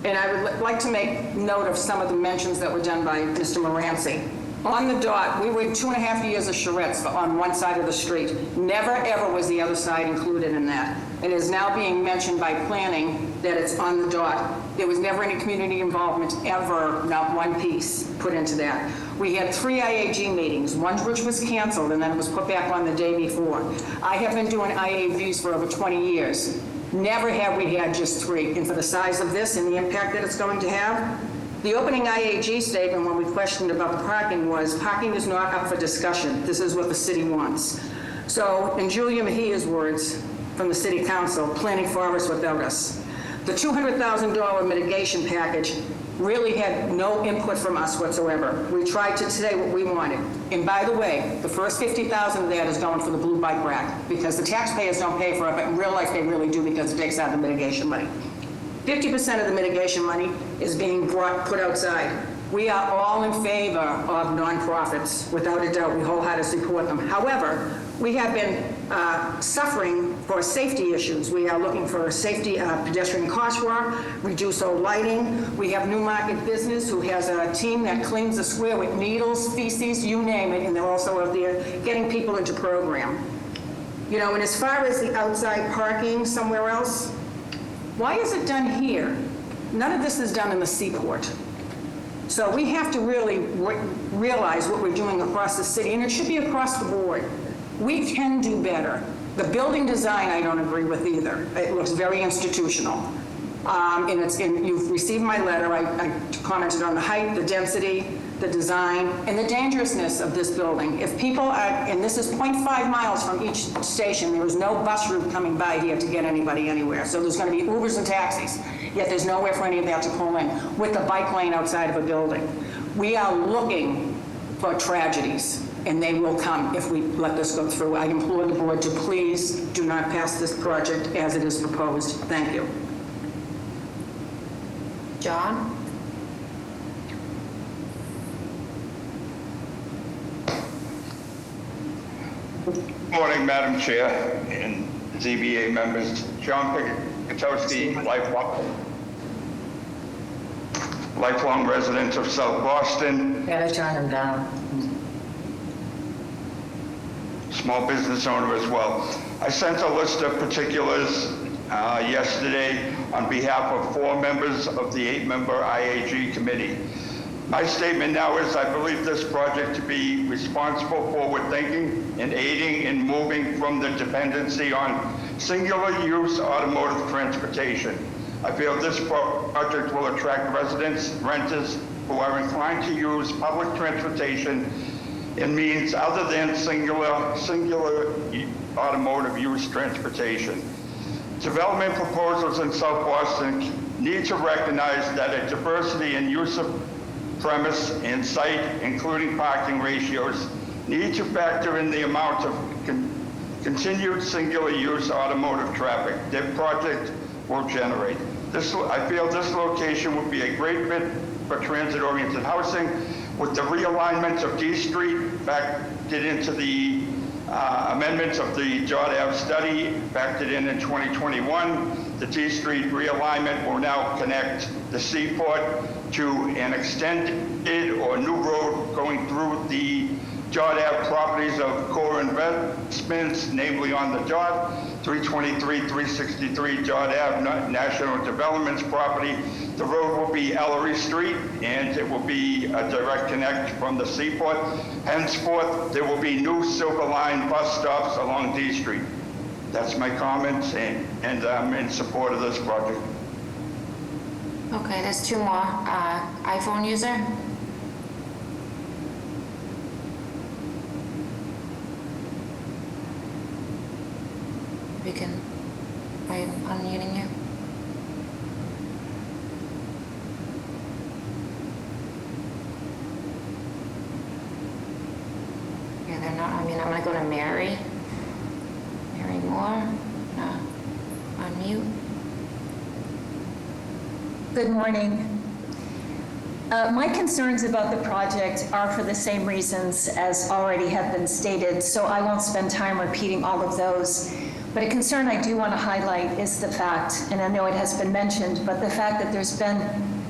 And I would like to make note of some of the mentions that were done by Mr. Moranci. On the dot, we were 2.5 years of charrettes on one side of the street. Never, ever was the other side included in that. It is now being mentioned by planning that it's on the dot. There was never any community involvement ever, not one piece put into that. We had 3 IAG meetings, one which was canceled and then it was put back on the day before. I have been doing IAVs for over 20 years. Never have we had just 3. And for the size of this and the impact that it's going to have, the opening IAG statement when we questioned about the parking was, parking is not up for discussion. This is what the city wants. So in Julia Mejia's words from the city council, planning for us without us. The $200,000 mitigation package really had no input from us whatsoever. We tried to say what we wanted. And by the way, the first $50,000 of that is going for the blue bike rack because the taxpayers don't pay for it, but in real life they really do because it takes out the mitigation money. 50% of the mitigation money is being put outside. We are all in favor of nonprofits. Without a doubt, we wholeheartedly support them. However, we have been suffering for safety issues. We are looking for safety pedestrian crosswalk, reduce old lighting. We have Newmarket Business who has a team that cleans the square with needles, feces, you name it, and they're also out there getting people into program. You know, and as far as the outside parking somewhere else, why is it done here? None of this is done in the seaport. So we have to really realize what we're doing across the city, and it should be across the board. We can do better. The building design, I don't agree with either. It looks very institutional. And you've received my letter. I commented on the height, the density, the design, and the dangerousness of this building. If people are, and this is 0.5 miles from each station, there is no bus route coming by here to get anybody anywhere. So there's going to be Ubers and taxis, yet there's nowhere for any of that to pull in with the bike lane outside of a building. We are looking for tragedies, and they will come if we let this go through. I implore the board to please do not pass this project as it is proposed. Thank you. John? Good morning, Madam Chair and ZBA members. John Pikatowski, lifelong resident of South Boston. Gotta turn him down. Small business owner as well. I sent a list of particulars yesterday on behalf of 4 members of the 8-member IAG committee. My statement now is I believe this project to be responsible, forward-thinking, and aiding in moving from the dependency on singular-use automotive transportation. I feel this project will attract residents, renters who are inclined to use public transportation in means other than singular automotive use transportation. Development proposals in South Boston need to recognize that a diversity in use of premise and site, including parking ratios, need to factor in the amount of continued singular-use automotive traffic that project will generate. I feel this location would be a great fit for transit-oriented housing with the realignment of D Street factored into the amendments of the Jod Ave study factored in 2021. The D Street realignment will now connect the seaport to an extended or new road going through the Jod Ave properties of core investments, namely on the Jod. 323, 363 John Ave, National Development's property. The road will be Ellery Street, and it will be a direct connect from the seaport. Henceforth, there will be new Silver Line bus stops along D Street. That's my comments, and I'm in support of this project. Okay, there's two more. iPhone user? We can, I'm unmuting you. Yeah, they're not, I mean, I'm gonna go to Mary. Mary Moore, unmute. Good morning. My concerns about the project are for the same reasons as already have been stated, so I won't spend time repeating all of those. But a concern I do want to highlight is the fact, and I know it has been mentioned, but the fact that there's been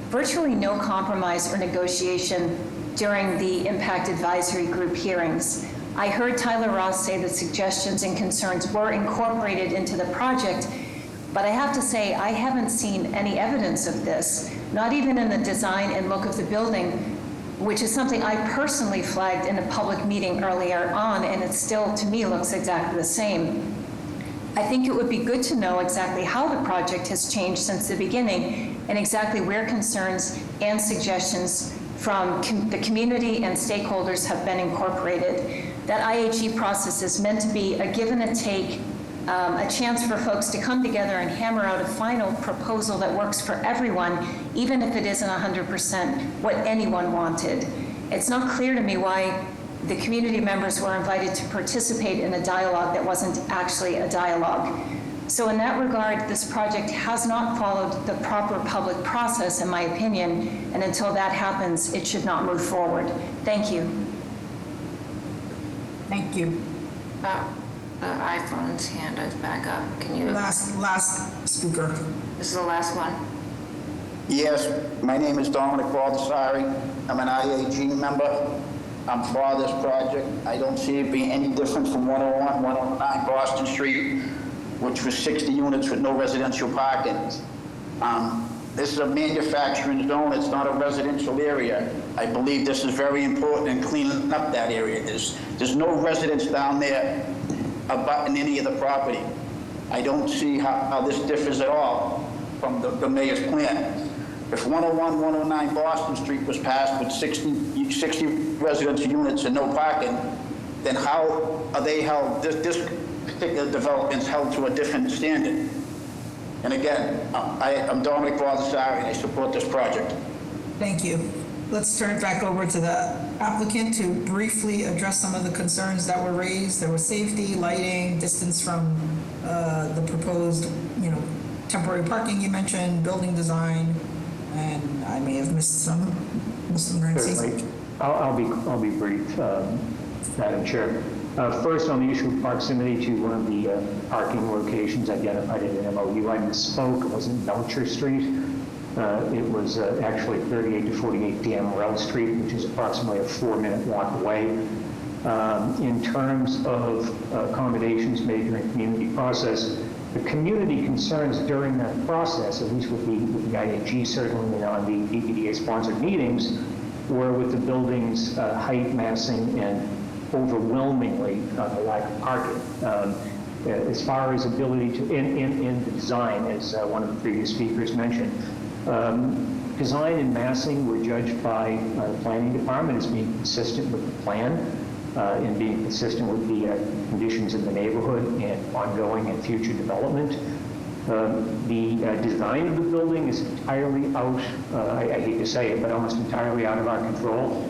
virtually no compromise or negotiation during the Impact Advisory Group hearings. I heard Tyler Ross say that suggestions and concerns were incorporated into the project, but I have to say, I haven't seen any evidence of this, not even in the design and look of the building, which is something I personally flagged in a public meeting earlier on, and it still, to me, looks exactly the same. I think it would be good to know exactly how the project has changed since the beginning and exactly where concerns and suggestions from the community and stakeholders have been incorporated. That IAG process is meant to be a give and a take, a chance for folks to come together and hammer out a final proposal that works for everyone, even if it isn't 100% what anyone wanted. It's not clear to me why the community members were invited to participate in a dialogue that wasn't actually a dialogue. So in that regard, this project has not followed the proper public process, in my opinion, and until that happens, it should not move forward. Thank you. Thank you. The iPhone's hand is back up. Can you? Last speaker. This is the last one. Yes, my name is Dominic Baldessari. I'm an IAG member. I'm for this project. I don't see it being any different from 101, 109 Boston Street, which was 60 units with no residential parking. This is a manufacturing zone. It's not a residential area. I believe this is very important in cleaning up that area. There's no residents down there abutting any of the property. I don't see how this differs at all from the mayor's plan. If 101, 109 Boston Street was passed with 60 residential units and no parking, then how are they held, this particular development's held to a different standard? And again, I'm Dominic Baldessari and I support this project. Thank you. Let's turn it back over to the applicant to briefly address some of the concerns that were raised. There was safety, lighting, distance from the proposed, temporary parking you mentioned, building design, and I may have missed some. Certainly. I'll be brief, Madam Chair. First, on the issue of proximity to one of the parking locations identified in the MOU, I misspoke. It wasn't Belcher Street. It was actually 38 to 48 Damrell Street, which is approximately a 4-minute walk away. In terms of accommodations made during the community process, the community concerns during that process, at least with the IAG certainly and on the BPDA-sponsored meetings, were with the building's height, massing, and overwhelmingly the lack of parking. As far as ability to, in the design, as one of the previous speakers mentioned, design and massing were judged by the planning department as being consistent with the plan and being consistent with the conditions in the neighborhood and ongoing and future development. The design of the building is entirely out, I hate to say it, but almost entirely out of our control.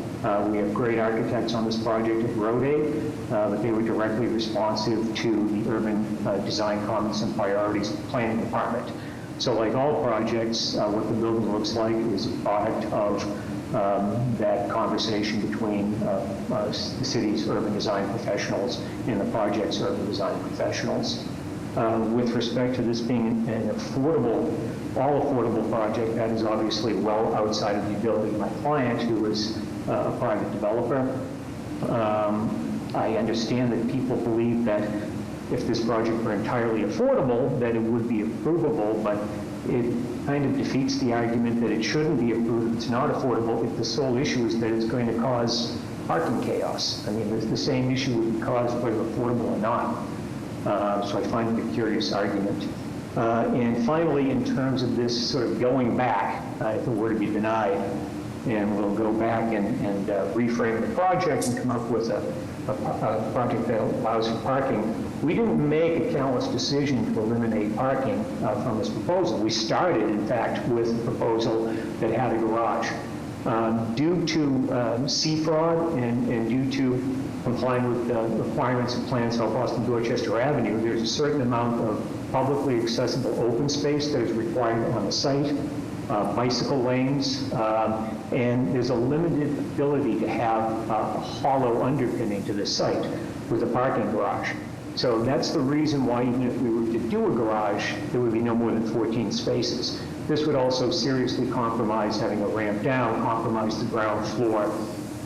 We have great architects on this project at Road but they were directly responsive to the urban design comments and priorities of the planning department. So like all projects, what the building looks like is a product of that conversation between the city's urban design professionals and the project's urban design professionals. With respect to this being an all-affordable project, that is obviously well outside of the ability of my client, who is a private developer. I understand that people believe that if this project were entirely affordable, then it would be approvable, but it kind of defeats the argument that it shouldn't be approved if it's not affordable if the sole issue is that it's going to cause parking chaos. I mean, the same issue would be caused whether affordable or not. So I find it a curious argument. And finally, in terms of this sort of going back, if it were to be denied, and we'll go back and reframe the project and come up with a project that allows for parking. We didn't make a callous decision to eliminate parking from this proposal. We started, in fact, with a proposal that had a garage. Due to sea fraud and due to complying with the requirements of Plan South Boston Dorchester Avenue, there's a certain amount of publicly accessible open space that is required on the site, bicycle lanes, and there's a limited ability to have a hollow underpinning to the site with a parking garage. So that's the reason why even if we were to do a garage, there would be no more than 14 spaces. This would also seriously compromise having a ramp down, compromise the ground floor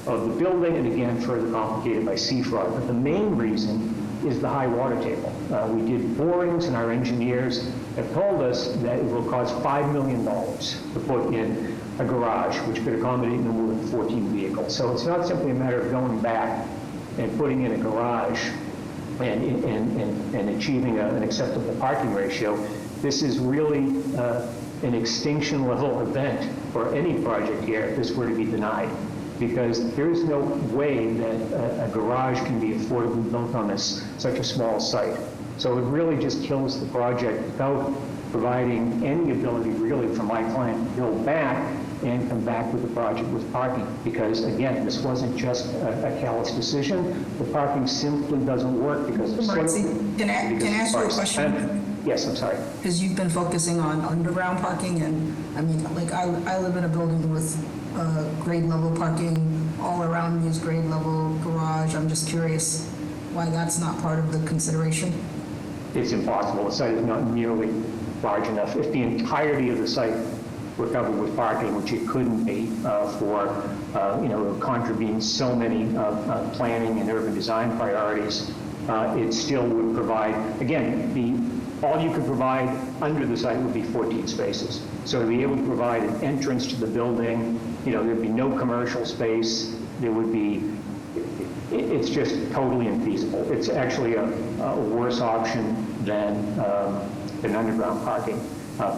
of the building, and again, further complicated by sea fraud. But the main reason is the high water table. We did borings, and our engineers have told us that it will cost $5 million to put in a garage, which could accommodate no more than 14 vehicles. So it's not simply a matter of going back and putting in a garage and achieving an acceptable parking ratio. This is really an extinction level event for any project here if this were to be denied, because there is no way that a garage can be affordably built on such a small site. So it really just kills the project without providing any ability really for my client to go back and come back with the project with parking. Because again, this wasn't just a callous decision. The parking simply doesn't work because of Can I ask you a question? Yes, I'm sorry. Because you've been focusing on underground parking, and I mean, like I live in a building with grade level parking. All around me is grade level garage. I'm just curious why that's not part of the consideration. It's impossible. The site is not nearly large enough. If the entirety of the site were covered with parking, which it couldn't be it contravenes so many planning and urban design priorities, it still would provide, again, all you could provide under the site would be 14 spaces. So to be able to provide an entrance to the building, there'd be no commercial space. There would be, it's just totally infeasible. It's actually a worse option than underground parking.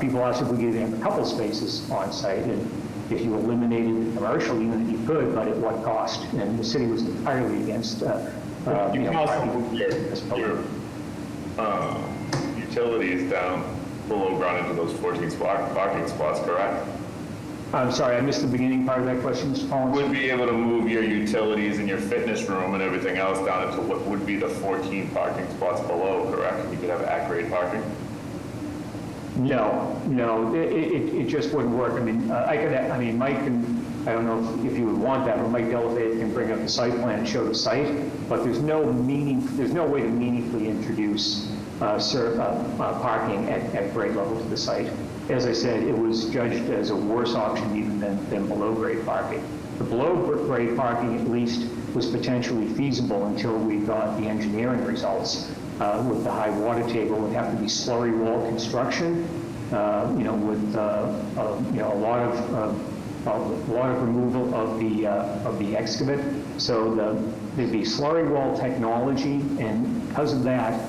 People ask if we could have a couple spaces on site, and if you eliminated the commercial unit, you could, but at what cost? And the city was entirely against you can also move your utilities down below ground into those 14 parking spots, correct? I'm sorry, I missed the beginning part of that question, Mr. Collins. Would be able to move your utilities and your fitness room and everything else down into what would be the 14 parking spots below, correct? You could have at-grade parking? No, it just wouldn't work. I mean, Mike can, I don't know if you would want that, but Mike Delafave can bring up the site plan and show the site, but there's no way to meaningfully introduce parking at grade level to the site. As I said, it was judged as a worse option even than below grade parking. The below grade parking at least was potentially feasible until we got the engineering results. With the high water table, it would have to be slurry wall construction, with a lot of removal of the excavate. So there'd be slurry wall technology, and because of that,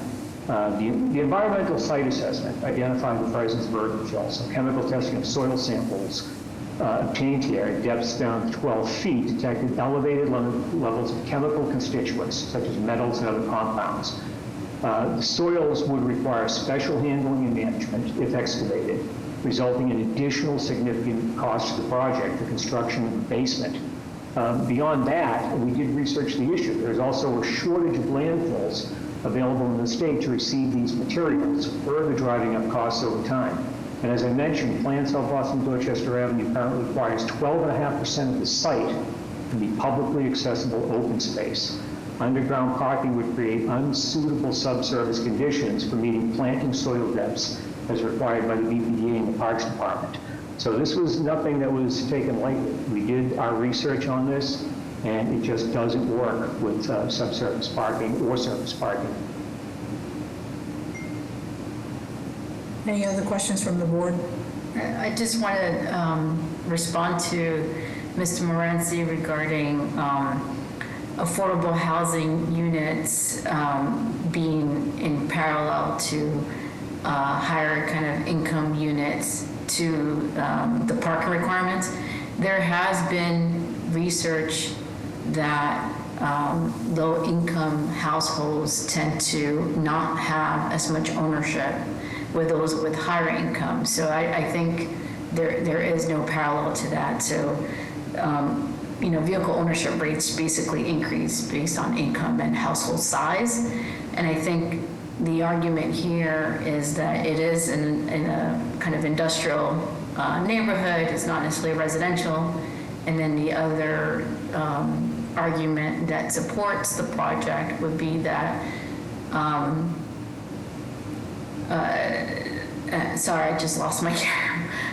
the environmental site assessment identified the presence of earth fill. So chemical testing of soil samples obtained here at depths down to 12 feet detected elevated levels of chemical constituents such as metals and other compounds. The soils would require special handling and management if excavated, resulting in additional significant costs to the project, the construction of the basement. Beyond that, we did research the issue. There's also a shortage of landfills available in the state to receive these materials, further driving up costs over time. And as I mentioned, Plan South Boston Dorchester Avenue currently requires 12.5% of the site to be publicly accessible open space. Underground parking would create unsuitable subsurface conditions for meeting planting soil depths as required by the BPDA and the Parks Department. So this was nothing that was taken lightly. We did our research on this, and it just doesn't work with subsurface parking or surface parking. Any other questions from the board? I just want to respond to Mr. Morency regarding affordable housing units being in parallel to higher kind of income units to the parking requirements. There has been research that low-income households tend to not have as much ownership with those with higher income. So I think there is no parallel to that. So, vehicle ownership rates basically increase based on income and household size. And I think the argument here is that it is in a kind of industrial neighborhood, it's not necessarily residential. And then the other argument that supports the project would be that sorry, I just lost my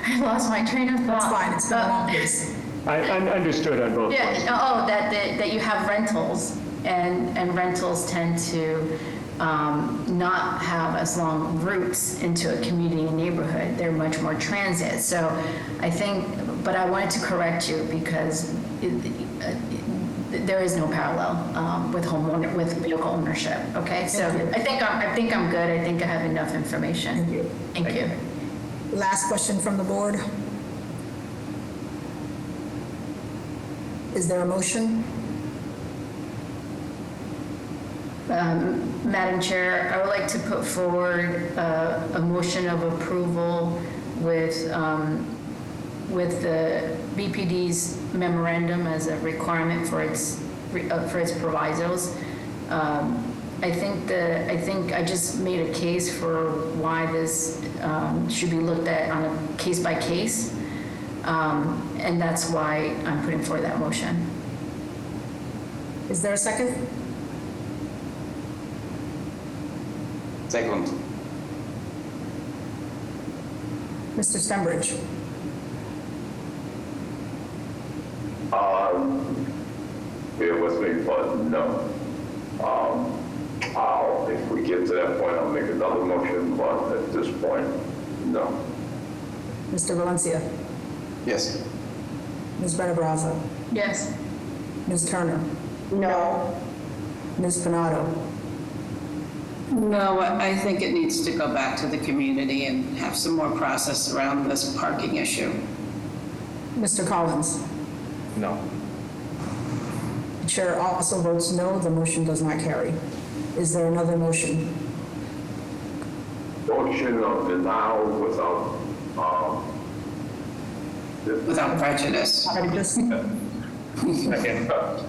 I lost my train of thought. That's fine, it's been a long case. I understood on both Yeah, points. that you have rentals, and rentals tend to not have as long routes into a community and neighborhood. They're much more transit. So I think, but I wanted to correct you because there is no parallel with vehicle ownership. Okay, so I think I'm good. I think I have enough information. Thank you. Last question from the board. Is there a motion? Madam Chair, I would like to put forward a motion of approval with the BPD's memorandum as a requirement for its provisos. I think I just made a case for why this should be looked at on a case by case, and that's why I'm putting forward that motion. Is there a second? Second. Mr. Stenbridge? Bear with me, but no. If we get to that point, I'll make another motion, but at this point, no. Mr. Valencia? Yes. Ms. Benabraza? Yes. Ms. Turner? No. Ms. Panado? No, I think it needs to go back to the community and have some more process around this parking issue. Mr. Collins? No. The chair also votes no, the motion does not carry. Is there another motion? Motion of denial without, Without prejudice. Prejudice? thank you, folks,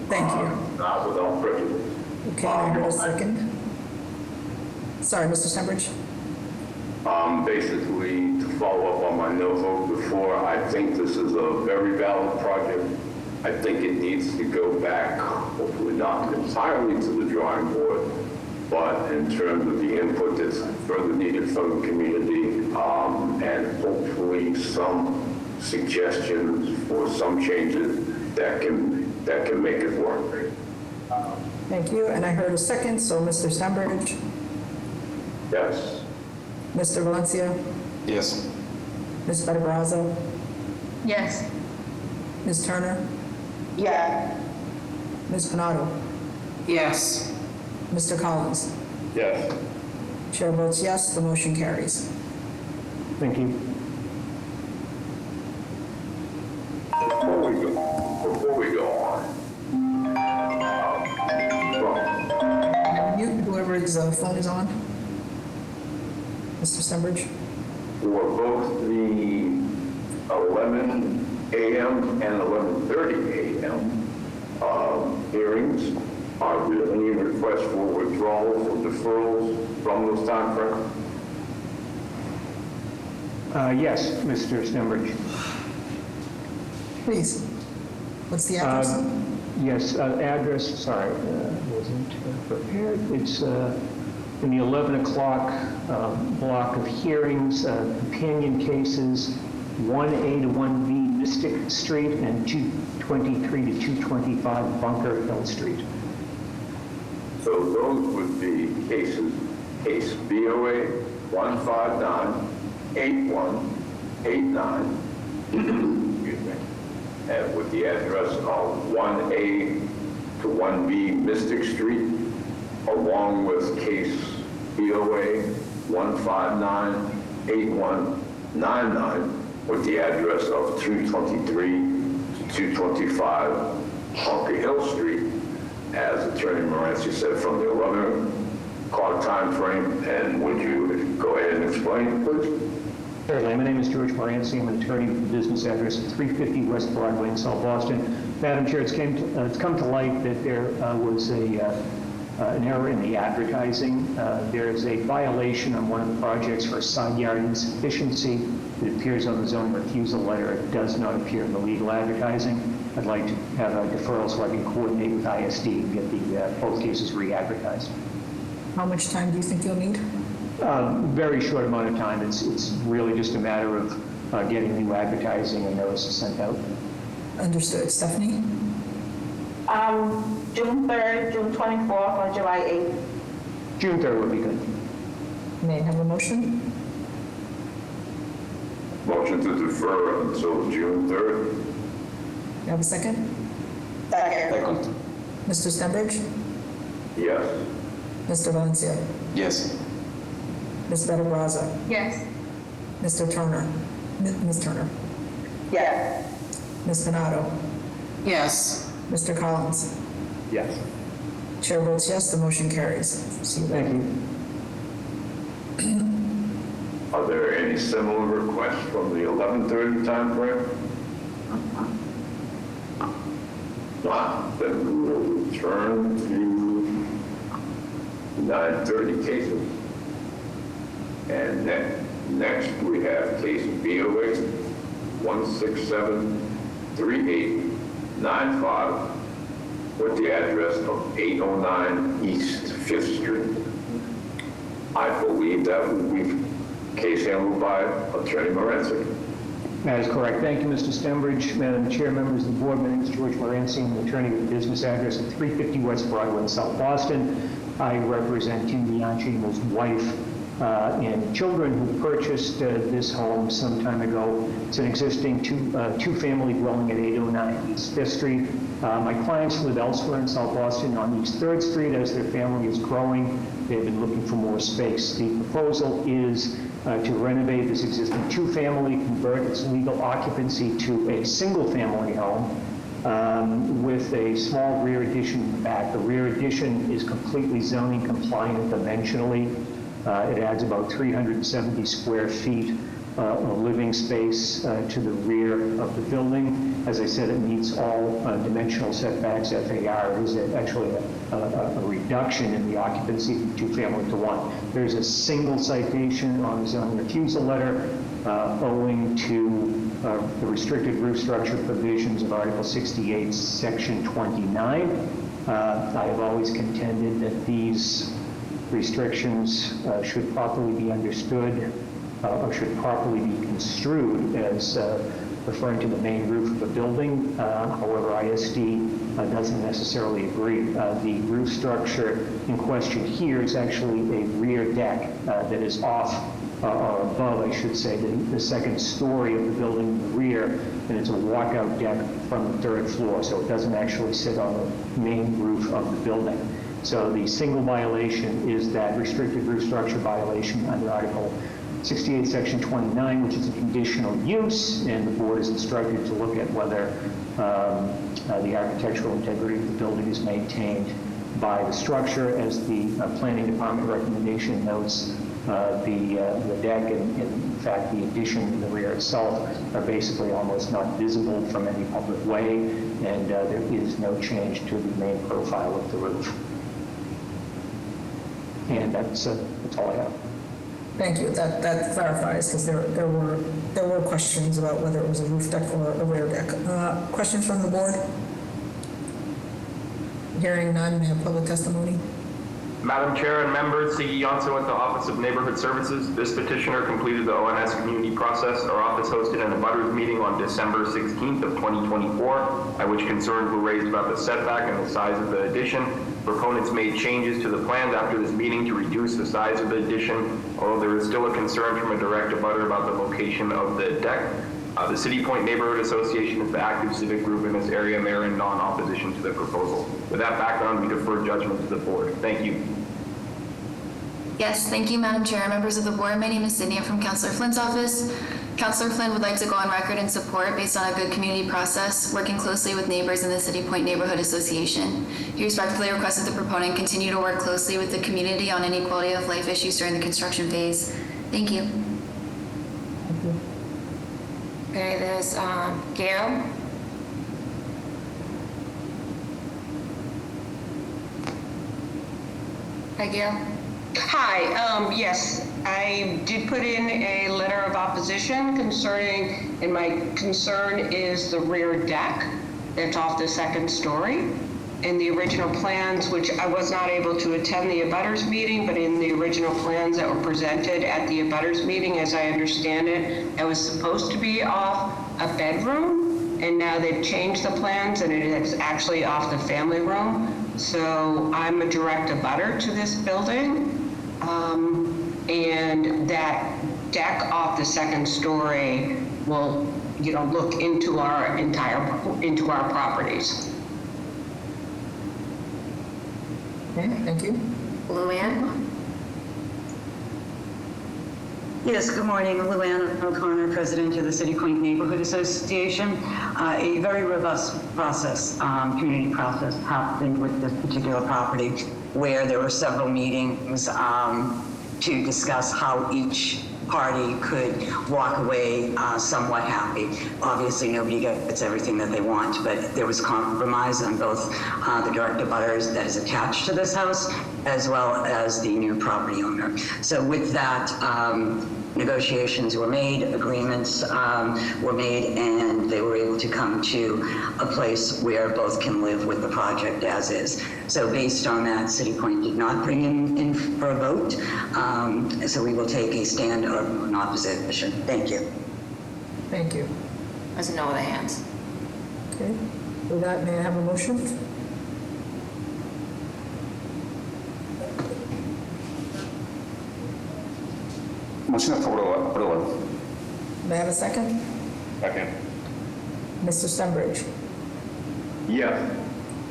Thank you. Not without prejudice. Okay, I heard a second. Sorry, Mr. Stenbridge? Basically, to follow up on my no vote before, I think this is a very valid project. I think it needs to go back, hopefully not entirely to the drawing board, but in terms of the input that's further needed from the community, and hopefully some suggestions for some changes that can make it work. Thank you, and I heard a second, so Mr. Stenbridge? Yes. Mr. Valencia? Yes. Ms. Benabraza? Yes. Ms. Turner? Yeah. Ms. Panado? Yes. Mr. Collins? Yes. Chair votes yes, the motion carries. Thank you. Before we go on, Mute whoever's phone is on. Mr. Stenbridge? for both the 11 a.m. and 11:30 a.m. Hearings, are there any requests for withdrawals or deferrals from those timeframes? Yes, Mr. Stenbridge. Please. What's the address? Yes, address, sorry, wasn't prepared. It's in the 11 o'clock block of hearings, opinion cases, 1A to 1B Mystic Street and 223 to 225 Bunker Hill Street. So those would be cases case BOA 1598189, excuse me, and with the address of 1A to 1B Mystic Street, along with case BOA 1598199 with the address of 223 to 225 Bunker Hill Street, as Attorney Morency said, from the 11 o'clock time frame. And would you go ahead and explain, please? Certainly. My name is George Moranci. I'm an attorney with the business address at 350 West Broadway in South Boston. Madam Chair, it's come to light that there was an error in the advertising. There is a violation on one of the projects for side yard insufficiency. It appears on the zoning refusal letter. It does not appear in the legal advertising. I'd like to have a deferral so I can coordinate with ISD and get both cases re-advertised. How much time do you think you'll need? Very short amount of time. It's really just a matter of getting new advertising and notices sent out. Understood. Stephanie? June 3rd, June 24th, or July 8th. June 3rd would be good. May I have a motion? Motion to defer until June 3rd. You have a second? Second. Mr. Stenbridge? Yes. Mr. Valencia? Yes. Ms. Better Brazza? Yes. Mr. Turner? Ms. Turner? Yes. Ms. Donato? Yes. Mr. Collins? Yes. Chair votes yes, the motion carries. See you later. Thank you. Are there any similar requests from the 11:30 time frame? Then we will return to 9:30 cases. And next we have case BOA 1673895 with the address of 809 East 5th Street. I believe that will be case handled by Attorney Morency. That is correct. Thank you, Mr. Stenbridge. Madam Chair, members of the board, my name is George Moranci. I'm an attorney with a business address at 350 West Broadway in South Boston. I represent Tim Bianchi and his wife and children who purchased this home some time ago. It's an existing two-family dwelling at 809 East 5th Street. My clients live elsewhere in South Boston on East 3rd Street. As their family is growing, they've been looking for more space. The proposal is to renovate this existing two-family, convert its legal occupancy to a single-family home with a small rear addition in the back. The rear addition is completely zoning compliant dimensionally. It adds about 370 square feet of living space to the rear of the building. As I said, it meets all dimensional setbacks, FAR. It is actually a reduction in the occupancy from two-family to one. There's a single citation on the zoning refusal letter owing to the restricted roof structure provisions of Article 68, Section 29. I have always contended that these restrictions should properly be understood or should properly be construed as referring to the main roof of the building. However, ISD doesn't necessarily agree. The roof structure in question here is actually a rear deck that is off or above, I should say, the second story of the building in the rear, and it's a walkout deck from the third floor, so it doesn't actually sit on the main roof of the building. So the single violation is that restricted roof structure violation under Article 68, Section 29, which is a conditional use, and the board is instructed to look at whether the architectural integrity of the building is maintained by the structure. As the planning department recommendation notes, the deck and in fact the addition in the rear itself are basically almost not visible from any public way, and there is no change to the main profile of the roof. And that's all I have. Thank you. That clarifies, because there were questions about whether it was a roof deck or a rear deck. Questions from the board? Hearing none, may I have public testimony? Madam Chair and members, C.E. Johnson with the Office of Neighborhood Services. This petitioner completed the ONS community process. Our office hosted an abutters meeting on December 16th of 2024, at which concerns were raised about the setback and the size of the addition. Proponents made changes to the plans after this meeting to reduce the size of the addition, although there is still a concern from a direct abutter about the location of the deck. The City Point Neighborhood Association is the active civic group in this area, and they're in non-opposition to the proposal. With that background, we defer judgment to the board. Thank you. Yes, thank you, Madam Chair. Members of the board, my name is Sydney. I'm from Councillor Flynn's office. Councillor Flynn would like to go on record in support based on a good community process, working closely with neighbors in the City Point Neighborhood Association. He respectfully requests that the proponent continue to work closely with the community on any quality of life issues during the construction phase. Thank you. Okay, there's Gail. Hi, Gail. Hi, yes, I did put in a letter of opposition concerning, and my concern is the rear deck that's off the second story. In the original plans, which I was not able to attend the abutters meeting, but in the original plans that were presented at the abutters meeting, as I understand it, it was supposed to be off a bedroom, and now they've changed the plans and it is actually off the family room. So I'm a direct abutter to this building. And that deck off the second story will, look into our properties. Okay, thank you. Luann? Yes, good morning. Luann O'Connor, President of the City Point Neighborhood Association. A very robust process, community process happened with this particular property where there were several meetings to discuss how each party could walk away somewhat happy. Obviously, nobody gets everything that they want, but there was compromise on both the direct abutters that is attached to this house, as well as the new property owner. So with that, negotiations were made, agreements were made, and they were able to come to a place where both can live with the project as is. So based on that, City Point did not bring in for a vote. So we will take a stand of an opposition. Thank you. Thank you. There's no other hands. Okay. With that, may I have a motion? Motion approval. May I have a second? Second. Mr. Stenbridge? Yes.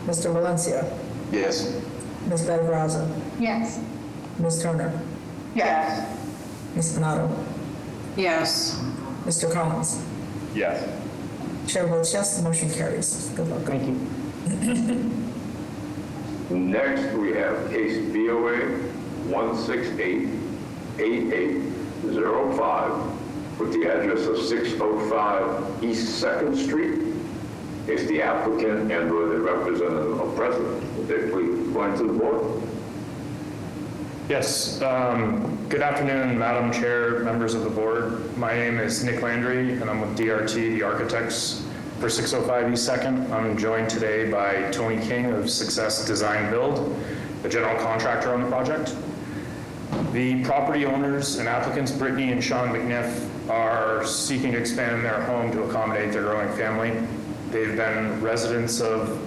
Mr. Valencia? Yes. Ms. Benavarra? Yes. Ms. Turner? Yes. Ms. Donato? Yes. Mr. Collins? Yes. Chair votes yes, the motion carries. Good luck. Thank you. Next, we have case BOA 1688805 with the address of 605 East 2nd Street. If the applicant and or the representative are present, would they please go into the board? Yes. Good afternoon, Madam Chair, members of the board. My name is Nick Landry, and I'm with DRT, the architects for 605 East 2nd. I'm joined today by Tony King of Success Design Build, the general contractor on the project. The property owners and applicants, Brittany and Sean McNiff, are seeking to expand their home to accommodate their growing family. They've been residents of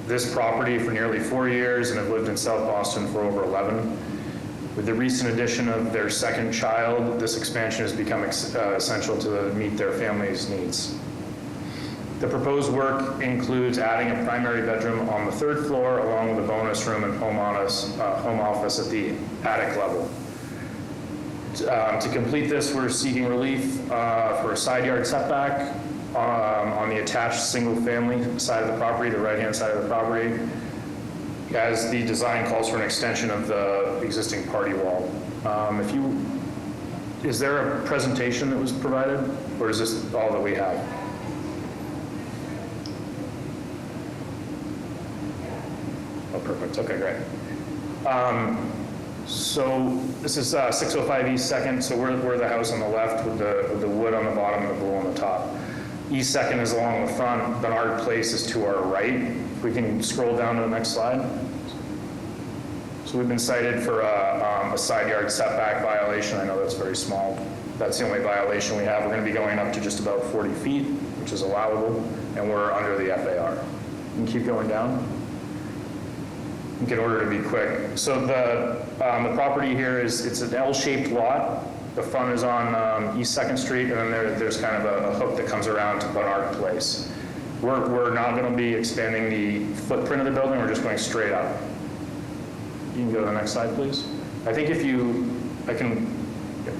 this property for nearly 4 years and have lived in South Boston for over 11. With the recent addition of their second child, this expansion has become essential to meet their family's needs. The proposed work includes adding a primary bedroom on the 3rd floor, along with a bonus room and home office at the attic level. To complete this, we're seeking relief for a side yard setback on the attached single-family side of the property, the right-hand side of the property, as the design calls for an extension of the existing party wall. Is there a presentation that was provided, or is this all that we have? Oh, perfect. Okay, great. So this is 605 East 2nd. So we're the house on the left with the wood on the bottom and the blue on the top. East 2nd is along the front. Bernard Place is to our right. If we can scroll down to the next slide. So we've been cited for a side yard setback violation. I know that's very small. That's the only violation we have. We're going to be going up to just about 40 feet, which is allowable, and we're under the FAR. You can keep going down. in order to be quick. So the property here it's an L-shaped lot. The front is on East 2nd Street, and then there's kind of a hook that comes around to Barnard Place. We're not going to be expanding the footprint of the building. We're just going straight up. You can go to the next slide, please. I think I can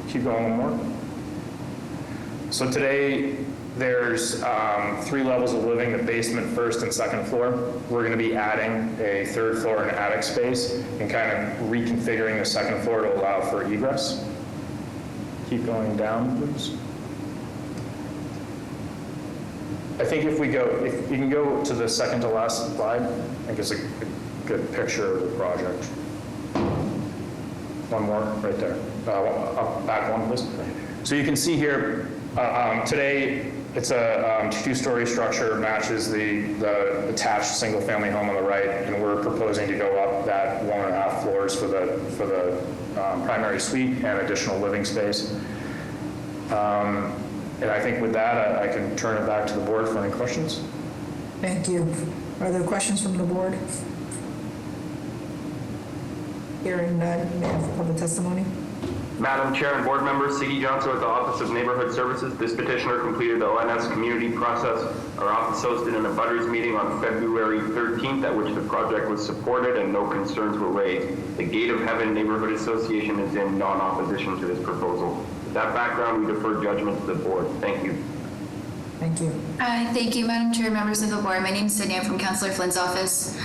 keep going one more. So today, there's 3 levels of living, the basement, 1st, and 2nd floor. We're going to be adding a 3rd floor and attic space and kind of reconfiguring the 2nd floor to allow for egress. Keep going down, please. I think if you can go to the second to last slide, I think it's a good picture of the project. One more, right there. Back one, please. So you can see here, today it's a 2-story structure, matches the attached single-family home on the right, and we're proposing to go up that 1.5 floors for the primary suite and additional living space. And I think with that, I can turn it back to the board for any questions. Thank you. Are there questions from the board? Hearing none, may I have public testimony? Madam Chair and board members, Siggy Johnson with the Office of Neighborhood Services. This petitioner completed the ONS community process. Our office hosted an abutters meeting on February 13th at which the project was supported and no concerns were raised. The Gate of Heaven Neighborhood Association is in non-opposition to this proposal. With that background, we defer judgment to the board. Thank you. Thank you. Thank you, Madam Chair, members of the board. My name is Sydney. I'm from Councillor Flynn's office.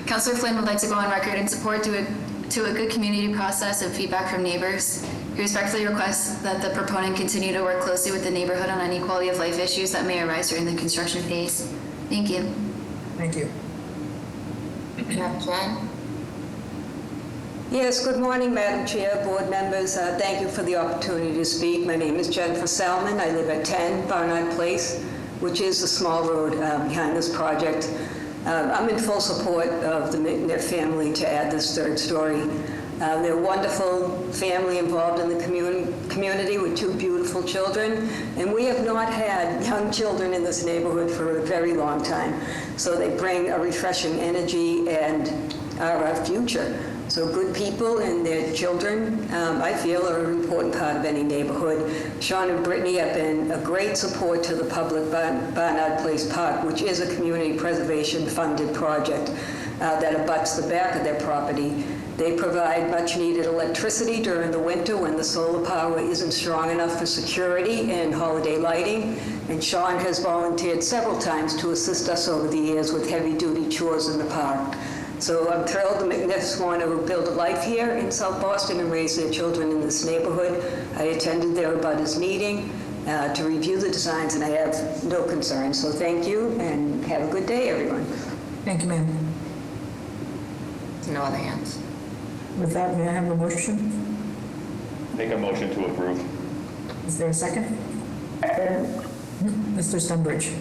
Councillor Flynn would like to go on record in support to a good community process and feedback from neighbors. He respectfully requests that the proponent continue to work closely with the neighborhood on any quality of life issues that may arise during the construction phase. Thank you. Thank you. Madam Jen? Yes, good morning, Madam Chair, board members. Thank you for the opportunity to speak. My name is Jennifer Salmon. I live at 10 Barnard Place, which is the small road behind this project. I'm in full support of the McNiff family to add this 3rd story. They're a wonderful family involved in the community with 2 beautiful children, and we have not had young children in this neighborhood for a very long time. So they bring a refreshing energy and are our future. So good people and their children, I feel, are an important part of any neighborhood. Sean and Brittany have been a great support to the public Barnard Place Park, which is a community preservation funded project that abuts the back of their property. They provide much needed electricity during the winter when the solar power isn't strong enough for security and holiday lighting. And Sean has volunteered several times to assist us over the years with heavy duty chores in the park. So I'm thrilled the McNiffs want to build a life here in South Boston and raise their children in this neighborhood. I attended their abutters meeting to review the designs, and I have no concerns. So thank you, and have a good day, everyone. Thank you, ma'am. No other hands. With that, may I have a motion? Make a motion to approve. Is there a second? Mr. Stonebridge.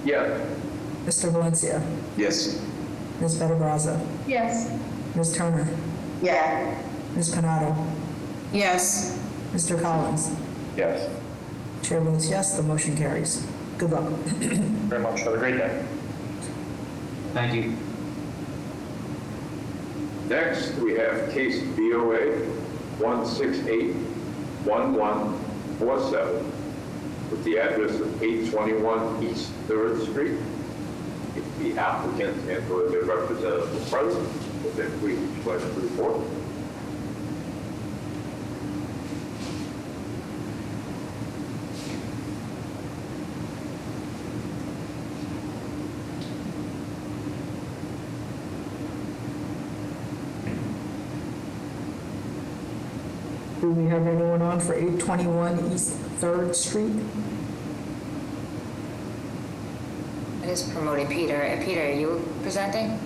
Yes. Mr. Valencia. Yes. Ms. Bettabraza. Yes. Ms. Turner. Yeah. Ms. Panado. Yes. Mr. Collins. Yes. Chair votes yes, the motion carries. Good luck. Very much. Have a great day. Thank you. Next, we have case BOA 1681147 with the address of 821 East 3rd Street. If the applicant and or their representative is present, then please pledge to report. Do we have anyone on for 821 East 3rd Street? It is promoting Peter. Peter, are you presenting?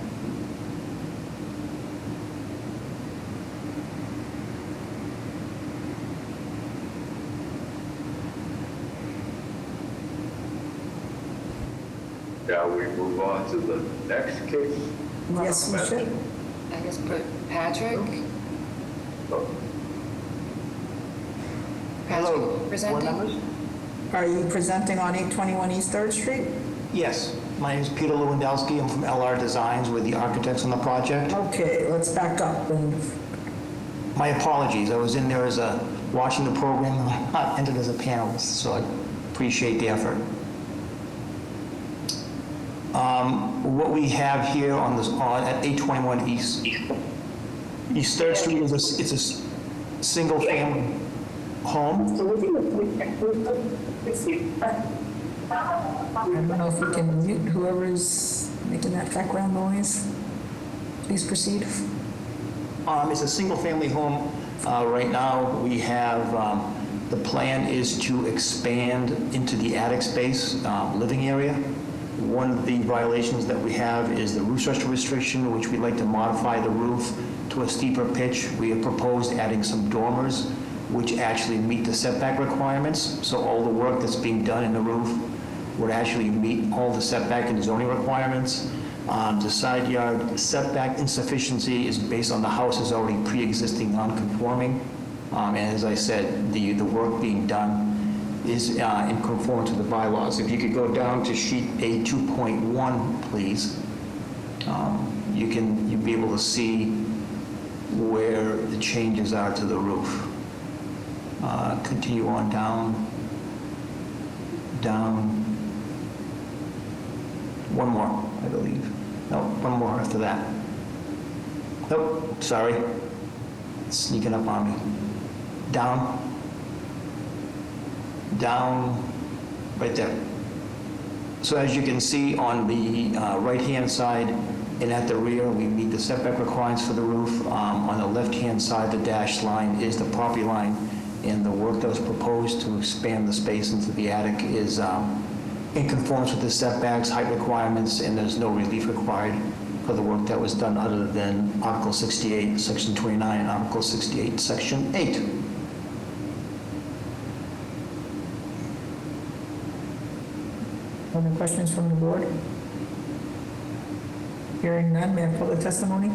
Shall we move on to the next case? Yes, we should. I guess Patrick? Hello, presenting? Are you presenting on 821 East 3rd Street? Yes, my name is Peter Lewandowski. I'm from LR Designs. We're the architects on the project. Okay, let's back up and My apologies. I was in there as watching the program. I'm not entered as a panelist, so I appreciate the effort. What we have here on this at 821 East 3rd Street is it's a single family home. I don't know if we can mute whoever's making that background noise. Please proceed. It's a single-family home. Right now, we have, the plan is to expand into the attic space, living area. One of the violations that we have is the roof structure restriction, which we'd like to modify the roof to a steeper pitch. We have proposed adding some dormers, which actually meet the setback requirements. So all the work that's being done in the roof would actually meet all the setback and zoning requirements. The side yard setback insufficiency is based on the house is already pre-existing non-conforming. And as I said, the work being done is in conformance with the bylaws. If you could go down to sheet A 2.1, please, you'll be able to see where the changes are to the roof. Continue on down. One more, I believe. No, one more after that. Nope, sorry. It's sneaking up on me. Down, right there. So as you can see on the right-hand side and at the rear, we meet the setback requirements for the roof. On the left-hand side, the dashed line is the property line, and the work that was proposed to expand the space into the attic is in conformance with the setbacks, height requirements, and there's no relief required for the work that was done other than Article 68, Section 29, and Article 68, Section 8. Any questions from the board? Hearing none, may I have public testimony?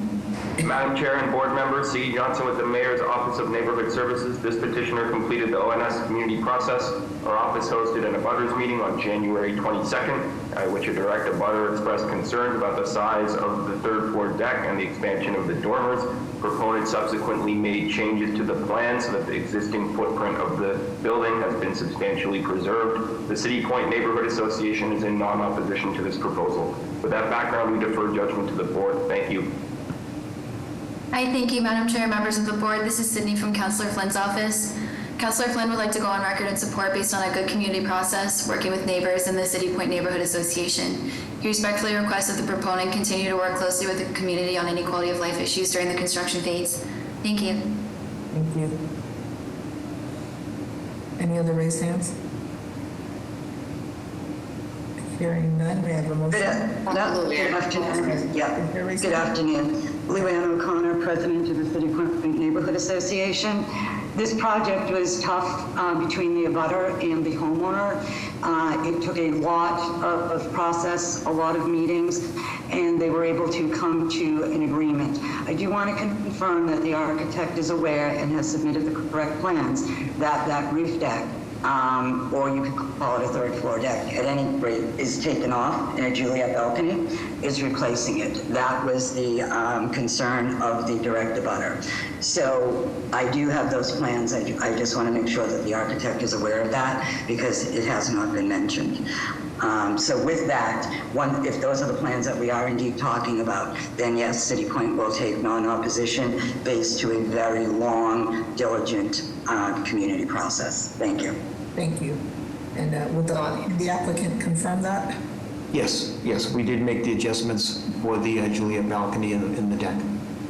Madam Chair and board members, C. Johnson with the Mayor's Office of Neighborhood Services. This petitioner completed the ONS community process. Our office hosted an abutters meeting on January 22nd, at which a direct abutter expressed concerns about the size of the third floor deck and the expansion of the dormers. Proponents subsequently made changes to the plan so that the existing footprint of the building has been substantially preserved. The City Point Neighborhood Association is in non-opposition to this proposal. With that background, we defer judgment to the board. Thank you. Hi, thank you, Madam Chair, members of the board. This is Sydney from Councillor Flynn's office. Councillor Flynn would like to go on record in support based on a good community process, working with neighbors in the City Point Neighborhood Association. He respectfully requests that the proponent continue to work closely with the community on any quality of life issues during the construction phase. Thank you. Thank you. Any other raised hands? Hearing none, may I have a motion? Good afternoon. Good afternoon. Luann O'Connor, President of the City Point Neighborhood Association. This project was tough between the abutter and the homeowner. It took a lot of process, a lot of meetings, and they were able to come to an agreement. I do want to confirm that the architect is aware and has submitted the correct plans that that roof deck, or you could call it a third floor deck, at any rate, is taken off, and a Juliet balcony is replacing it. That was the concern of the direct abutter. So I do have those plans. I just want to make sure that the architect is aware of that because it has not been mentioned. So with that, if those are the plans that we are indeed talking about, then yes, City Point will take non-opposition based to a very long, diligent community process. Thank you. Thank you. And would the applicant confirm that? Yes, we did make the adjustments for the Juliet balcony in the deck.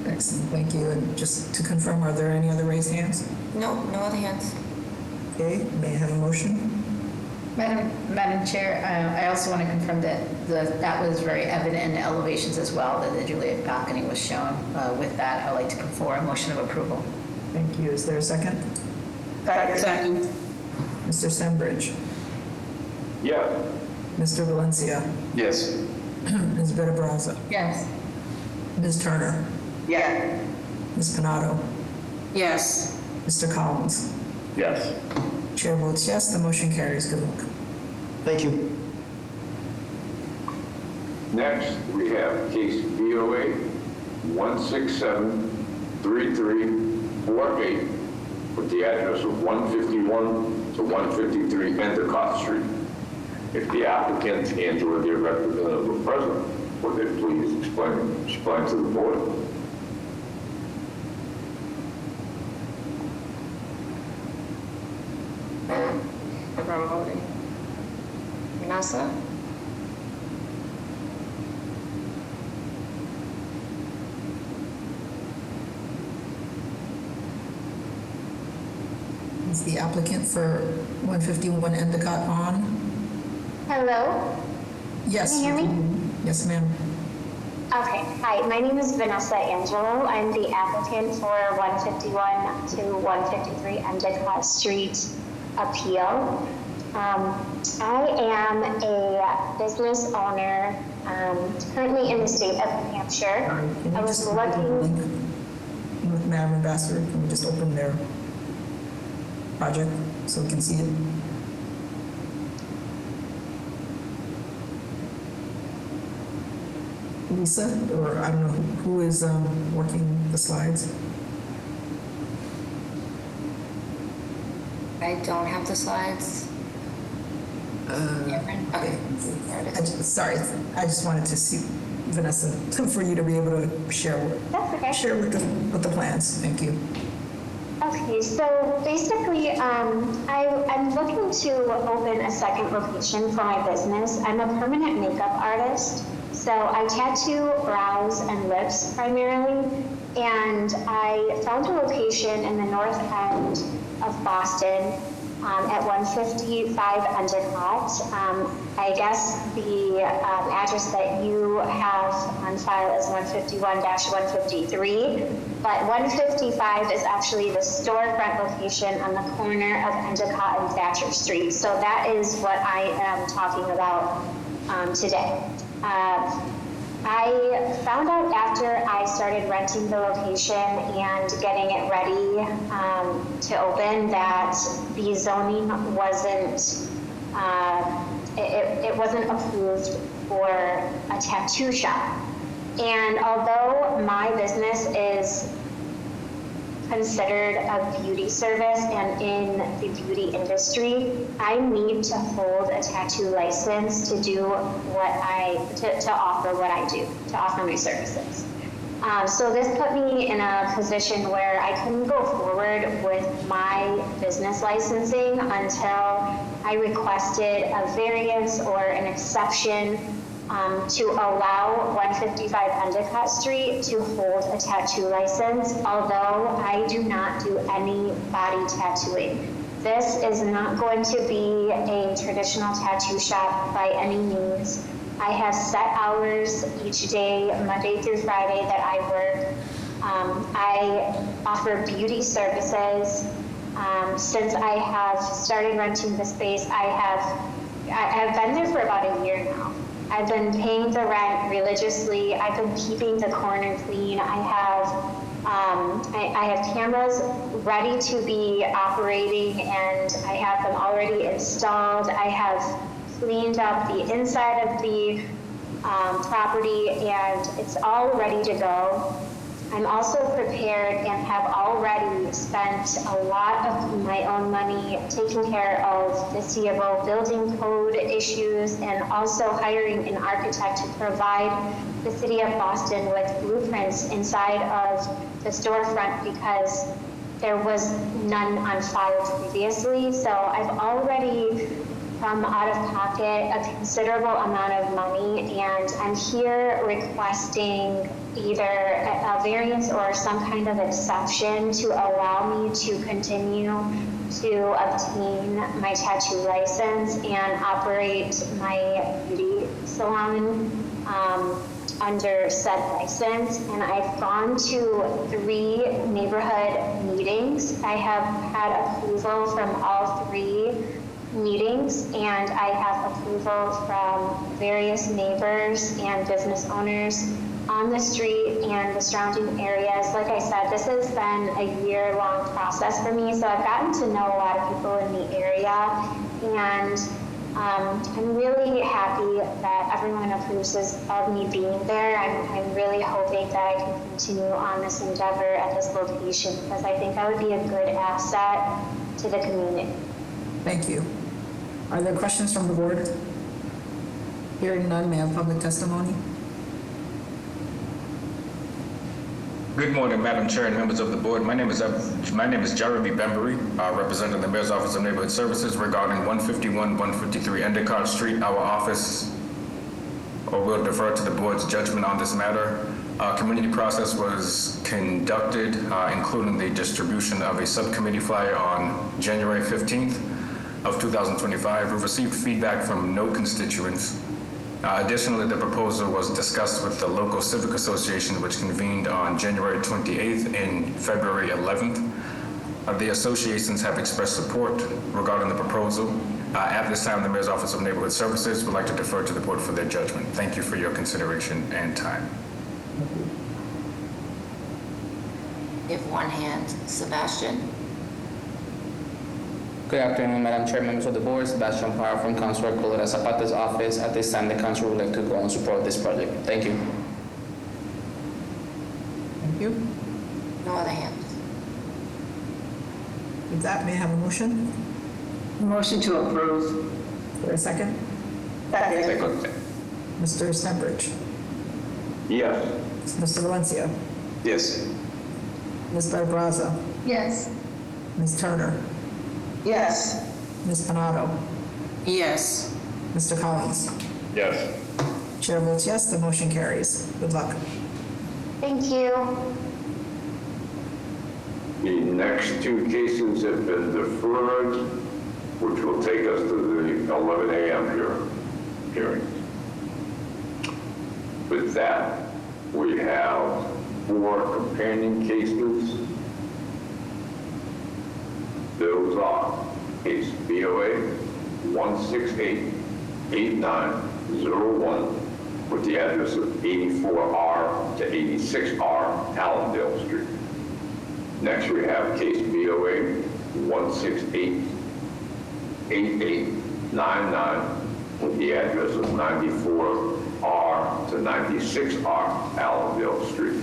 Excellent, thank you. And just to confirm, are there any other raised hands? No other hands. Okay, may I have a motion? Madam Chair, I also want to confirm that that was very evident in the elevations as well, that the Juliet balcony was shown. With that, I'd like to put forward a motion of approval. Thank you. Is there a second? Second. Mr. Sembridge? Yeah. Mr. Valencia? Yes. Ms. Vidabraza? Yes. Ms. Turner? Yeah. Ms. Panado? Yes. Mr. Collins? Yes. Chair votes yes, the motion carries. Good luck. Thank you. Next, we have case BOA 1673348 with the address of 151 to 153 Endicott Street. If the applicant and/or their representative are present, would they please explain to the board? Promoting. Vanessa? Is the applicant for 151 Endicott on? Hello? Yes. Can you hear me? Yes, ma'am. Okay, hi, my name is Vanessa Angelo. I'm the applicant for 151 to 153 Endicott Street appeal. I am a business owner currently in the state of New Hampshire. I was looking. With Madam Ambassador, can we just open their project so we can see it? Lisa, or I don't know who is working the slides. I don't have the slides. Okay. Sorry, I just wanted to see Vanessa for you to be able to share with the plans. Thank you. Okay, so basically, I'm looking to open a second location for my business. I'm a permanent makeup artist, so I tattoo brows and lips primarily, and I found a location in the north end of Boston at 155 Endicott. I guess the address that you have on file is 151-153, but 155 is actually the storefront location on the corner of Endicott and Thatcher Street. So that is what I am talking about today. I found out after I started renting the location and getting it ready to open that the zoning wasn't, it wasn't approved for a tattoo shop. And although my business is considered a beauty service and in the beauty industry, I need to hold a tattoo license to do what to offer what I do, to offer my services. So this put me in a position where I couldn't go forward with my business licensing until I requested a variance or an exception to allow 155 Endicott Street to hold a tattoo license, although I do not do any body tattooing. This is not going to be a traditional tattoo shop by any means. I have set hours each day, Monday through Friday, that I work. I offer beauty services. Since I have started renting the space, I've been there for about a year now. I've been paying the rent religiously. I've been keeping the corner clean. I have cameras ready to be operating, and I have them already installed. I have cleaned up the inside of the property, and it's all ready to go. I'm also prepared and have already spent a lot of my own money taking care of foreseeable building code issues and also hiring an architect to provide the city of Boston with blueprints inside of the storefront because there was none on file previously. So I've already come out of pocket a considerable amount of money, and I'm here requesting either a variance or some kind of exception to allow me to continue to obtain my tattoo license and operate my beauty salon under said license. And I've gone to 3 neighborhood meetings. I have had approval from all 3 meetings, and I have approval from various neighbors and business owners on the street and the surrounding areas. Like I said, this has been a year-long process for me, so I've gotten to know a lot of people in the area, and I'm really happy that everyone approves of me being there. I'm really hoping that I can continue on this endeavor at this location because I think that would be a good asset to the community. Thank you. Are there questions from the board? Hearing none, may I have public testimony? Good morning, Madam Chair and members of the board. My name is Jeremy Bembury, representing the Mayor's Office of Neighborhood Services regarding 151, 153 Endicott Street. Our office will defer to the board's judgment on this matter. Community process was conducted, including the distribution of a subcommittee flyer on January 15th of 2025. We received feedback from no constituents. Additionally, the proposal was discussed with the local civic association, which convened on January 28th and February 11th. The associations have expressed support regarding the proposal. At this time, the Mayor's Office of Neighborhood Services would like to defer to the board for their judgment. Thank you for your consideration and time. We have one hand, Sebastian. Good afternoon, Madam Chair, members of the board. Sebastian Parra from Councilor Coletta Zapata's office. At this time, the council would like to go and support this project. Thank you. Thank you. No other hands. With that, may I have a motion? Motion to approve. For a second? Second. Mr. Stenbridge. Yes. Mr. Valencia. Yes. Ms. Barbraza. Yes. Ms. Turner. Yes. Ms. Panado. Yes. Mr. Collins. Yes. Chair votes yes, the motion carries. Good luck. Thank you. The next two cases have been deferred, which will take us to the 11 a.m. hearing. With that, we have 4 companion cases. Those are case BOA 1688901 with the address of 84R to 86R Allendale Street. Next, we have case BOA 1688899 with the address of 94R to 96R Allendale Street.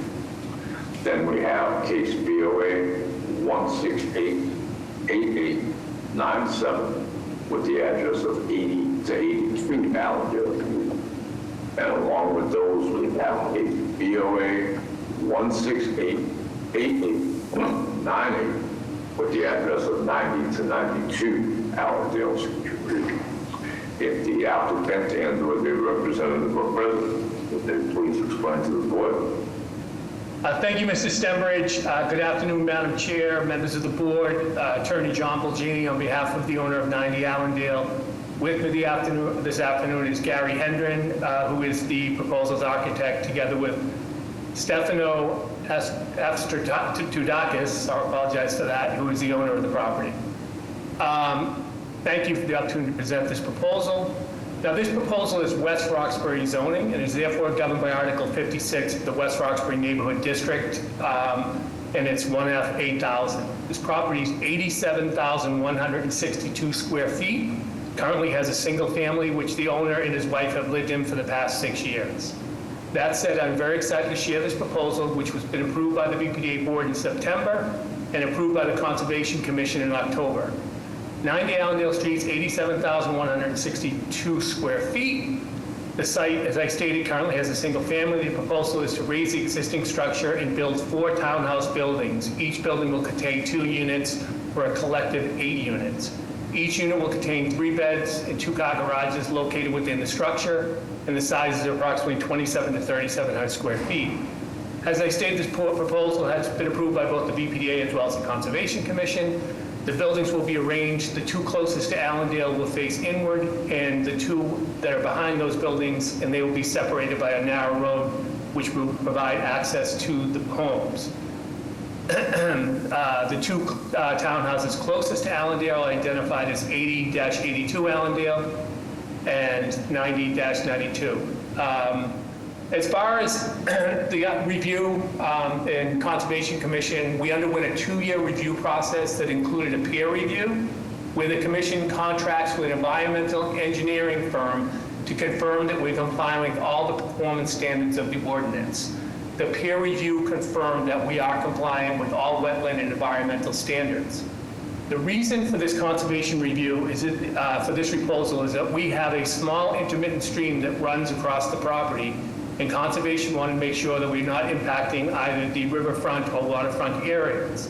Then we have case BOA 1688897 with the address of 80 to 83 Allendale Street. And along with those, we have case BOA 1688898 with the address of 90 to 92 Allendale Street. If the applicant and or their representative are present, would they please explain to the board? Thank you, Mr. Stenbridge. Good afternoon, Madam Chair, members of the board, Attorney John Bulgini on behalf of the owner of 90 Allendale. With me this afternoon is Gary Hendren, who is the proposal's architect, together with Stefano Avstratudakis, I apologize for that, who is the owner of the property. Thank you for the opportunity to present this proposal. Now, this proposal is West Roxbury zoning and is therefore governed by Article 56 of the West Roxbury Neighborhood District, and it's 1F 8,000. This property is 87,162 square feet. Currently has a single family, which the owner and his wife have lived in for the past 6 years. That said, I'm very excited to share this proposal, which was been approved by the BPDA board in September and approved by the Conservation Commission in October. 90 Allendale Street is 87,162 square feet. The site, as I stated, currently has a single family. The proposal is to raise the existing structure and build 4 townhouse buildings. Each building will contain 2 units for a collective 8 units. Each unit will contain 3 beds and 2-car garages located within the structure, and the sizes are approximately 27 to 3,700 square feet. As I stated, this proposal has been approved by both the BPDA as well as the Conservation Commission. The buildings will be arranged, the 2 closest to Allendale will face inward, and the 2 that are behind those buildings, and they will be separated by a narrow road, which will provide access to the homes. The 2 townhouses closest to Allendale are identified as 80-82 Allendale and 90-92. As far as the review and Conservation Commission, we underwent a 2-year review process that included a peer review, where the commission contracts with an environmental engineering firm to confirm that we're complying with all the performance standards of the ordinance. The peer review confirmed that we are compliant with all wetland and environmental standards. The reason for this conservation review is for this proposal is that we have a small intermittent stream that runs across the property, and conservation wanted to make sure that we're not impacting either the riverfront or waterfront areas.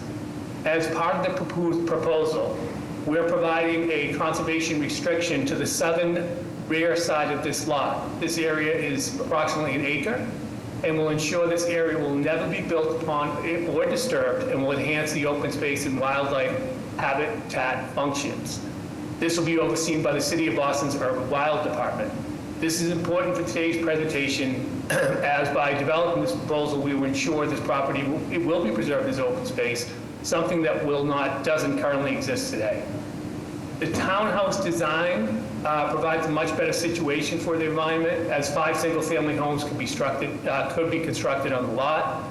As part of the proposed proposal, we're providing a conservation restriction to the southern rear side of this lot. This area is approximately 1 acre, and will ensure this area will never be built upon or disturbed, and will enhance the open space and wildlife habitat functions. This will be overseen by the City of Boston's Urban Wild Department. This is important for today's presentation, as by developing this proposal, we will ensure this property will be preserved as open space, something that doesn't currently exist today. The townhouse design provides a much better situation for the environment, as 5 single-family homes could be constructed on the lot.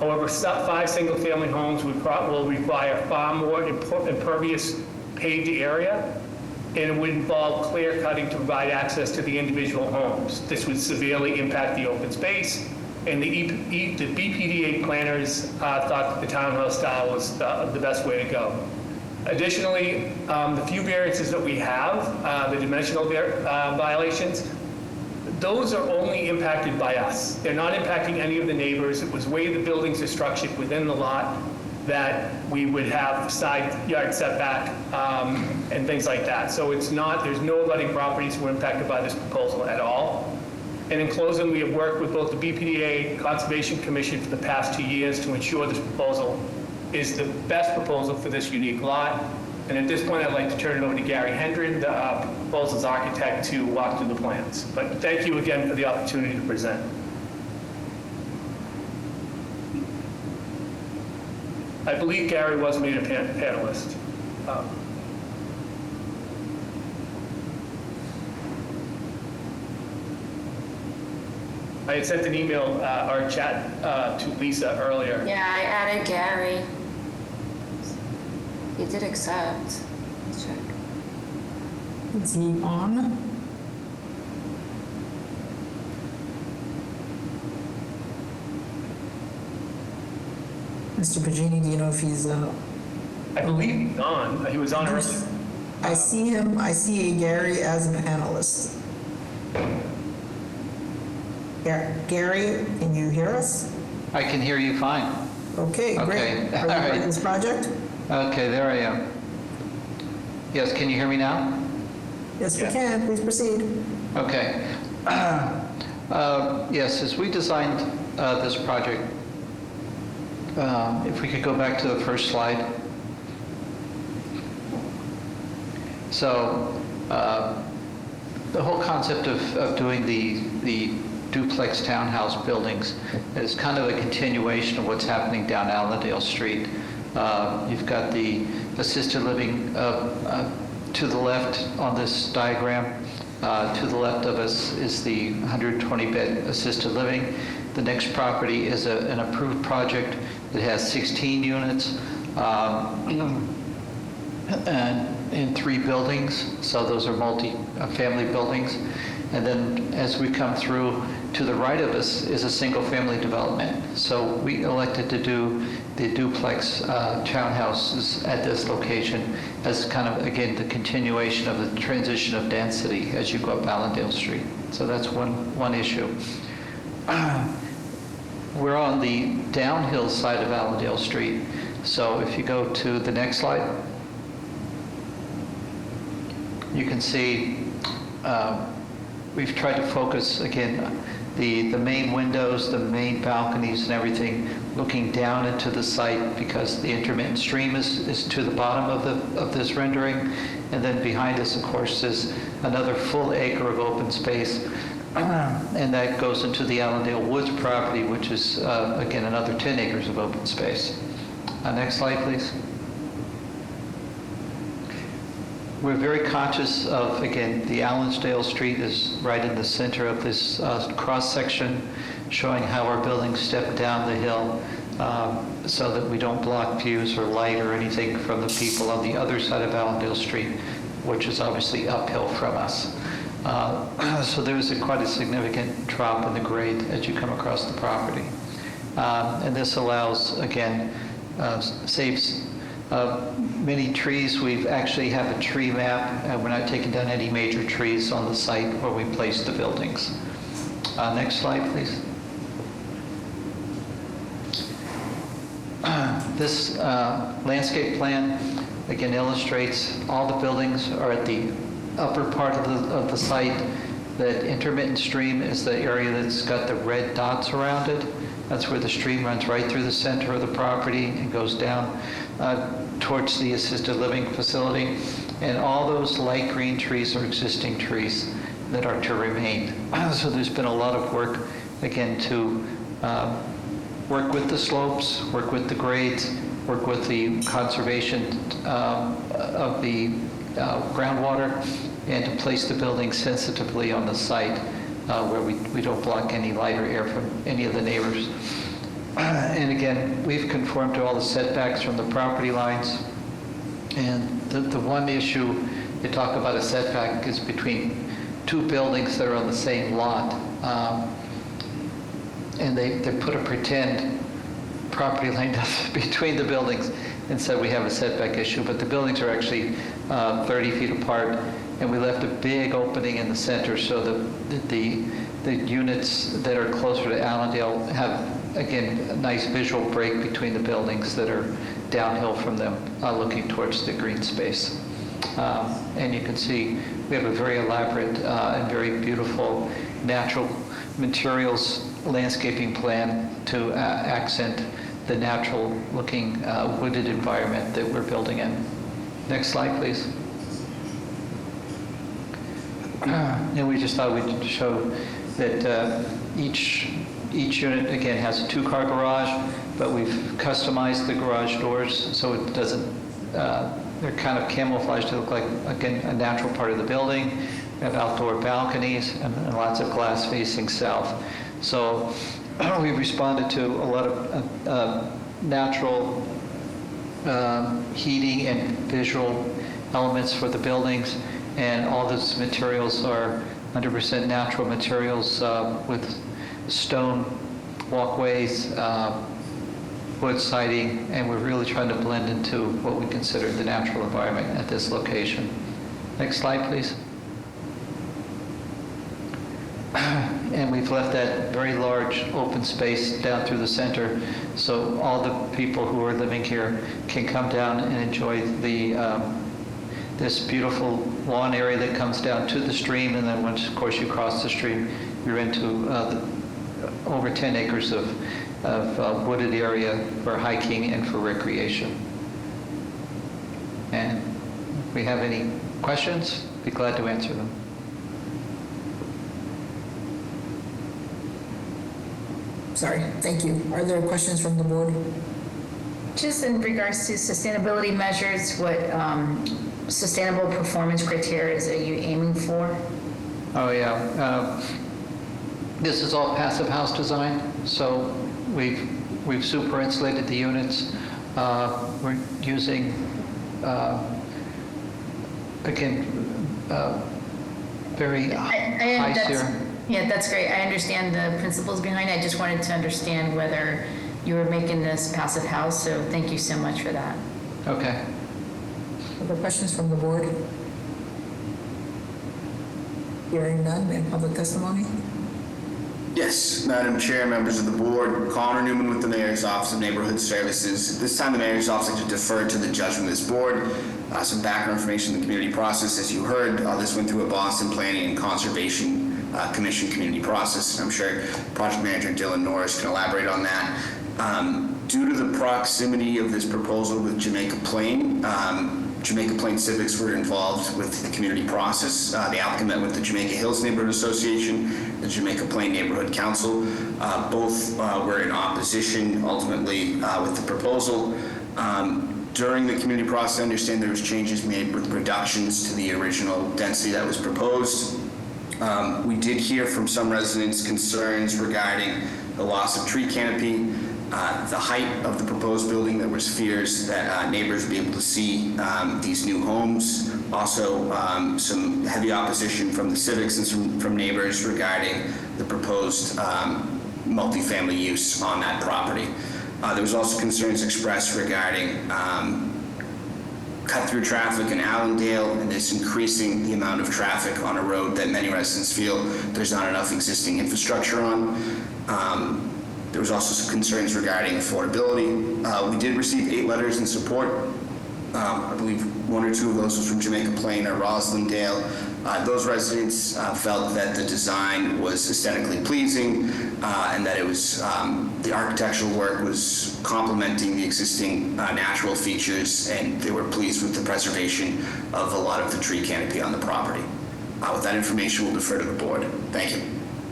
However, 5 single-family homes will require far more impervious paved area, and it would involve clear cutting to provide access to the individual homes. This would severely impact the open space, and the BPDA planners thought that the townhouse style was the best way to go. Additionally, the few variances that we have, the dimensional violations, those are only impacted by us. They're not impacting any of the neighbors. It was the way the buildings are structured within the lot that we would have side yard setback and things like that. So there's no abutting properties who are impacted by this proposal at all. And in closing, we have worked with both the BPDA and Conservation Commission for the past 2 years to ensure this proposal is the best proposal for this unique lot. And at this point, I'd like to turn it over to Gary Hendren, the proposal's architect, to walk through the plans. But thank you again for the opportunity to present. I believe Gary was made a panelist. I had sent an email or chat to Lisa earlier. Yeah, I added Gary. He did accept. Let's check. Is he on? Mr. Pagini, do you know if he's I believe he's on. He was on earlier. I see him. I see a Gary as a panelist. Gary, can you hear us? I can hear you fine. Okay, great. Okay. Are you part of this project? Okay, there I am. Yes, can you hear me now? Yes, we can. Please proceed. Okay. Yes, as we designed this project, if we could go back to the first slide. So the whole concept of doing the duplex townhouse buildings is kind of a continuation of what's happening down Allendale Street. You've got the assisted living to the left on this diagram. To the left of us is the 120-bed assisted living. The next property is an approved project that has 16 units and in 3 buildings. So those are multi-family buildings. And then as we come through, to the right of us is a single-family development. So we elected to do the duplex townhouses at this location as kind of, again, the continuation of the transition of density as you go up Allendale Street. So that's one issue. We're on the downhill side of Allendale Street. So if you go to the next slide, you can see we've tried to focus, again, the main windows, the main balconies and everything looking down into the site, because the intermittent stream is to the bottom of this rendering. And then behind us, of course, is another full acre of open space. And that goes into the Allendale Woods property, which is, again, another 10 acres of open space. Next slide, please. We're very conscious of, again, the Allensdale Street is right in the center of this cross-section, showing how our buildings step down the hill so that we don't block views or light or anything from the people on the other side of Allendale Street, which is obviously uphill from us. So there was quite a significant drop in the grade as you come across the property. And this allows, again, saves many trees. We've actually have a tree map, and we're not taking down any major trees on the site where we place the buildings. Next slide, please. This landscape plan, again, illustrates all the buildings are at the upper part of the site. That intermittent stream is the area that's got the red dots around it. That's where the stream runs right through the center of the property and goes down towards the assisted living facility. And all those light green trees are existing trees that are to remain. So there's been a lot of work, again, to work with the slopes, work with the grades, work with the conservation of the groundwater, and to place the building sensitively on the site where we don't block any light or air from any of the neighbors. And again, we've conformed to all the setbacks from the property lines. And the one issue you talk about a setback is between two buildings that are on the same lot. And they put a pretend property line between the buildings and said we have a setback issue, but the buildings are actually 30 feet apart, and we left a big opening in the center so the units that are closer to Allendale have, again, a nice visual break between the buildings that are downhill from them, looking towards the green space. And you can see we have a very elaborate and very beautiful natural materials landscaping plan to accent the natural looking wooded environment that we're building in. Next slide, please. And we just thought we'd show that each unit, again, has a two-car garage, but we've customized the garage doors so it doesn't, they're kind of camouflaged to look like, again, a natural part of the building. We have outdoor balconies and lots of glass facing south. So we responded to a lot of natural heating and visual elements for the buildings, and all those materials are 100% natural materials with stone walkways, wood siding, and we're really trying to blend into what we consider the natural environment at this location. Next slide, please. And we've left that very large open space down through the center, so all the people who are living here can come down and enjoy the this beautiful lawn area that comes down to the stream, and then once, of course, you cross the stream, you're into over 10 acres of wooded area for hiking and for recreation. And if we have any questions, be glad to answer them. Sorry, thank you. Are there questions from the board? Just in regards to sustainability measures, what sustainable performance criteria are you aiming for? Oh, yeah. This is all passive house design, so we've super insulated the units. We're using, again, very high SEER. Yeah, that's great. I understand the principles behind it. I just wanted to understand whether you were making this passive house, so thank you so much for that. Okay. Other questions from the board? Hearing none, may I have public testimony? Yes, Madam Chair, members of the board, Connor Newman with the Mayor's Office of Neighborhood Services. This time the Mayor's Office would like to defer to the judgment of this board. Some background information in the community process. As you heard, this went through a Boston Planning and Conservation Commission community process. I'm sure Project Manager Dylan Norris can elaborate on that. Due to the proximity of this proposal with Jamaica Plain, Jamaica Plain Civics were involved with the community process. The applicant met with the Jamaica Hills Neighborhood Association, the Jamaica Plain Neighborhood Council. Both were in opposition ultimately with the proposal. During the community process, I understand there was changes made with reductions to the original density that was proposed. We did hear from some residents concerns regarding the loss of tree canopy. the height of the proposed building. There was fears that neighbors would be able to see these new homes. Also, some heavy opposition from the civics and from neighbors regarding the proposed multifamily use on that property. There was also concerns expressed regarding cut-through traffic in Allendale, and this increasing the amount of traffic on a road that many residents feel there's not enough existing infrastructure on. There was also some concerns regarding affordability. We did receive 8 letters in support. I believe 1 or 2 of those was from Jamaica Plain or Roslindale. Those residents felt that the design was aesthetically pleasing and that it was the architectural work was complementing the existing natural features, and they were pleased with the preservation of a lot of the tree canopy on the property. With that information, we'll defer to the board. Thank you.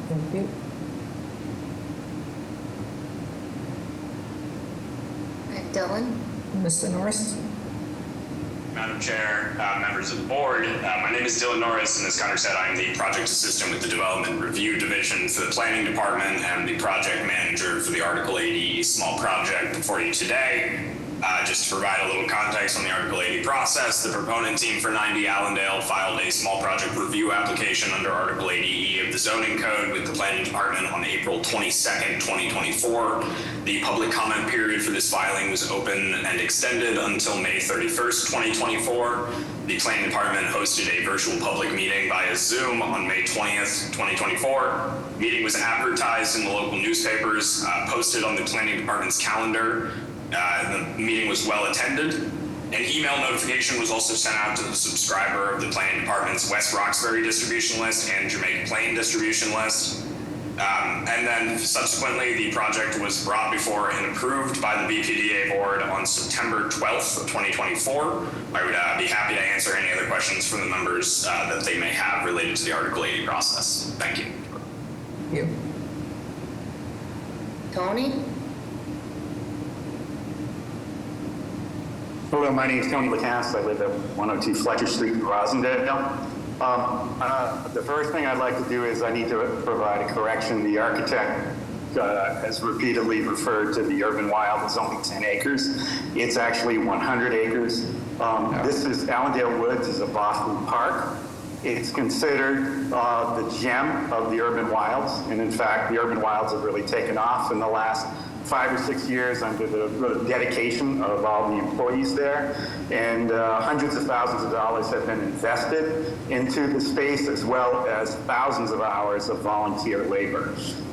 Thank you. Dylan? Mr. Norris? Madam Chair, members of the board, my name is Dylan Norris, and as Connor said, I'm the project assistant with the Development Review Division for the Planning Department and the project manager for the Article 80 small project before you today. Just to provide a little context on the Article 80 process, the proponent team for 90 Allendale filed a small project review application under Article 80E of the zoning code with the Planning Department on April 22nd, 2024. The public comment period for this filing was open and extended until May 31st, 2024. The Planning Department hosted a virtual public meeting via Zoom on May 20th, 2024. Meeting was advertised in the local newspapers, posted on the Planning Department's calendar. The meeting was well attended. An email notification was also sent out to the subscriber of the Planning Department's West Roxbury distribution list and Jamaica Plain distribution list. And then subsequently, the project was brought before and approved by the BPDA board on September 12th of 2024. I would be happy to answer any other questions from the members that they may have related to the Article 80 process. Thank you. Thank you. Tony? Hello, my name is Tony Lacasse. I live at 102 Fletcher Street in Rosendale. The first thing I'd like to do is I need to provide a correction. The architect has repeatedly referred to the urban wild as only 10 acres. It's actually 100 acres. This is Allendale Woods is a Boston park. It's considered the gem of the urban wilds. And in fact, the urban wilds have really taken off in the last 5 or 6 years under the dedication of all the employees there. And hundreds of thousands of dollars have been invested into the space, as well as thousands of hours of volunteer labor.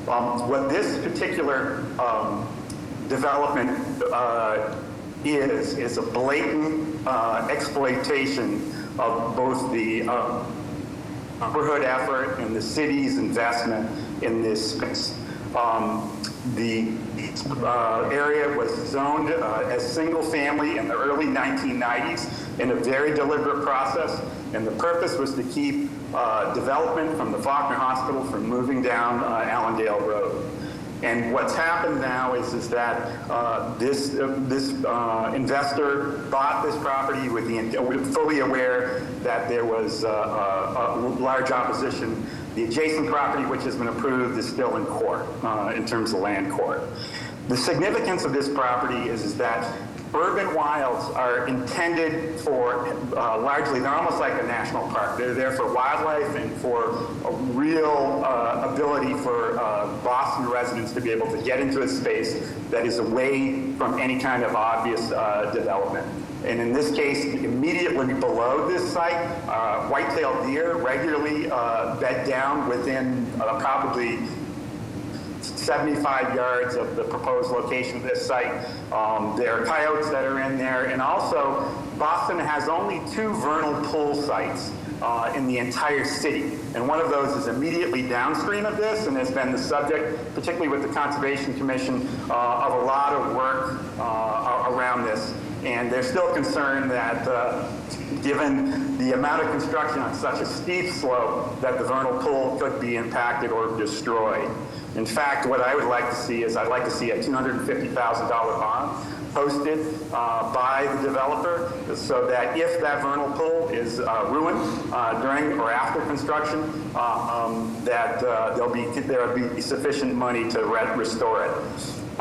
What this particular development is a blatant exploitation of both the neighborhood effort and the city's investment in this space. The area was zoned as single family in the early 1990s in a very deliberate process, and the purpose was to keep development from the Faulkner Hospital from moving down Allendale Road. And what's happened now is that this investor bought this property with fully aware that there was a large opposition. The adjacent property, which has been approved, is still in court in terms of land court. The significance of this property is that urban wilds are intended for largely, they're almost like a national park. They're there for wildlife and for a real ability for Boston residents to be able to get into a space that is away from any kind of obvious development. And in this case, immediately below this site, white-tailed deer regularly bed down within probably 75 yards of the proposed location of this site. There are coyotes that are in there, and also Boston has only 2 vernal pool sites in the entire city. And one of those is immediately downstream of this and has been the subject, particularly with the Conservation Commission, of a lot of work around this. And they're still concerned that given the amount of construction on such a steep slope, that the vernal pool could be impacted or destroyed. In fact, what I would like to see is I'd like to see a $250,000 bond posted by the developer so that if that vernal pool is ruined during or after construction, that there will be sufficient money to restore it.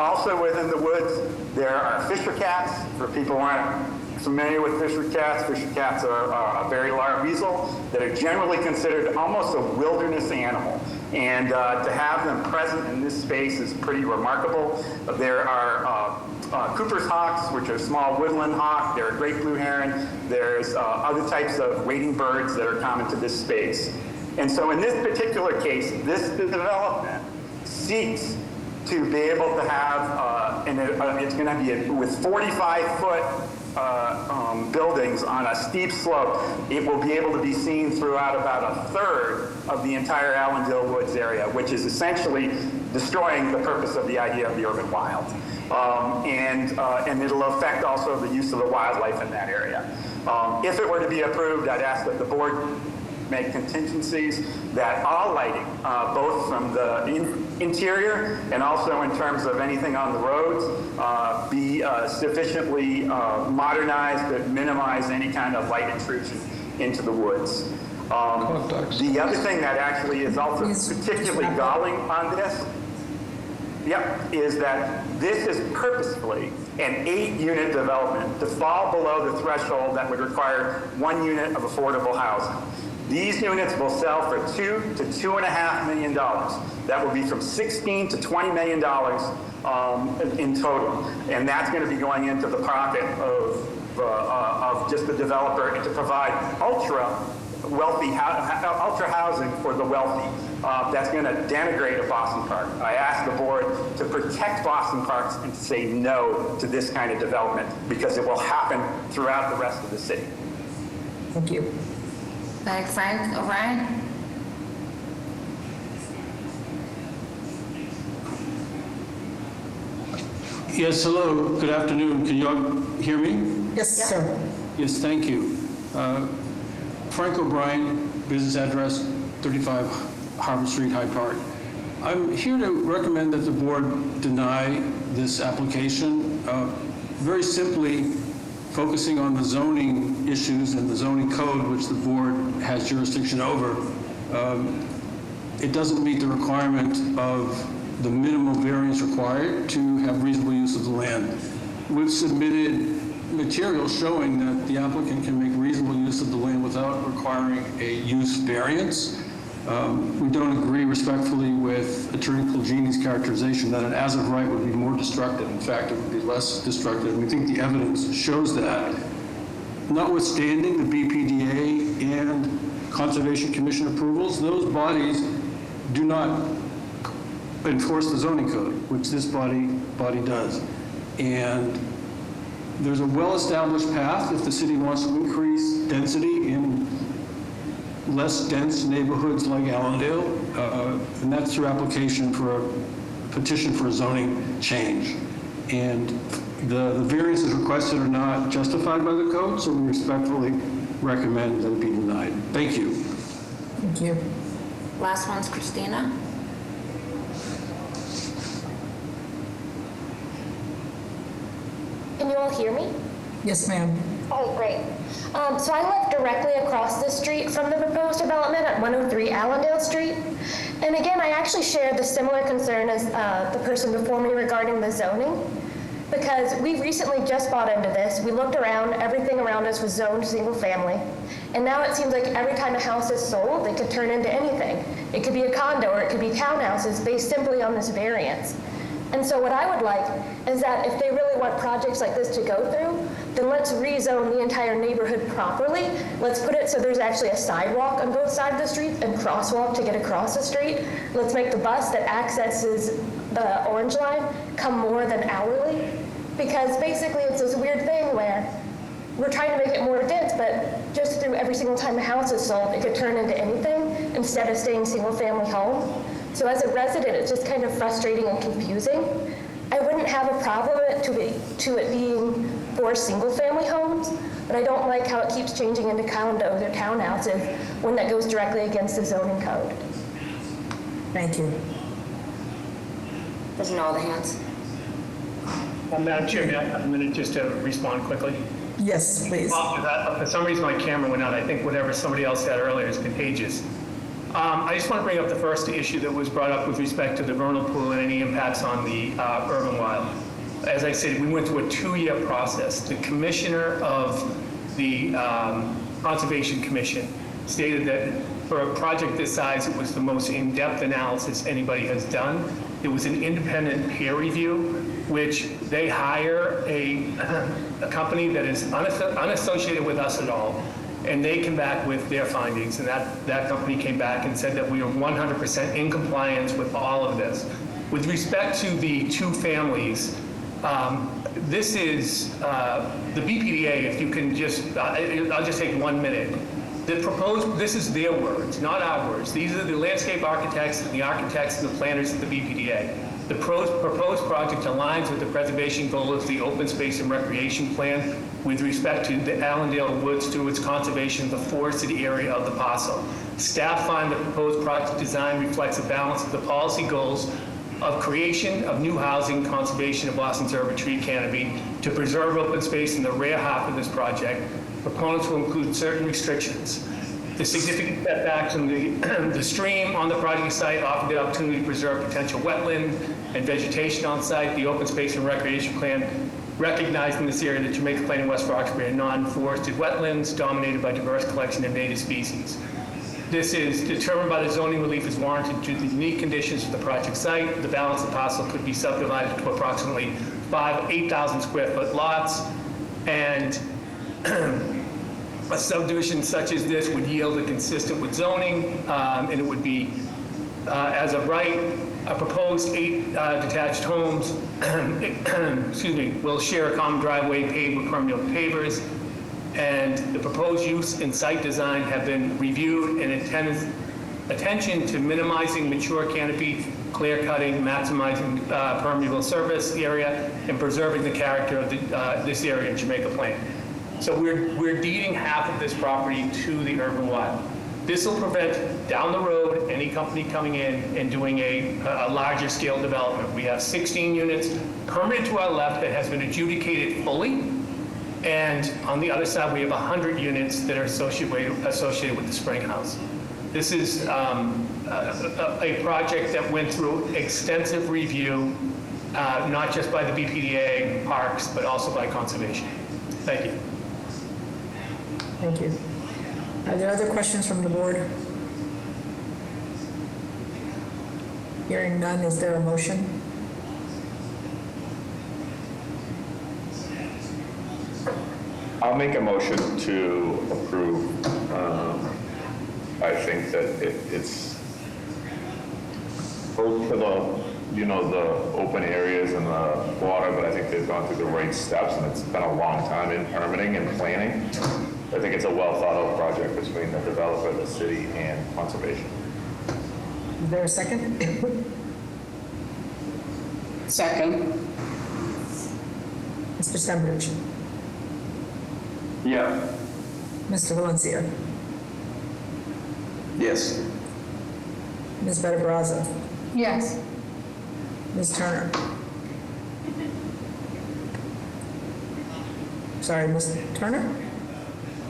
Also within the woods, there are fisher cats. For people who aren't familiar with fisher cats are a very large weasel that are generally considered almost a wilderness animal. And to have them present in this space is pretty remarkable. There are Cooper's hawks, which are small woodland hawk. There are great blue heron. There's other types of wading birds that are common to this space. And so in this particular case, this development seeks to be able to have, it's going to be with 45-foot buildings on a steep slope. It will be able to be seen throughout about a third of the entire Allendale Woods area, which is essentially destroying the purpose of the idea of the urban wild. And it'll affect also the use of the wildlife in that area. If it were to be approved, I'd ask that the board make contingencies that all lighting, both from the interior and also in terms of anything on the roads, be sufficiently modernized to minimize any kind of light intrusion into the woods. The other thing that actually is also particularly galling on this, is that this is purposefully an 8-unit development to fall below the threshold that would require 1 unit of affordable housing. These units will sell for $2 to $2.5 million. That will be from $16 to $20 million in total, and that's going to be going into the pocket of just the developer and to provide ultra housing for the wealthy. That's going to denigrate a Boston Park. I ask the board to protect Boston Parks and to say no to this kind of development because it will happen throughout the rest of the city. Thank you. Frank O'Brien? Yes, hello, good afternoon. Can you all hear me? Yes, sir. Yes, thank you. Frank O'Brien, business address 35 Harbor Street, Hyde Park. I'm here to recommend that the board deny this application, very simply focusing on the zoning issues and the zoning code, which the board has jurisdiction over. It doesn't meet the requirement of the minimal variance required to have reasonable use of the land. We've submitted material showing that the applicant can make reasonable use of the land without requiring a use variance. We don't agree respectfully with Attorney Pulgini's characterization that an as of right would be more destructive. In fact, it would be less destructive. We think the evidence shows that. Notwithstanding the BPDA and Conservation Commission approvals, those bodies do not enforce the zoning code, which this body does. And there's a well-established path if the city wants to increase density in less dense neighborhoods like Allendale, and that's through application for a petition for a zoning change. And the variances requested are not justified by the code, so we respectfully recommend that it be denied. Thank you. Thank you. Last one's Christina. Can you all hear me? Yes, ma'am. Oh, great. So I live directly across the street from the proposed development at 103 Allendale Street. And again, I actually share the similar concern as the person before me regarding the zoning, because we recently just bought into this. We looked around, everything around us was zoned single family. And now it seems like every time a house is sold, it could turn into anything. It could be a condo or it could be townhouses based simply on this variance. And so what I would like is that if they really want projects like this to go through, then let's rezone the entire neighborhood properly. Let's put it so there's actually a sidewalk on both sides of the street and crosswalk to get across the street. Let's make the bus that accesses the orange line come more than hourly. Because basically it's this weird thing where we're trying to make it more dense, but just through every single time a house is sold, it could turn into anything instead of staying single family home. So as a resident, it's just kind of frustrating and confusing. I wouldn't have a problem to it being for single-family homes, but I don't like how it keeps changing into condos or townhouses when that goes directly against the zoning code. Thank you. There's no other hands. Madam Chair, may I have a minute just to respond quickly? Yes, please. For some reason, my camera went out. I think whatever somebody else said earlier is contagious. I just want to bring up the first issue that was brought up with respect to the vernal pool and any impacts on the urban wild. As I said, we went through a 2-year process. The commissioner of the Conservation Commission stated that for a project this size, it was the most in-depth analysis anybody has done. It was an independent peer review, which they hire a company that is unassociated with us at all, and they came back with their findings, and that company came back and said that we are 100% in compliance with all of this. With respect to the 2 families, this is the BPDA, if you can just, I'll just take 1 minute. This is their words, not our words. These are the landscape architects and the architects and the planners of the BPDA. The proposed project aligns with the preservation goals of the open space and recreation plan with respect to the Allendale Woods through its conservation of the forested area of the parcel. Staff find the proposed project design reflects a balance of the policy goals of creation of new housing, conservation of Boston's urban tree canopy, to preserve open space in the rear half of this project. Proponents will include certain restrictions. The significant setbacks from the stream on the project site offer the opportunity to preserve potential wetland and vegetation on site. The open space and recreation plan recognized in this area that Jamaica Plain and West Roxbury are non-forested wetlands dominated by diverse collection of native species. This is determined by the zoning relief is warranted due to the unique conditions of the project site. The balance of parcel could be subdivided to approximately 8,000 square foot lots, and a subdivision such as this would yield a consistent with zoning, and it would be, as of right, a proposed 8 detached homes, excuse me, will share a common driveway paved with permeable pavers, and the proposed use and site design have been reviewed in attention to minimizing mature canopy, clear cutting, maximizing permeable surface area, and preserving the character of this area in Jamaica Plain. So we're deeding half of this property to the urban wild. This will prevent down the road any company coming in and doing a larger scale development. We have 16 units permitted to our left that has been adjudicated fully. And on the other side, we have 100 units that are associated with the spring house. This is a project that went through extensive review, not just by the BPDA, parks, but also by conservation. Thank you. Thank you. Are there other questions from the board? Hearing none, is there a motion? I'll make a motion to approve. I think that it's close to the open areas and the water, but I think they've gone through the right steps, and it's been a long time in permitting and planning. I think it's a well thought out project between the developer, the city, and conservation. Is there a second? Second. Mr. Stenbridge? Yeah. Mr. Valencia? Yes. Ms. Better-Brazza? Yes. Ms. Turner? Sorry, Ms. Turner?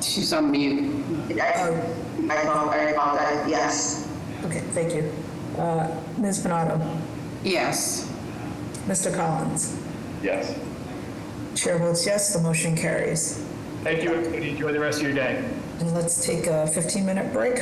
She's on mute. I apologize, yes. Okay, thank you. Ms. Pinato? Yes. Mr. Collins? Yes. Chair votes yes, the motion carries. Thank you, everybody. Enjoy the rest of your day. And let's take a 15-minute break.